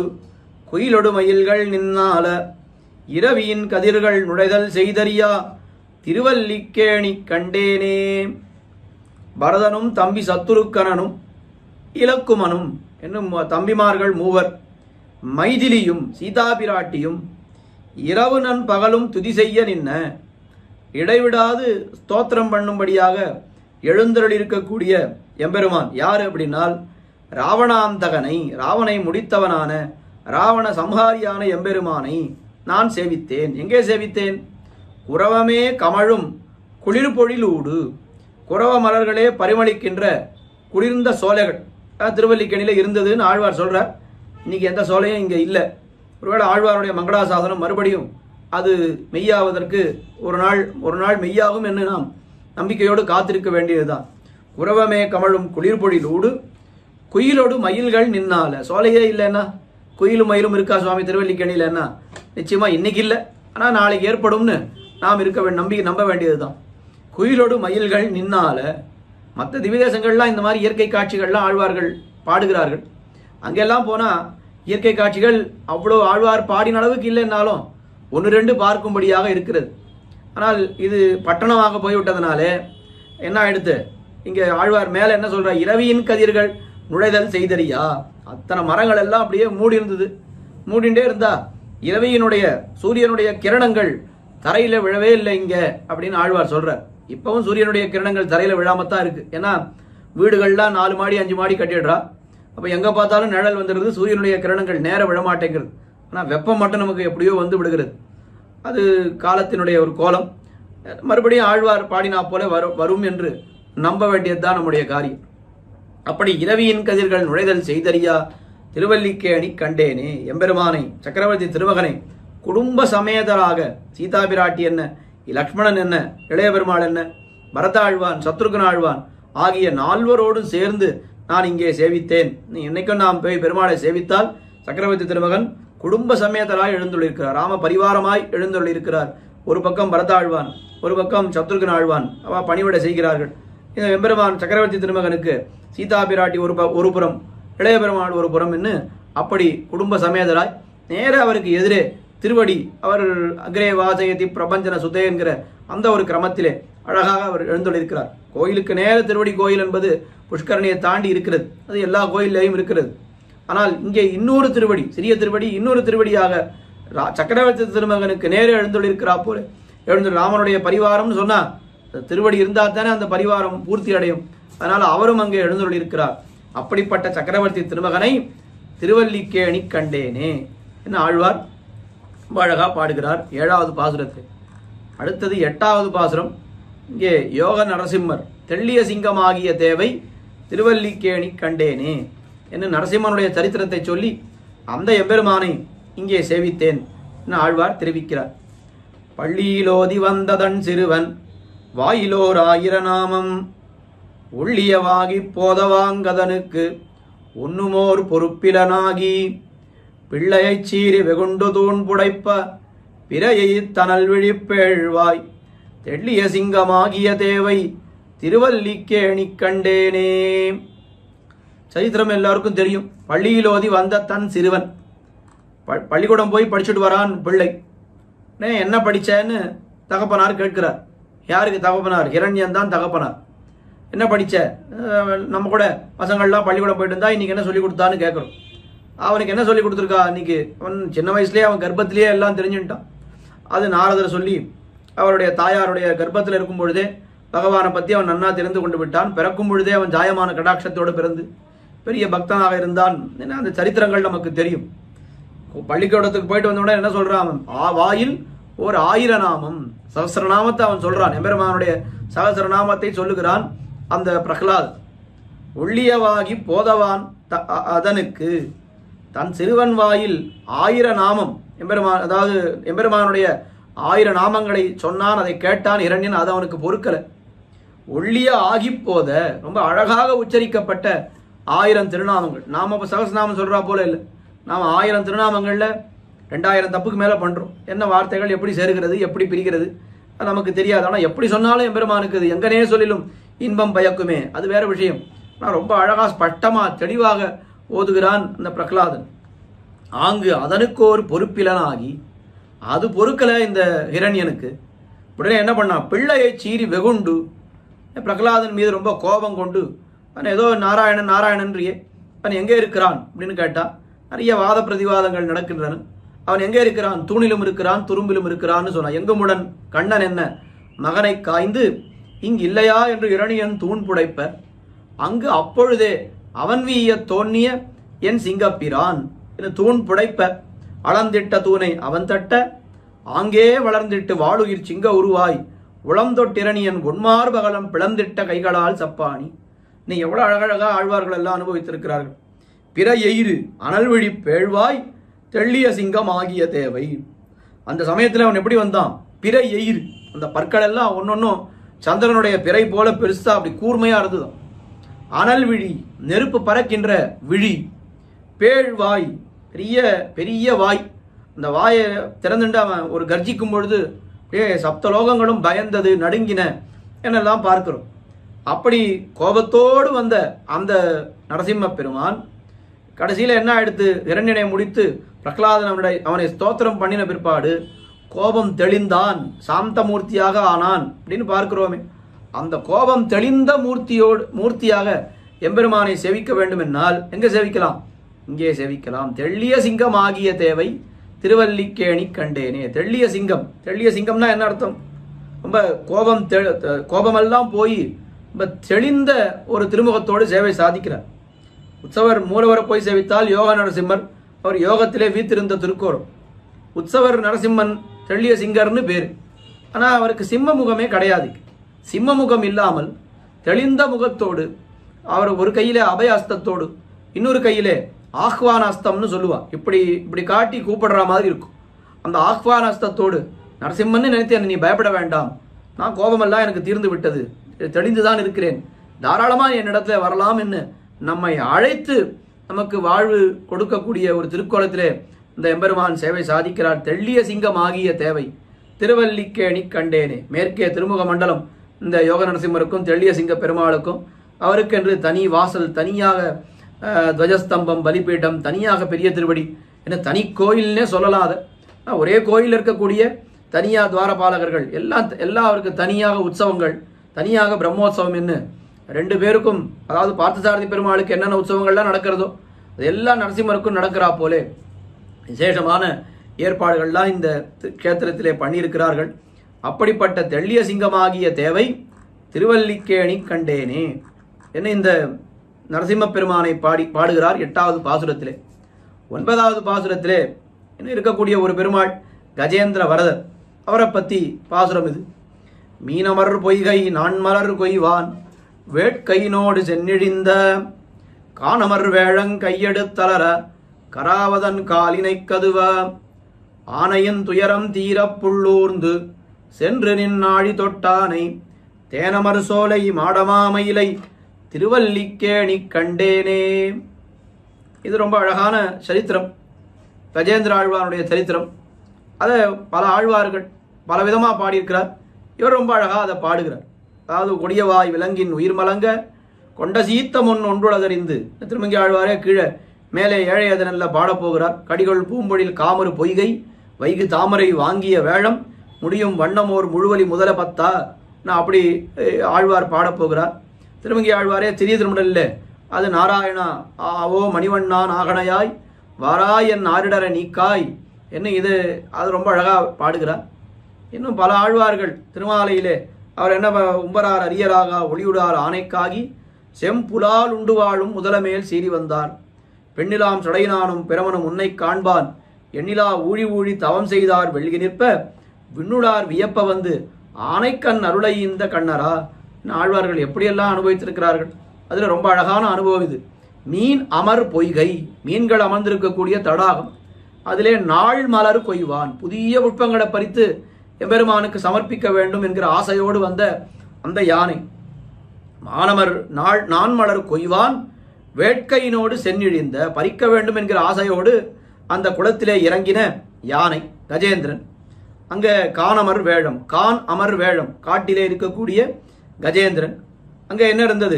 குயிலொடு மயில்கள் நின்னால இரவியின் கதிர்கள் நுழைதல் செய்தறியா திருவல்லிக்கேணி கண்டேனே. பரதனும் தம்பி சத்துருக்கனனும் இலக்குமனும் என்னும் தம்பிமார்கள் 3, மைதிலியும் சீதாபிராட்டியும் இரவு நன் பகலும் துதி செய்ய நின்ன, இடைவிடாது ஸ்தோத்திரம் பண்ணும்படியாக எழுந்தருள் இருக்கக்கூடிய எம்பெருமான் யாரு அப்படின்னால் ராவணாந்தகனை, ராவனை முடித்தவனான ராவண சம்ஹாரியான எம்பெருமானை நான் சேவித்தேன். எங்கே சேவித்தேன்? குரவமே கமழும் குளிர்பொழிலூடு, குரவ மலர்களே பரிமளிக்கின்ற குளிர்ந்த சோலைகள் திருவல்லிக்கேணியில இருந்ததுன்னு ஆழ்வார் சொல்றார். இன்னைக்கு எந்த சோலையும் இங்கே இல்லை. ஒருவேளை ஆழ்வாருடைய மங்களாசாசனம் மறுபடியும் அது மெய்யாவதற்கு ஒரு நாள் மெய்யாகும் என்று நாம் நம்பிக்கையோடு காத்திருக்க வேண்டியதுதான். குரவமே கமழும் குளிர்பொழிலூடு குயிலோடு மயில்கள் நின்னால, சோலையே இல்லைன்னா குயிலும் மயிலும் இருக்கா சுவாமி திருவல்லிக்கேணியிலன்னா? நிச்சயமா இன்னைக்கு இல்லை, ஆனால் நாளைக்கு ஏற்படும்னு நாம் நம்ப வேண்டியதுதான். குயிலோடு மயில்கள் நின்னால. மற்ற திவ்யதேசங்கள்லாம் இந்த மாதிரி இயற்கை காட்சிகள்லாம் ஆழ்வார்கள் பாடுகிறார்கள். அங்கெல்லாம் போனால் இயற்கை காட்சிகள் அவ்வளோ ஆழ்வார் பாடின அளவுக்கு இல்லைன்னாலும் 1-2 பார்க்கும்படியாக இருக்கிறது. ஆனால் இது பட்டணமாக போய்விட்டதுனாலே என்ன ஆயிடுத்து, இங்கே ஆழ்வார் மேலே என்ன சொல்ற, இரவியின் கதிர்கள் நுழைதல் செய்தறியா. அத்தனை மரங்கள் எல்லாம் அப்படியே மூடி இருந்தது, மூடிண்டே இருந்தா இரவியினுடைய சூரியனுடைய கிரணங்கள் தரையில விழவே இல்லை இங்க அப்படின்னு ஆழ்வார் சொல்றார். இப்பவும் சூரியனுடைய கிரணங்கள் தரையில விழாமத்தான் இருக்கு. ஏன்னா வீடுகள்லாம் 4 மாடி 5 மாடி கட்டிடுறா. அப்ப எங்க பார்த்தாலும் நிழல் வந்துடுது, சூரியனுடைய கிரணங்கள் நேர விழமாட்டேங்கிறது. ஆனா வெப்பம் மட்டும் நமக்கு எப்படியோ வந்து விடுகிறது. அது காலத்தினுடைய ஒரு கோலம். மறுபடியும் ஆழ்வார் பாடினா போல வரும் என்று நம்ப வேண்டியதுதான் நம்முடைய காரியம். அப்படி இரவியின் கதிர்கள் நுழைதல் செய்தறியா திருவல்லிக்கேணி கண்டேனே. எம்பெருமானை சக்கரவர்த்தி திருமகனை குடும்ப சமேதராக சீதா பிராட்டி என்ன, லக்ஷ்மணன் என்ன, இளைய பெருமாள் என்ன, பரதாழ்வான், சத்ருகன் ஆழ்வான் ஆகிய 4வரோடு சேர்ந்து நான் இங்கே சேவித்தேன். நீ என்னைக்கும் நாம் போய் பெருமாளை சேவித்தால் சக்கரவர்த்தி திருமகன் குடும்ப சமேதராய் எழுந்துள்ளிருக்கிறார், ராம பரிவாரமாய் எழுந்துள்ளிருக்கிறார். ஒரு பக்கம் பரதாழ்வான், ஒரு பக்கம் சத்ருகன் ஆழ்வான் அவ பணிவிடை செய்கிறார்கள். இந்த எம்பெருமான் சக்கரவர்த்தி திருமகனுக்கு சீதா பிராட்டி ஒரு புறம், இளைய பெருமாள் ஒரு புறம் என்று அப்படி குடும்ப சமேதராய் நேர அவருக்கு எதிரே திருவடி, அவர் அக்ரே வாசயதி பிரபஞ்சன சுதே என்கிற அந்த ஒரு கிரமத்திலே அழகாக அவர் எழுந்துள்ளிருக்கிறார். கோயிலுக்கு நேர திருவடி கோயில் என்பது புஷ்கரணியை தாண்டி இருக்கிறது, அது எல்லா கோயிலையும் இருக்கிறது. ஆனால் இங்கே இன்னொரு திருவடி, சிறிய திருவடி இன்னொரு திருவடியாக சக்கரவர்த்தி திருமகனுக்கு நேர எழுந்துள்ளிருக்கிறா போல எழுந்து ராமனுடைய பரிவாரம்னு சொன்னா திருவடி இருந்தால் தானே அந்த பரிவாரம் பூர்த்தி அடையும். அதனால அவரும் அங்கே எழுந்துள்ளிருக்கிறார். அப்படிப்பட்ட சக்கரவர்த்தி திருமகனை திருவல்லிக்கேணி கண்டேனே என்ன ஆழ்வார் ரொம்ப அழகா பாடுகிறார் 7வது பாசுரத்தை. அடுத்தது 8வது பாசுரம். இங்கே யோக நரசிம்மர் தெள்ளிய சிங்கமாகிய தேவை திருவல்லிக்கேணி கண்டேனே என்று நரசிம்மனுடைய சரித்திரத்தை சொல்லி அந்த எம்பெருமானை இங்கே சேவித்தேன் என்று ஆழ்வார் தெரிவிக்கிறார். பள்ளியிலோதி வந்ததன் சிறுவன் வாயிலோர் 1000 நாமம் உள்ளியவாகி போதவாங்கதனுக்கு உண்ணுமோர் பொறுப்பிலனாகி பிள்ளையைச் சீறி வெகுண்டு தூண் புடைப்ப பிறையை தனல் விழிப்பேழ்வாய் தெள்ளிய சிங்கமாகிய தேவை திருவல்லிக்கேணி கண்டேனே. சரித்திரம் எல்லாருக்கும் தெரியும். பள்ளியிலோதி வந்த தன் சிறுவன், பள்ளிக்கூடம் போய் படிச்சுட்டு வரான் பிள்ளை. என்ன படிச்சேன்னு தகப்பனார் கேட்கிறார். யாருக்கு தகப்பனார்? ஹிரண்யன் தான் தகப்பனார். என்ன படிச்ச? நம்ம கூட பசங்கள்லாம் பள்ளிக்கூடம் போயிட்டு இருந்தா இன்னைக்கு என்ன சொல்லி கொடுத்தான்னு கேட்குறோம். அவனுக்கு என்ன சொல்லி கொடுத்துருக்கா? இன்னைக்கு அவன் சின்ன வயசுலேயே அவன் கர்ப்பத்திலேயே எல்லாம் தெரிஞ்சுட்டான். அது நாரதர் சொல்லி அவருடைய தாயாருடைய கர்ப்பத்தில் இருக்கும் பொழுதே பகவானை பற்றி அவன் நன்னா தெரிந்து கொண்டு விட்டான். பிறக்கும் பொழுதே அவன் ஜாயமான கடாட்சத்தோடு பிறந்து பெரிய பக்தனாக இருந்தான். அந்த சரித்திரங்கள் நமக்கு தெரியும். பள்ளிக்கூடத்துக்கு போயிட்டு வந்தோடனே என்ன சொல்றான்? அவன் வாயில் ஒரு 1000 நாமம், சகசிரநாமத்தை அவன் சொல்றான். எம்பெருமானுடைய சகசிரநாமத்தை சொல்லுகிறான் அந்த பிரகலாத். உள்ளியவாகி போதவான் அதனுக்கு தன் சிறுவன் வாயில் 1000 நாமம் எம்பெருமான், அதாவது எம்பெருமானுடைய 1000 நாமங்களை சொன்னான். அதை கேட்டான் இரண்யன். அது அவனுக்கு பொறுக்கலை. ஒள்ளிய ஆகி போத ரொம்ப அழகாக உச்சரிக்கப்பட்ட 1000 திருநாமங்கள். நாம சகசிரநாமம் சொல்றா போல இல்லை. நாம் 1000 திருநாமங்கள்ல 2000 தப்புக்கு மேல பண்றோம். என்ன வார்த்தைகள் எப்படி சேருகிறது, எப்படி பிரிக்கிறது அது நமக்கு தெரியாது. ஆனால் எப்படி சொன்னாலும் எம்பெருமானுக்கு அது எங்கனே சொல்லிலும் இன்பம் பயக்குமே, அது வேற விஷயம். ஆனால் ரொம்ப அழகா ஸ்பஷ்டமா தெளிவாக ஓதுகிறான் அந்த பிரகலாதன். ஆங்கு அதனுக்கு ஒரு பொறுப்பிலனாகி அது பொறுக்கல இந்த ஹிரண்யனுக்கு. உடனே என்ன பண்ணான்? பிள்ளையை சீறி வெகுண்டு பிரகலாதன் மீது ரொம்ப கோபம் கொண்டு, அவன் ஏதோ நாராயணன் நாராயணன்றியே, அவன் எங்கே இருக்கிறான் அப்படின்னு கேட்டா நிறைய வாத பிரதிவாதங்கள் நடக்கின்றன. அவன் எங்கே இருக்கிறான்? தூணிலும் இருக்கிறான், துரும்பிலும் இருக்கிறான்னு சொன்னான். எங்குமுடன் கண்ணன் என்ன மகனை காய்ந்து இங்கு இல்லையா என்று இரணியன் தூண் புடைப்ப அங்கு அப்பொழுதே அவன் வீய தோன்னிய என் சிங்கப்பிரான் என்று தூண் புடைப்ப அளந்திட்ட தூணை அவன் தட்ட ஆங்கே வளர்ந்திட்டு வாளுயிர் சிங்க உருவாய் உளந்தொட்டிரணியன் உன்மார் பகலம் பிளந்திட்ட கைகளால் சப்பாணி. நீ எவ்வளவு அழகழகா ஆழ்வார்கள் எல்லாம் அனுபவித்திருக்கிறார்கள். பிற எயிறு அனல்விழி பேழ்வாய் தெள்ளிய சிங்கம் ஆகிய தேவை. அந்த சமயத்தில் அவன் எப்படி வந்தான்? பிற எயிறு, அந்த பற்கள் எல்லாம் ஒன்னொன்னும் சந்திரனுடைய பிறை போல பெருசா அப்படி கூர்மையா இருந்துதான். அனல் விழி நெருப்பு பறக்கின்ற விழி, பேழ்வாய் பெரிய பெரிய வாய். அந்த வாயை திறந்துட்டு அவன் ஒரு கர்ஜிக்கும் பொழுது சப்தலோகங்களும் பயந்தது, நடுங்கின என்னெல்லாம் பார்க்கிறோம். அப்படி கோபத்தோடு வந்த அந்த நரசிம்ம பெருமான் கடைசியில் என்ன எடுத்து இரண்டனை முடித்து பிரகலாதன் அவனை ஸ்தோத்திரம் பண்ணின பிற்பாடு கோபம் தெளிந்தான், சாந்த மூர்த்தியாக ஆனான் அப்படின்னு பார்க்கிறோமே. அந்த கோபம் தெளிந்த மூர்த்தியாக எம்பெருமானை சேவிக்க வேண்டும் என்னால் எங்க சேவிக்கலாம்? இங்கே சேவிக்கலாம். தெள்ளிய சிங்கம் ஆகிய தேவை திருவல்லிக்கேணி கண்டேனே. தெள்ளிய சிங்கம், தெள்ளிய சிங்கம்னா என்ன அர்த்தம்? ரொம்ப கோபமெல்லாம் போய் ரொம்ப தெளிந்த ஒரு திருமுகத்தோடு சேவை சாதிக்கிறார். உற்சவர் மூலவரை போய் சேவித்தால் யோக நரசிம்மர், அவர் யோகத்திலே வீத்திருந்த திருக்கோரம். உற்சவர் நரசிம்மன் தெள்ளிய சிங்கர்னு பேர். ஆனால் அவருக்கு சிம்ம முகமே கிடையாது. சிம்ம முகம் இல்லாமல் தெளிந்த முகத்தோடு அவர் ஒரு கையிலே அபய அஸ்தத்தோடு இன்னொரு கையிலே ஆஹ்வானஸ்தம்னு சொல்லுவா. இப்படி இப்படி காட்டி கூப்பிடுற மாதிரி இருக்கும். அந்த ஆஹ்வானஸ்தத்தோடு நரசிம்மன்னு நினைத்து நீ பயப்பட வேண்டாம், நான் கோபமெல்லாம் எனக்கு தீர்ந்து விட்டது, தெளிந்துதான் இருக்கிறேன், தாராளமாக என்னிடத்துல வரலாம் என்று நம்மை அழைத்து நமக்கு வாழ்வு கொடுக்கக்கூடிய ஒரு திருக்கோலத்திலே இந்த எம்பெருமான் சேவை சாதிக்கிறார். தெள்ளிய சிங்கம் ஆகிய தேவை திருவல்லிக்கேணி கண்டேனே. மேற்கே திருமுக மண்டலம் இந்த யோக நரசிம்மருக்கும் தெள்ளிய சிங்க பெருமாளுக்கும் அவருக்கென்று தனி வாசல், தனியாக துவஜஸ்தம்பம், பலிபீட்டம், தனியாக பெரிய திருவடி என தனி கோயில்னே சொல்லலாத ஒரே கோயில் இருக்கக்கூடிய தனியா துவாரபாலகர்கள் எல்லாம் அவருக்கு தனியாக உற்சவங்கள், தனியாக பிரம்மோற்சவம் என்ன 2 பேருக்கும், அதாவது பார்த்தசாரதி பெருமாளுக்கு என்னென்ன உற்சவங்கள்லாம் நடக்கிறதோ அது எல்லாம் நரசிம்மருக்கும் நடக்கிறா போலே விசேஷமான ஏற்பாடுகள்லாம் இந்த கேத்திரத்திலே பண்ணியிருக்கிறார்கள். அப்படிப்பட்ட தெள்ளிய சிங்கமாகிய தேவை திருவல்லிக்கேணி கண்டேனே என்ன இந்த நரசிம்ம பெருமானை பாடுகிறார் 8வது பாசுரத்திலே. 9வது பாசுரத்திலே என்ன இருக்கக்கூடிய ஒரு பெருமாள் கஜேந்திர வரதர், அவரை பற்றி பாசுரம் இது. மீனமர் பொய்கை நான்மலர் கொய்வான் வேட்கையினோடு சென்னிழிந்த காணமர் வேழங் கையெடுத்தளர கராவதன் காலினை கதுவ ஆனையின் துயரம் தீரப் புள்ளூர்ந்து சென்று நின்னாழி தொட்டானை தேனமர் சோலை மாடமாமயிலை திருவல்லிக்கேணி கண்டேனே. இது ரொம்ப அழகான சரித்திரம், கஜேந்திர ஆழ்வாருடைய சரித்திரம். அதை பல ஆழ்வார்கள் பல விதமாக பாடியிருக்கிறார். இவர் ரொம்ப அழகாக அதை பாடுகிறார். அதாவது கொடியவாய் விலங்கின் உயிர் மலங்க கொண்ட சீத்த முன் ஒன்றுளதறிந்து திருமங்கி ஆழ்வாரே கீழே மேலே ஏழையதனல்ல பாடப்போகிறார். கடிகள் பூம்பொழில் காமரு பொய்கை வைகு தாமரை வாங்கிய வேழம் முடியும் வண்ணமோர் முழுவலி முதல பத்தா நான் அப்படி ஆழ்வார் பாடப்போகிறார். திருமங்கி ஆழ்வாரே சிறிய திருமடல்ல அது நாராயணா ஆவோ மணிவண்ணா நாகனையாய் வாராய் என் ஆரிடர நீக்காய் என்ன இது அது ரொம்ப அழகாக பாடுகிறார். இன்னும் பல ஆழ்வார்கள் திருமாலையிலே அவர் என்ன உம்பரார் அரியராக ஒளியுடார் ஆணைக்காகி செம்புலால் உண்டு வாழும் முதலமேல் சீறி வந்தார் பெண்ணிலாம் சடையினானும் பிறவனும் உன்னை காண்பான் எண்ணிலா ஊழி ஊழி தவம் செய்தார் வெள்கி நிற்ப விண்ணுடார் வியப்ப வந்து ஆனைக்கண் அருளை இந்த கண்ணரா. ஆழ்வார்கள் எப்படியெல்லாம் அனுபவித்திருக்கிறார்கள். அதில் ரொம்ப அழகான அனுபவம் இது. மீன் அமர் பொய்கை, மீன்கள் அமர்ந்திருக்கக்கூடிய தடாகம், அதிலே நாள் மலர் கொய்வான், புதிய புஷ்பங்களை பறித்து எம்பெருமானுக்கு சமர்ப்பிக்க வேண்டும் என்கிற ஆசையோடு வந்த அந்த யானை. மானமர் நான் மலர் கொய்வான் வேட்கையினோடு சென்னிழிந்த, பறிக்க வேண்டும் என்கிற ஆசையோடு அந்த குளத்திலே இறங்கின யானை கஜேந்திரன். அங்கே காணமர் வேழம், கான் அமர் வேழம், காட்டிலே இருக்கக்கூடிய கஜேந்திரன். அங்கே என்ன இருந்தது?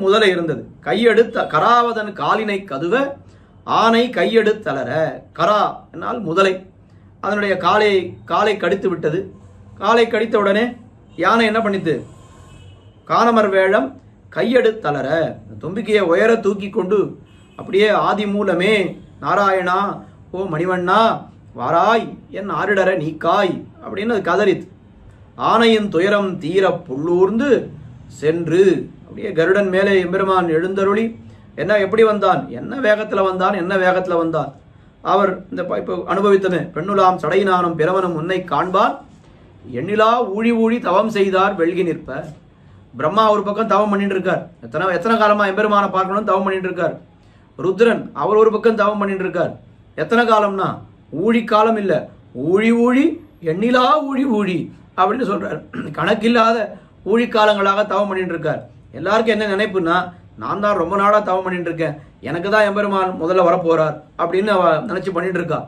முதலை இருந்தது. கையெடுத்த கராவதன் காலினை கதுவ ஆனை கையெடுத்தளர. கரா என்னால் முதலை, அதனுடைய காலை கடித்து விட்டது. காலை கடித்த உடனே யானை என்ன பண்ணித்து? காணமர் வேழம் கையெடுத்தளர, தும்பிக்கையை உயர தூக்கி கொண்டு அப்படியே ஆதி மூலமே நாராயணா ஓ மணிவண்ணா வாராய் என் ஆரிடர நீக்காய் அப்படின்னு அது கதறித்து. ஆனையின் துயரம் தீர புள்ளூர்ந்து சென்று அப்படியே கருடன் மேலே எம்பெருமான் எழுந்தருளி எப்படி வந்தான், என்ன வேகத்தில் வந்தான். அவர் இந்த இப்போ அனுபவித்தமே பெண்ணுலாம் சடையினானும் பிறவனும் உன்னை காண்பான் எண்ணிலா ஊழி ஊழி தவம் செய்தார் வெள்கி நிற்ப. பிரம்மா ஒரு பக்கம் தவம் பண்ணிட்டு இருக்கார், எத்தனை காலமா எம்பெருமானை பார்க்கணும்னு தவம் பண்ணிட்டு இருக்கார். ருத்ரன் அவர் ஒரு பக்கம் தவம் பண்ணிட்டு இருக்கார். எத்தனை காலம்னா ஊழி காலம் இல்லை, ஊழி ஊழி எண்ணிலா ஊழி ஊழி அப்படின்னு சொல்றார். கணக்கில்லாத ஊழிக்காலங்களாக தவம் பண்ணிட்டு இருக்கார். எல்லாருக்கும் என்ன நினைப்புன்னா, நான் தான் ரொம்ப நாளாக தவம் பண்ணிட்டு இருக்கேன், எனக்கு தான் எம்பெருமான் முதல்ல வரப்போறார் அப்படின்னு அவ நினைச்சு பண்ணிட்டு இருக்கா.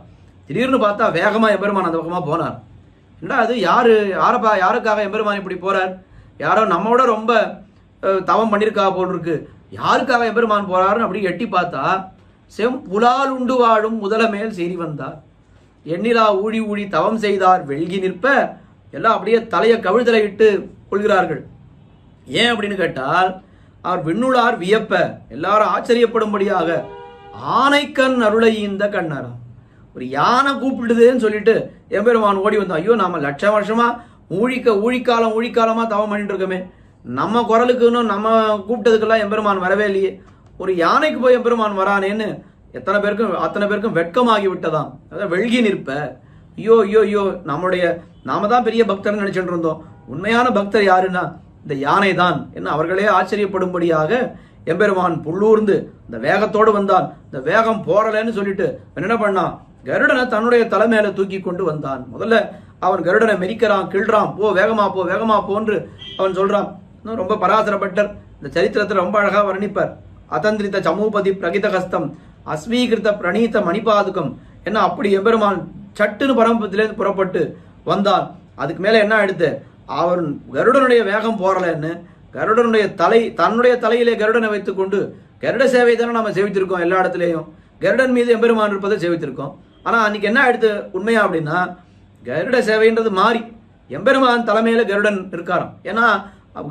திடீர்னு பார்த்தா வேகமா எம்பெருமான் அந்த பக்கமா போனார். ஏண்டா அது யாருக்காக எம்பெருமான் இப்படி போறார்? யாரோ நம்மோட ரொம்ப தவம் பண்ணியிருக்கா போல் இருக்கு, யாருக்காக எம்பெருமான் போறாருன்னு அப்படி எட்டி பார்த்தா செம்புலால் உண்டு வாழும் முதல மேல் சீறி வந்தார் எண்ணிலா ஊழி ஊழி தவம் செய்தார் வெள்கி நிற்ப. எல்லாம் அப்படியே தலையை கவிழ்தலை இட்டு கொள்கிறார்கள். ஏன் அப்படின்னு கேட்டால் அவர் விண்ணுளார் வியப்ப, எல்லாரும் ஆச்சரியப்படும்படியாக ஆனைக்கண் அருளை இந்த கண்ணரா. ஒரு யானை கூப்பிடுதுன்னு சொல்லிட்டு எம்பெருமான் ஓடி வந்தோம். ஐயோ நாம லட்சம் வருஷமா ஊழிக்காலமா தவம் பண்ணிட்டு இருக்கோமே, நம்ம குரலுக்குன்னு நம்ம கூப்பிட்டதுக்கெல்லாம் எம்பெருமான் வரவே இல்லையே, ஒரு யானைக்கு போய் எம்பெருமான் வரானேன்னு அத்தனை பேருக்கும் வெட்கமாகி விட்டதாம். அதாவது வெள்கி நிற்ப. ஐயோ ஐயோ ஐயோ நாம தான் பெரிய பக்தர்னு நினைச்சுட்டு இருந்தோம், உண்மையான பக்தர் யாருன்னா இந்த யானை தான் என்ன அவர்களே ஆச்சரியப்படும்படியாக எம்பெருமான் புள்ளூர்ந்து இந்த வேகத்தோடு வந்தான். இந்த வேகம் போறலன்னு சொல்லிட்டு என்ன பண்ணான், கருடனை தன்னுடைய தலைமையில தூக்கி கொண்டு வந்தான். முதல்ல அவன் கருடனை மெரிக்கிறான், கிள்றான், போ வேகமா போ வேகமா போன்று அவன் சொல்றான். ரொம்ப பராசரப்பட்டர் இந்த சரித்திரத்தை ரொம்ப அழகா வர்ணிப்பார். அதந்திரித்த சமூபதி பிரகித கஸ்தம் அஸ்வீகிருத்த பிரணீத மணிபாதுகம் என்ன அப்படி எம்பெருமான் சட்டுன்னு பரமபத்திலேருந்து புறப்பட்டு வந்தான். அதுக்கு மேல என்ன எடுத்து அவன் கருடனுடைய வேகம் போறலன்னு கருடனுடைய தன்னுடைய தலையிலே கருடனை வைத்துக் கொண்டு கருட சேவை தானே நம்ம சேவித்திருக்கோம். எல்லா இடத்துலையும் கருடன் மீது எம்பெருமான் இருப்பதை சேவித்திருக்கோம். ஆனா அன்னைக்கு என்ன எடுத்து உண்மையா அப்படின்னா கருட சேவைன்றது மாறி எம்பெருமான் தலைமையில கருடன் இருக்காராம். ஏன்னா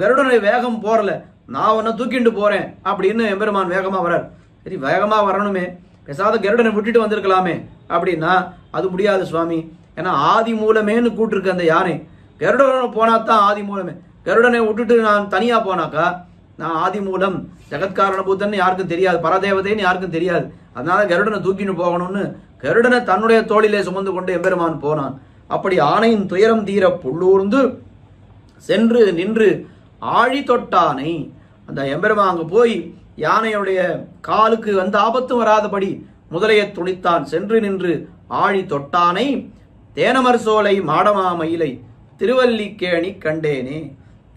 கருடனுடைய வேகம் போறல, நான் உன்னை தூக்கிட்டு போறேன் அப்படின்னு எம்பெருமான் வேகமா வரார். சரி வேகமா வரணுமே, பேசாத கருடனை விட்டுட்டு வந்திருக்கலாமே அப்படின்னா அது முடியாது சுவாமி. ஏன்னா ஆதி மூலமேன்னு கூட்டிருக்கு அந்த யானை. கருடனை போனாத்தான் ஆதி மூலமே. கருடனை விட்டுட்டு நான் தனியா போனாக்கா நான் ஆதி மூலம் ஜெகத்காரண பூத்தன் யாருக்கும் தெரியாது, பரதேவதைன்னு யாருக்கும் தெரியாது. அதனால கருடனை தூக்கிட்டு போகணும்னு கருடனை தன்னுடைய தோளிலே சுமந்து கொண்டு எம்பெருமான் போனான். அப்படி ஆணையின் துயரம் தீர புள்ளூர்ந்து சென்று நின்று ஆழி தொட்டானை. அந்த எம்பெருமான் அங்கு போய் யானையுடைய காலுக்கு வந்த ஆபத்தும் வராதபடி முதலையை துணித்தான். சென்று நின்று ஆழி தொட்டானை தேனமர் சோலை மாடமா மயிலை திருவல்லிக்கேணி கண்டேனே.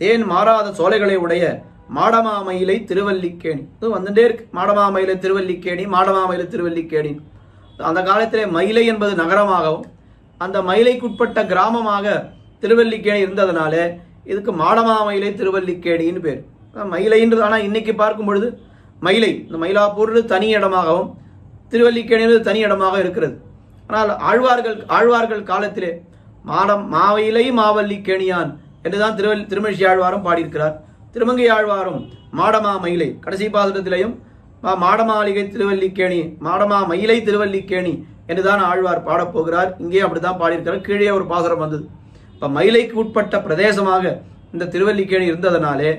தேன் மாறாத சோலைகளை உடைய மாடமா மயிலை திருவல்லிக்கேணி இது வந்துட்டே இருக்கு. மாடமா மயிலை திருவல்லிக்கேணி, மாடமா மயிலை திருவல்லிக்கேணி. அந்த காலத்திலே மயிலை என்பது நகரமாகவும் அந்த மயிலைக்குட்பட்ட கிராமமாக திருவல்லிக்கேணி இருந்ததுனால இதுக்கு மாடமா மயிலை திருவல்லிக்கேணின்னு பேர். மயிலைன்றது ஆனால் இன்னைக்கு பார்க்கும் பொழுது மயிலை இந்த மயிலாப்பூர் தனி இடமாகவும் திருவல்லிக்கேணி தனி இடமாக இருக்கிறது. ஆனால் ஆழ்வார்கள் காலத்திலே மாவையிலை மாவல்லிக்கேணியான் என்றுதான் திருமழிசை ஆழ்வாரும் பாடியிருக்கிறார். திருமங்கை ஆழ்வாரும் மாடமா மயிலை கடைசி பாசுரத்திலையும் மாடமாளிகை திருவல்லிக்கேணி மாடமா மயிலை திருவல்லிக்கேணி என்றுதான் ஆழ்வார் பாடப்போகிறார். இங்கே அப்படித்தான் பாடியிருக்கிறார். கீழே ஒரு பாசுரம் வந்தது. இப்ப மயிலைக்கு உட்பட்ட பிரதேசமாக இந்த திருவல்லிக்கேணி இருந்ததனாலே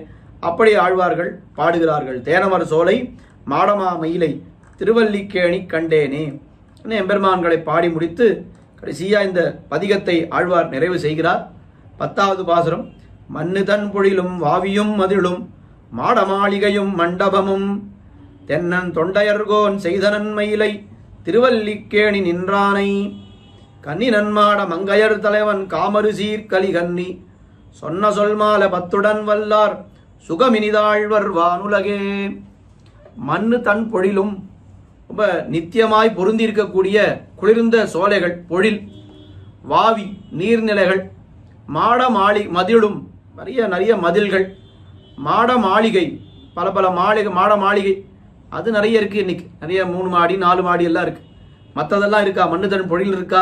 அப்படி ஆழ்வார்கள் பாடுகிறார்கள். தேனமர் சோலை மாடமா மயிலை திருவல்லிக்கேணி கண்டேனே. எம்பெருமான்களை பாடி முடித்து கடைசியா இந்த பதிகத்தை ஆழ்வார் நிறைவு செய்கிறார். 10வது பாசுரம். மண்ணு தன் பொழிலும் வாவியும் மதிலும் மாடமாளிகையும் மண்டபமும் தென்னன் தொண்டையர்கோன் செய்தனன் மயிலை திருவல்லிக்கேணி நின்றானை கன்னினன்மாட மங்கையர் தலைவன் காமரு சீர்கலி கன்னி சொன்ன சொல்மால பத்துடன் வல்லார் சுகமினிதாழ்வர் வானுலகே. மண்ணு தன் பொழிலும் ரொம்ப நித்தியமாய் பொருந்தி இருக்கக்கூடிய குளிர்ந்த சோலைகள் பொழில், வாவி நீர்நிலைகள், மதிலும் நிறைய மதில்கள், மாட மாளிகை பல மாட மாளிகை அது நிறைய இருக்கு. இன்னைக்கு நிறைய 3 மாடி 4 மாடி எல்லாம் இருக்கு. மற்றதெல்லாம் இருக்கா? மண்ணு தன் பொழில் இருக்கா?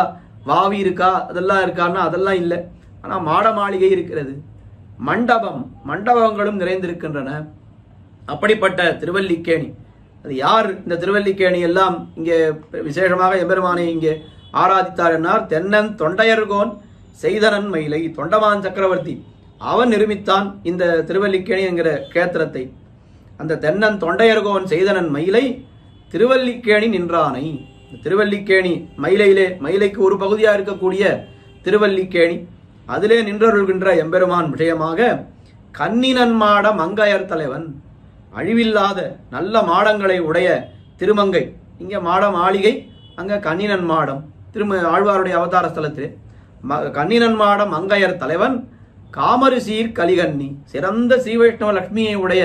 வாவி இருக்கா? அதெல்லாம் இருக்கான்னா அதெல்லாம் இல்லை. ஆனா மாட மாளிகை இருக்கிறது. மண்டபங்களும் நிறைந்திருக்கின்றன. அப்படிப்பட்ட திருவல்லிக்கேணி அது யார்? இந்த திருவல்லிக்கேணி எல்லாம் இங்கே விசேஷமாக எம்பெருமானை இங்கே ஆராதித்தார் என்னார். தென்னன் தொண்டையர்கோன் செய்தனன் மயிலை தொண்டமான் சக்கரவர்த்தி அவன் நிர்மித்தான் இந்த திருவல்லிக்கேணி என்கிற கேத்திரத்தை. அந்த தென்னன் தொண்டையர்கோன் செய்தனன் மயிலை திருவல்லிக்கேணி நின்றானை. திருவல்லிக்கேணி மயிலைக்கு ஒரு பகுதியா இருக்கக்கூடிய திருவல்லிக்கேணி அதிலே நின்றருள்கின்ற எம்பெருமான் விஷயமாக கன்னினன்மாட மங்கையர் தலைவன் அழிவில்லாத நல்ல மாடங்களை உடைய திருமங்கை. இங்க மாட மாளிகை, அங்க கன்னினன் மாடம். ஆழ்வாருடைய அவதார ஸ்தலத்திலே கன்னினன் மாடம் மங்கையர் தலைவன் காமரு சீர் கலிகன்னி சிறந்த ஸ்ரீ வைஷ்ணவ லட்சுமியை உடைய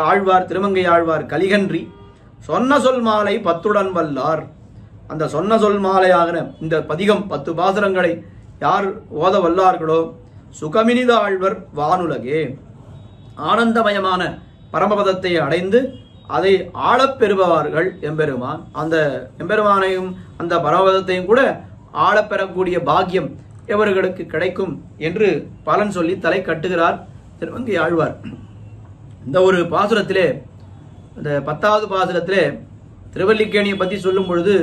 ஆழ்வார் திருமங்கை ஆழ்வார் கலிகன்றி சொன்ன சொல் மாலை 10உடன் வல்லார். அந்த சொன்ன சொல் மாலையாகிற இந்த பதிகம் 10 பாசுரங்களை யார் ஓத வல்லார்களோ சுகமினித ஆழ்வர் வானுலகே ஆனந்தமயமான பரமபதத்தை அடைந்து அதை ஆளப் பெறுபவர்கள் எம்பெருமான். அந்த எம்பெருமானையும் அந்த பரமபதத்தையும் கூட ஆளப்பெறக்கூடிய பாக்கியம் எவர்களுக்கு கிடைக்கும் என்று பலன் சொல்லி தலை கட்டுகிறார் திருமங்கை ஆழ்வார். இந்த ஒரு பாசுரத்திலே, இந்த 10வது பாசுரத்திலே திருவல்லிக்கேணியை பற்றி சொல்லும் பொழுது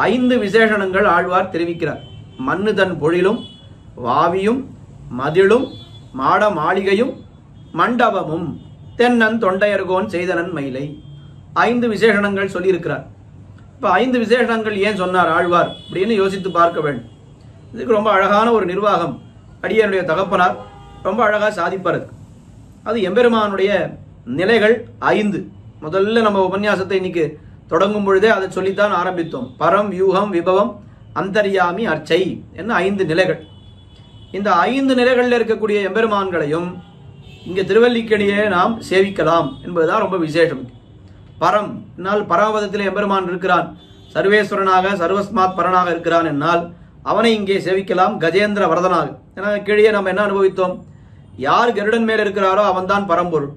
5 விசேஷணங்கள் ஆழ்வார் தெரிவிக்கிறார். மண்ணு தன் பொழிலும் வாவியும் மதிலும் மாட மாளிகையும் மண்டபமும் தென்னன் தொண்டையர்கோன் செய்தனன் மயிலை 5 விசேஷணங்கள் சொல்லியிருக்கிறார். இப்ப 5 விசேஷணங்கள் ஏன் சொன்னார் ஆழ்வார் அப்படின்னு யோசித்து பார்க்க வேண்டும். இதுக்கு ரொம்ப அழகான ஒரு நிர்வாகம் அடியனுடைய தகப்பனார் ரொம்ப அழகா சாதிப்பார். அது எம்பெருமானுடைய நிலைகள் 5. முதல்ல நம்ம உபன்யாசத்தை இன்னைக்கு தொடங்கும் பொழுதே அதை சொல்லித்தான் ஆரம்பித்தோம். பரம், வியூகம், விபவம், அந்தர்யாமி, அர்ச்சை என்ன 5 நிலைகள். இந்த 5 நிலைகளில் இருக்கக்கூடிய எம்பெருமான்களையும் இங்கே திருவல்லிக்கேணியே நாம் சேவிக்கலாம் என்பதுதான் ரொம்ப விசேஷம். பரம் என்னால் பரமபதத்தில் எம்பெருமான் இருக்கிறான், சர்வேஸ்வரனாக சர்வஸ்மாத் பரனாக இருக்கிறான் என்னால் அவனை இங்கே சேவிக்கலாம் கஜேந்திர வரதனாக. ஏன்னா கீழே நம்ம என்ன அனுபவித்தோம், யார் கருடன் மேல் இருக்கிறாரோ அவன்தான் பரம்பொருள்.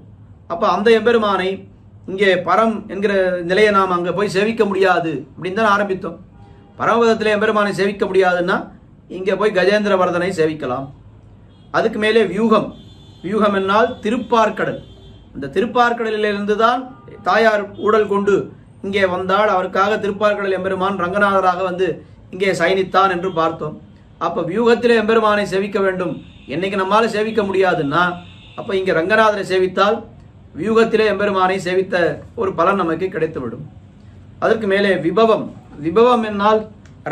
அப்போ அந்த எம்பெருமானை இங்கே பரம் என்கிற நிலையை நாம் அங்கே போய் சேவிக்க முடியாது அப்படின்னு தான் ஆரம்பித்தோம். பரமபதத்தில் எம்பெருமானை சேவிக்க முடியாதுன்னா இங்கே போய் கஜேந்திர வரதனை சேவிக்கலாம். அதுக்கு மேலே வியூகம். வியூகம் என்னால் திருப்பார்கடல். இந்த திருப்பார்கடலிலிருந்து தான் தாயார் ஊடல் கொண்டு இங்கே வந்தால் அவருக்காக திருப்பார்கடல் எம்பெருமான் ரங்கநாதராக வந்து இங்கே சயனித்தான் என்று பார்த்தோம். அப்போ வியூகத்திலே எம்பெருமானை சேவிக்க வேண்டும். என்னைக்கு நம்மால் சேவிக்க முடியாதுன்னா அப்போ இங்கே ரங்கநாதரை சேவித்தால் வியூகத்திலே எம்பெருமானை சேவித்த ஒரு பலன் நமக்கு கிடைத்துவிடும். அதற்கு மேலே விபவம். விபவம் என்னால்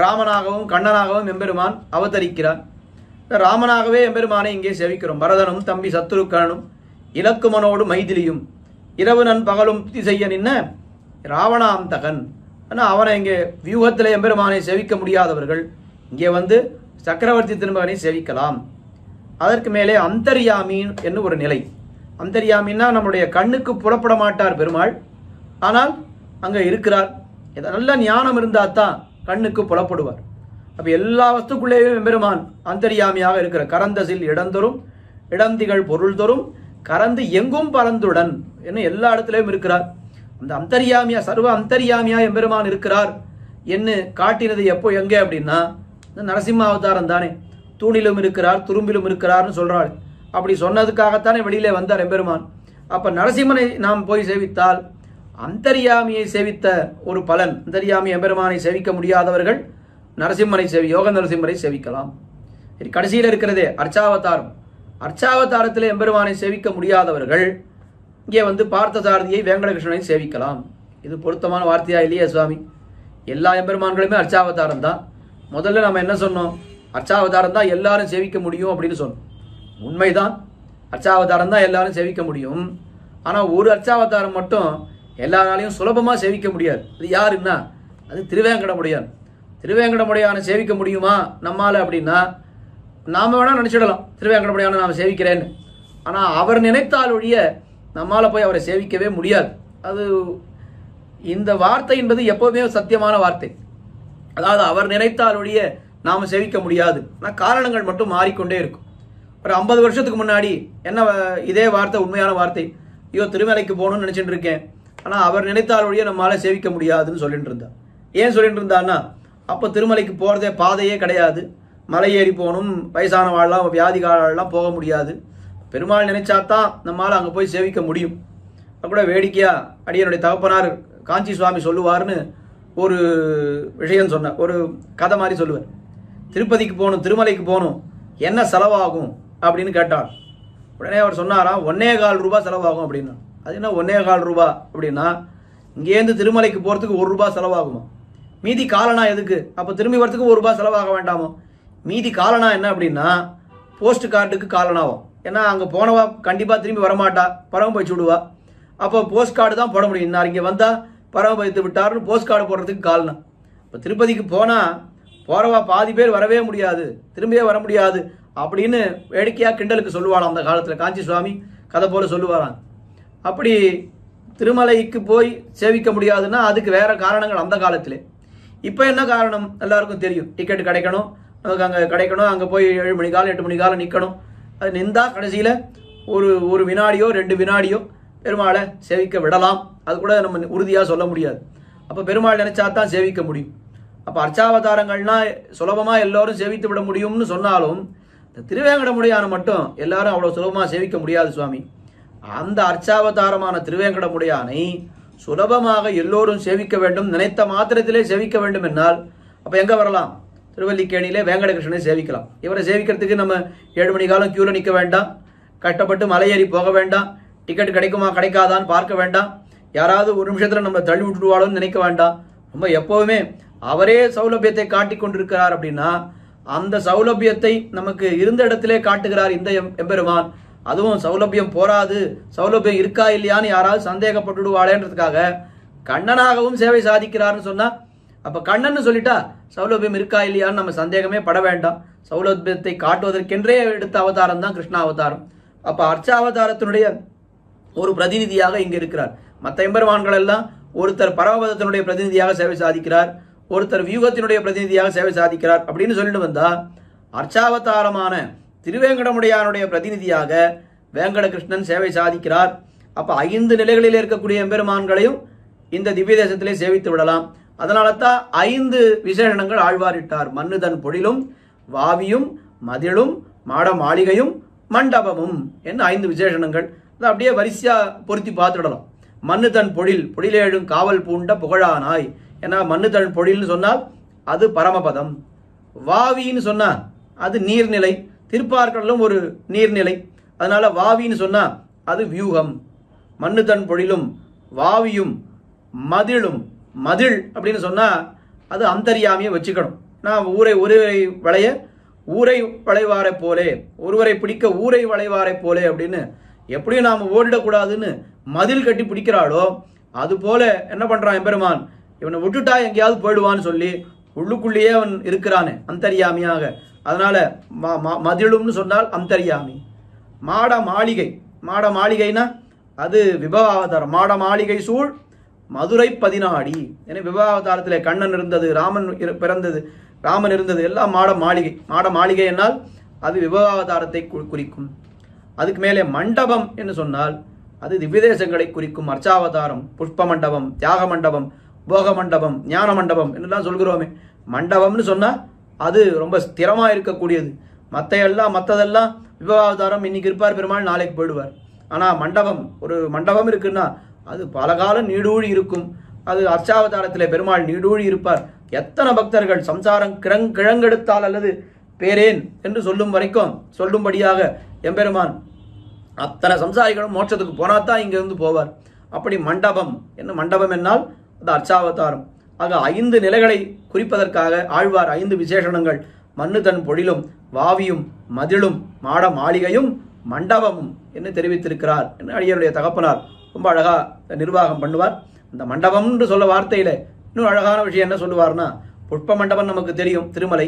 ராமனாகவும் கண்ணனாகவும் எம்பெருமான் அவதரிக்கிறார். ராமனாகவே எம்பெருமானை இங்கே சேவிக்கிறோம். பரதனும் தம்பி சத்துருக்கனும் இலக்குமனோடு மைதிலியும் இரவு நன் பகலும் செய்ய நின்ன ராவணாம் தகன். ஆனால் அவனை இங்கே வியூகத்தில் எம்பெருமானை சேவிக்க முடியாதவர்கள் இங்கே வந்து சக்கரவர்த்தி திருமகனை சேவிக்கலாம். அதற்கு மேலே அந்தர்யாமி என்று ஒரு நிலை. அந்தர்யாமின்னா நம்முடைய கண்ணுக்கு புலப்பட மாட்டார் பெருமாள், ஆனால் அங்கே இருக்கிறார். நல்ல ஞானம் இருந்தால் தான் கண்ணுக்கு புலப்படுவார். அப்போ எல்லா வஸ்துக்குள்ளேயும் எம்பெருமான் அந்தர்யாமியாக இருக்கிற கரந்தசில் இடந்தொரும் இடந்திகள் பொருள் தோறும் கரந்து எங்கும் பரந்துடன் என்ன எல்லா இடத்துலையும் இருக்கிறார். அந்த அந்தர்யாமியா சர்வ அந்தர்யாமியா எம்பெருமான் இருக்கிறார் என்று காட்டினது எப்போ எங்கே அப்படின்னா இந்த நரசிம்ம அவதாரம் தானே. தூணிலும் இருக்கிறார் துரும்பிலும் இருக்கிறார்னு சொல்றாள். அப்படி சொன்னதுக்காகத்தானே வெளியிலே வந்தார் எம்பெருமான். அப்ப நரசிம்மனை நாம் போய் சேவித்தால் அந்தர்யாமியை சேவித்த ஒரு பலன். அந்தர்யாமி எம்பெருமானை சேவிக்க முடியாதவர்கள் நரசிம்மனை யோக நரசிம்மரை சேவிக்கலாம். கடைசியில் இருக்கிறதே அர்ச்சாவதாரம். அர்ச்சாவதாரத்திலே எம்பெருமானை சேவிக்க முடியாதவர்கள் இங்கே வந்து பார்த்தசாரதியை வேங்கடகிருஷ்ணனை சேவிக்கலாம். இது பொருத்தமான வார்த்தையா இல்லையா சுவாமி? எல்லா எம்பெருமான்களுமே அர்ச்சாவதாரம் தான். முதல்ல நம்ம என்ன சொன்னோம், அர்ச்சாவதாரம் தான் எல்லாரும் சேவிக்க முடியும் அப்படின்னு சொன்னோம். உண்மைதான், அர்ச்சாவதாரம் தான் எல்லாரும் சேவிக்க முடியும். ஆனால் ஒரு அர்ச்சாவதாரம் மட்டும் எல்லாராலையும் சுலபமாக சேவிக்க முடியாது. அது யாருன்னா அது திருவேங்கடமுடையான். திருவேங்கடமுடையானை சேவிக்க முடியுமா நம்மால் அப்படின்னா நாம் வேணால் நினச்சிடலாம் திருவேங்கடமுடையானை நாம் சேவிக்கிறேன்னு. ஆனால் அவர் நினைத்தால் ஒழிய நம்மால் போய் அவரை சேவிக்கவே முடியாது. அது இந்த வார்த்தை என்பது எப்போவுமே சத்தியமான வார்த்தை. அதாவது அவர் நினைத்தால் ஒழிய நாம் சேவிக்க முடியாது. ஆனால் காரணங்கள் மட்டும் மாறிக்கொண்டே இருக்கும். ஒரு 50 வருஷத்துக்கு முன்னாடி என்ன இதே வார்த்தை உண்மையான வார்த்தை, ஐயோ திருமலைக்கு போகணும்னு நினச்சிட்டு இருக்கேன், ஆனால் அவர் நினைத்தால் ஒழிய நம்மளால் சேவிக்க முடியாதுன்னு சொல்லிட்டு இருந்தார். ஏன் சொல்லிட்டு இருந்தான்னா அப்போ திருமலைக்கு போகிறதே பாதையே கிடையாது, மலை ஏறி போகணும், வயசான வாழலாம் வியாதிகாலெலாம் போக முடியாது. பெருமாள் நினைச்சாதான் நம்மளால் அங்கே போய் சேவிக்க முடியும். கூட வேடிக்கையாக அடியனுடைய தகப்பனார் காஞ்சி சுவாமி சொல்லுவார்னு ஒரு விஷயம் சொன்னார், ஒரு கதை மாதிரி சொல்லுவார். திருப்பதிக்கு போகணும் திருமலைக்கு போகணும் என்ன செலவாகும் அப்படின்னு கேட்டார். உடனே அவர் சொன்னாராம் 1.25 ரூபா செலவாகும் அப்படின்னா. அது என்ன 1.25 ரூபா அப்படின்னா இங்கேருந்து திருமலைக்கு போகிறதுக்கு 1 ரூபா செலவாகுமா? மீதி காலனா எதுக்கு? அப்போ திரும்பி வரத்துக்கு 1 ரூபா செலவாக வேண்டாமோ? மீதி காலனா என்ன அப்படின்னா போஸ்ட் கார்டுக்கு காலனாகும். ஏன்னா அங்கே போனவா கண்டிப்பாக திரும்பி வரமாட்டா, பரவம் போய் விடுவா. அப்போ போஸ்ட் கார்டு தான் போட முடியும். நான் இங்கே வந்தால் பரவம் வைத்து விட்டாருன்னு போஸ்ட் கார்டு போடுறதுக்கு காலனா. இப்போ திருப்பதிக்கு போனால் போகிறவா பாதி பேர் வரவே முடியாது, திரும்பியே வர முடியாது அப்படின்னு வேடிக்கையாக கிண்டலுக்கு சொல்லுவாளாம் அந்த காலத்தில். காஞ்சி சுவாமி கதை போல சொல்லுவாராம். அப்படி திருமலைக்கு போய் சேவிக்க முடியாதுன்னா அதுக்கு வேற காரணங்கள் அந்த காலத்திலே. இப்போ என்ன காரணம் எல்லாருக்கும் தெரியும். டிக்கெட் கிடைக்கணும், நமக்கு அங்கே கிடைக்கணும், அங்கே போய் 7 மணி காலம் 8 மணி காலம் நிற்கணும். அது நின்றா கடைசியில் ஒரு வினாடியோ 2 வினாடியோ பெருமாளை சேவிக்க விடலாம். அது கூட நம்ம உறுதியாக சொல்ல முடியாது. அப்போ பெருமாள் நினைச்சா தான் சேவிக்க முடியும். அப்போ அர்ச்சாவதாரங்கள்னா சுலபமாக எல்லோரும் சேவித்து விட முடியும்னு சொன்னாலும் இந்த திருவேங்கடமுடையானை மட்டும் எல்லாரும் அவ்வளோ சுலபமாக சேவிக்க முடியாது சுவாமி. அந்த அர்ச்சாவதாரமான திருவேங்கடமுடையானை சுலபமாக எல்லோரும் சேவிக்க வேண்டும், நினைத்த மாத்திரத்திலே சேவிக்க வேண்டும் என்னால் அப்போ எங்கே வரலாம்? திருவல்லிக்கேணியிலே வேங்கடகிருஷ்ணனை சேவிக்கலாம். இவரை சேவிக்கிறதுக்கு நம்ம 7 மணி காலம் கியூவில் நிற்க வேண்டாம், கஷ்டப்பட்டு மலையேறி போக வேண்டாம், டிக்கெட் கிடைக்குமா கிடைக்காதான்னு பார்க்க வேண்டாம், யாராவது ஒரு நிமிஷத்தில் நம்மளை தள்ளி விட்டுடுவாளோன்னு நினைக்க வேண்டாம். நம்ம எப்போவுமே அவரே சௌலபியத்தை காட்டி கொண்டிருக்கிறார் அப்படின்னா அந்த சௌலபியத்தை நமக்கு இருந்த இடத்திலே காட்டுகிறார் இந்த எம்பெருமான். அதுவும் சௌலபியம் போராது, சௌலபியம் இருக்கா இல்லையான்னு யாராவது சந்தேகப்பட்டுடுவாளேன்றதுக்காக கண்ணனாகவும் சேவை சாதிக்கிறார்னு சொன்னா, அப்ப கண்ணன் சொல்லிட்டா சௌலபியம் இருக்கா இல்லையான்னு நம்ம சந்தேகமே பட வேண்டாம். சௌலபியத்தை காட்டுவதற்கென்றே எடுத்த அவதாரம் தான் கிருஷ்ண அவதாரம். அப்ப அர்ச்சாவதாரத்தினுடைய ஒரு பிரதிநிதியாக இங்க இருக்கிறார். மற்ற எம்பெருமான்கள் எல்லாம் ஒருத்தர் பரமபதத்தினுடைய பிரதிநிதியாக சேவை சாதிக்கிறார், ஒருத்தர் வியூகத்தினுடைய பிரதிநிதியாக சேவை சாதிக்கிறார் அப்படின்னு சொல்லிட்டு வந்தா, அர்ச்சாவதாரமான திருவேங்கடமுடையானுடைய பிரதிநிதியாக வேங்கட கிருஷ்ணன் சேவை சாதிக்கிறார். அப்ப 5 நிலைகளில் இருக்கக்கூடிய எம்பெருமான்களையும் இந்த திவ்ய தேசத்திலே சேவித்து விடலாம். அதனால தான் 5 விசேஷணங்கள் ஆழ்வாரிட்டார். மன்னுதன் பொழிலும் வாவியும் மதிலும் மாட மாளிகையும் மண்டபமும் என்ன 5 விசேஷணங்கள். அதை அப்படியே வரிசையா பொருத்தி பார்த்துடலாம். மன்னுதன் பொழில், பொழிலேழும் காவல் பூண்ட புகழானாய். ஏன்னா மன்னுதன் பொழில்னு சொன்னால் அது பரமபதம். வாவின்னு சொன்னா அது நீர்நிலை, திருப்பார்கடலும் ஒரு நீர்நிலை, அதனால வாவின்னு சொன்னா அது வியூகம். மன்னுதன் பொழிலும் வாவியும் மதிலும், மதில் அப்படின்னு சொன்னா அது அந்தரியாமியை வச்சுக்கணும். நான் ஒருவரை வளைய ஊரை வளைவாரை போலே, ஒருவரை பிடிக்க ஊரை வளைவாரை போலே அப்படின்னு எப்படியும் நாம் ஓடிடக்கூடாதுன்னு மதில் கட்டி பிடிக்கிறாளோ அது போல என்ன பண்றான் எம்பெருமான், இவனை விட்டுட்டா எங்கேயாவது போயிடுவான்னு சொல்லி உள்ளுக்குள்ளேயே அவன் இருக்கிறானே அந்தரியாமியாக. அதனால மதிலும்னு சொன்னால் அந்தரியாமி. மாட மாளிகை, மாட மாளிகைனா அது விபவாவதாரம். மாட மாளிகை சூழ் மதுரை 14. ஏன்னா விபவாவதாரத்திலே கண்ணன் இருந்தது, ராமன் பிறந்தது, ராமன் இருந்தது, எல்லாம் மாட மாளிகை. மாட மாளிகை என்னால் அது விபவாவதாரத்தை குறிக்கும். அதுக்கு மேலே மண்டபம் என்று சொன்னால் அது திவ்யதேசங்களை குறிக்கும். அர்ச்சாவதாரம், புஷ்ப மண்டபம், தியாக மண்டபம், போக மண்டபம், ஞான மண்டபம் என்றெல்லாம் சொல்கிறோமே. மண்டபம்னு சொன்னா அது ரொம்ப ஸ்திரமா இருக்கக்கூடியது. மற்றதெல்லாம் விபவாவதாரம், இன்னைக்கு இருப்பார் பெருமாள், நாளைக்கு போயிடுவார். ஆனா மண்டபம், ஒரு மண்டபம் இருக்குன்னா அது பல காலம் நீடூழி இருக்கும். அது அர்ச்சாவதாரத்திலே பெருமாள் நீடூழி இருப்பார். எத்தனை பக்தர்கள் சம்சாரம் கிழங்கெடுத்தால் அல்லது பேரேன் என்று சொல்லும் வரைக்கும் சொல்லும்படியாக எம்பெருமான் அத்தனை சம்சாரிகளும் மோட்சத்துக்கு போனாதான் இங்க இருந்து போவார். அப்படி மண்டபம் என்ன, மண்டபம் என்னால் அது அர்ச்சாவதாரம். ஆக 5 நிலைகளை குறிப்பதற்காக ஆழ்வார் 5 விசேஷணங்கள் மன்னுதன் பொழிலும் வாவியும் மதிலும் மாட மாளிகையும் மண்டபமும் என்று தெரிவித்திருக்கிறார் என்று அடியனுடைய தகப்பனார் ரொம்ப அழகா நிர்வாகம் பண்ணுவார். இந்த மண்டபம்னு சொல்ல வார்த்தையில இன்னும் அழகான விஷயம் என்ன சொல்லுவார்னா, புஷ்ப மண்டபம் நமக்கு தெரியும் திருமலை,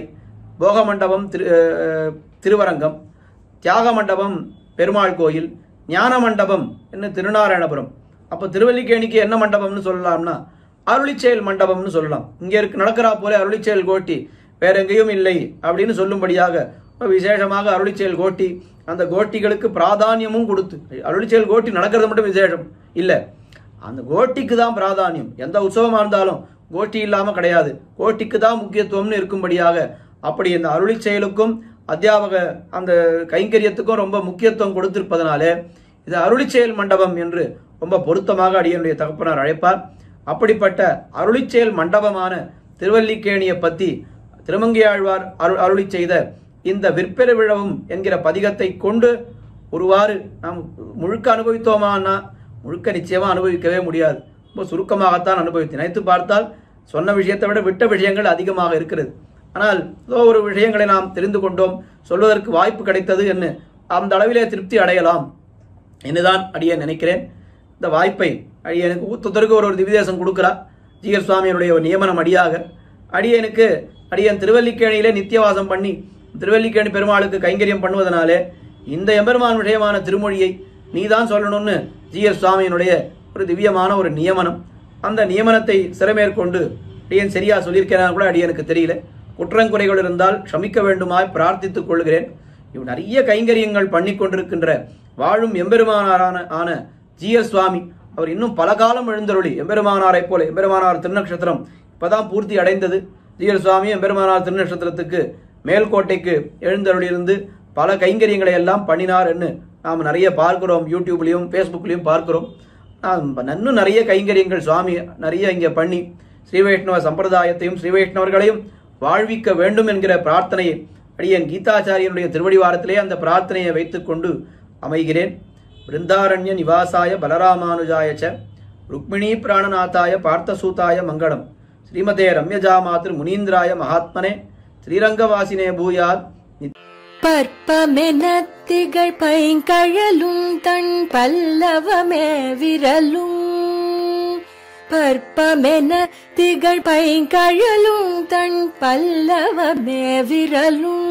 போக மண்டபம் திருவரங்கம், தியாக மண்டபம் பெருமாள் கோயில், ஞான மண்டபம் என்ன திருநாராயணபுரம். அப்ப திருவல்லிக்கேணிக்கு என்ன மண்டபம்னு சொல்லலாம்னா அருளிச்செயல் மண்டபம்னு சொல்லலாம். இங்கே நடக்கிறா போல அருளிச்செயல் கோட்டி வேற எங்கேயும் இல்லை அப்படின்னு சொல்லும்படியாக விசேஷமாக அருளிச்செயல் கோட்டி, அந்த கோட்டிகளுக்கு பிராதானியமும் கொடுத்து, அருளிச்செயல் கோட்டி நடக்கிறது மட்டும் விசேஷம் இல்லை, அந்த கோட்டிக்கு தான் பிராதானியம். எந்த உற்சவமா இருந்தாலும் கோட்டி இல்லாம கிடையாது, கோட்டிக்கு தான் முக்கியத்துவம்னு இருக்கும்படியாக அப்படி இந்த அருளிச்செயலுக்கும் அத்தியாபக அந்த கைங்கரியத்துக்கும் ரொம்ப முக்கியத்துவம் கொடுத்திருப்பதனாலே இது அருளிச்செயல் மண்டபம் என்று ரொம்ப பொருத்தமாக அடியனுடைய தகப்பனார் அழைப்பார். அப்படிப்பட்ட அருளிச்செயல் மண்டபமான திருவல்லிக்கேணியை பற்றி திருமங்கையாழ்வார் அருளி செய்த இந்த விற்பெரு விழவும் என்கிற பதிகத்தை கொண்டு ஒருவாறு நாம் முழுக்க அனுபவித்தோமானா, முழுக்க நிச்சயமா அனுபவிக்கவே முடியாது. ரொம்ப சுருக்கமாகத்தான் அனுபவித்து நினைத்து பார்த்தால் சொன்ன விஷயத்தை விட விட்ட விஷயங்கள் அதிகமாக இருக்கிறது. ஆனால் ஏதோ ஒரு விஷயங்களை நாம் தெரிந்து கொண்டோம், சொல்வதற்கு வாய்ப்பு கிடைத்தது என்று அந்த அளவிலே திருப்தி அடையலாம் என்றுதான் அடியேன் நினைக்கிறேன். இந்த வாய்ப்பை அடியனுக்கு ஊத்தத்திற்கு ஒரு திவ்யதேசம் கொடுக்கிறார் ஜீயர் சுவாமியினுடைய ஒரு நியமனம் அடியாக. அடியன் திருவல்லிக்கேணியிலே நித்தியவாசம் பண்ணி திருவல்லிக்கேணி பெருமாளுக்கு கைங்கரியம் பண்ணுவதனாலே இந்த எம்பெருமான் விஷயமான திருமொழியை நீதான் சொல்லணும்னு ஜீயர் சுவாமியினுடைய ஒரு திவ்யமான ஒரு நியமனம். அந்த நியமனத்தை சிறமேற்கொண்டு அடியன் சரியா சொல்லியிருக்கிறேன் கூட அடியனுக்கு தெரியல. குற்றங்குறைகள் இருந்தால் க்ஷமிக்க வேண்டுமாய் பிரார்த்தித்துக் கொள்கிறேன். இவ் நிறைய கைங்கரியங்கள் பண்ணி கொண்டிருக்கின்ற வாழும் எம்பெருமானாரான ஜீயர் சுவாமி அவர் இன்னும் பல காலம் எழுந்தருளி எம்பெருமானாரை போல, எம்பெருமானார் திருநக்ஷத்திரம் இப்பதான் பூர்த்தி அடைந்தது. ஜீயர் சுவாமி எம்பெருமானார் திருநக்ஷத்திரத்துக்கு மேல்கோட்டைக்கு எழுந்தருளி இருந்து பல கைங்கரியங்களை எல்லாம் பண்ணினார் என்று நாம் நிறைய பார்க்கிறோம், யூடியூப்லையும் ஃபேஸ்புக்லையும் பார்க்கிறோம். இன்னும் நிறைய கைங்கரியங்கள் சுவாமி நிறைய இங்கே பண்ணி ஸ்ரீ வைஷ்ணவ சம்பிரதாயத்தையும் ஸ்ரீ வைஷ்ணவர்களையும் வாழ்விக்க வேண்டும் என்கிற பிரார்த்தனையை அடியன் கீதாச்சாரியனுடைய திருவடிவாரத்திலே அந்த பிரார்த்தனையை வைத்துக் கொண்டு அமைகிறேன். விருந்தாரண்ய நிவாசாய பலராமானுஜாய ச ருக்மிணீ பிராணநாதாய பார்த்தசூதாய மங்களம். ஸ்ரீமதே ரம்யஜா மாத்ரு முனீந்திராய மகாத்மனே ஸ்ரீரங்கவாசினே பூயாத். பற்பமெனத் திகழ் பைங்கழலும் தன் பல்லவமே விரலும் பற்பமெனத் திகழ் பைங்கழலும் தன் பல்லவமே விரலும்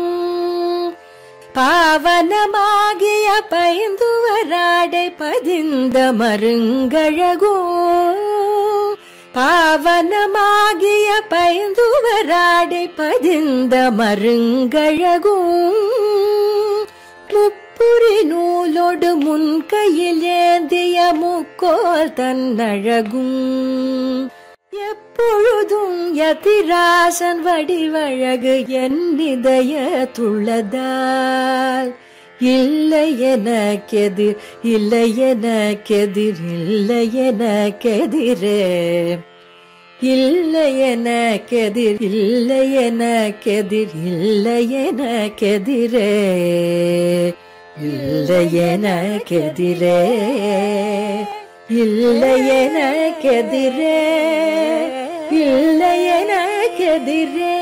பாவனமாகிய பைந்துவராடை பதிந்த மருங்கழகோ பாவனமாகிய பைந்துவராடை பதிந்த மருங்கழகும் முப்புரி நூலோடு முன் கையில் ஏந்திய முக்கோல் தன்னழகும் எப்பொழுதும் யதிராசன் வடிவழகு என் இதயத்துள்ளதால் இல்லை எனக்கெதிர் இல்லை எனக்கெதிர் இல்லை எனக்கெதிரே இல்லை எனக்கெதிர் இல்லை எனக்கெதிர் இல்லை எனக்கெதிரே இல்லை எனக்கெதிரே இல்லை எனக்கெதிரே இல்லை எனக்கெதிரே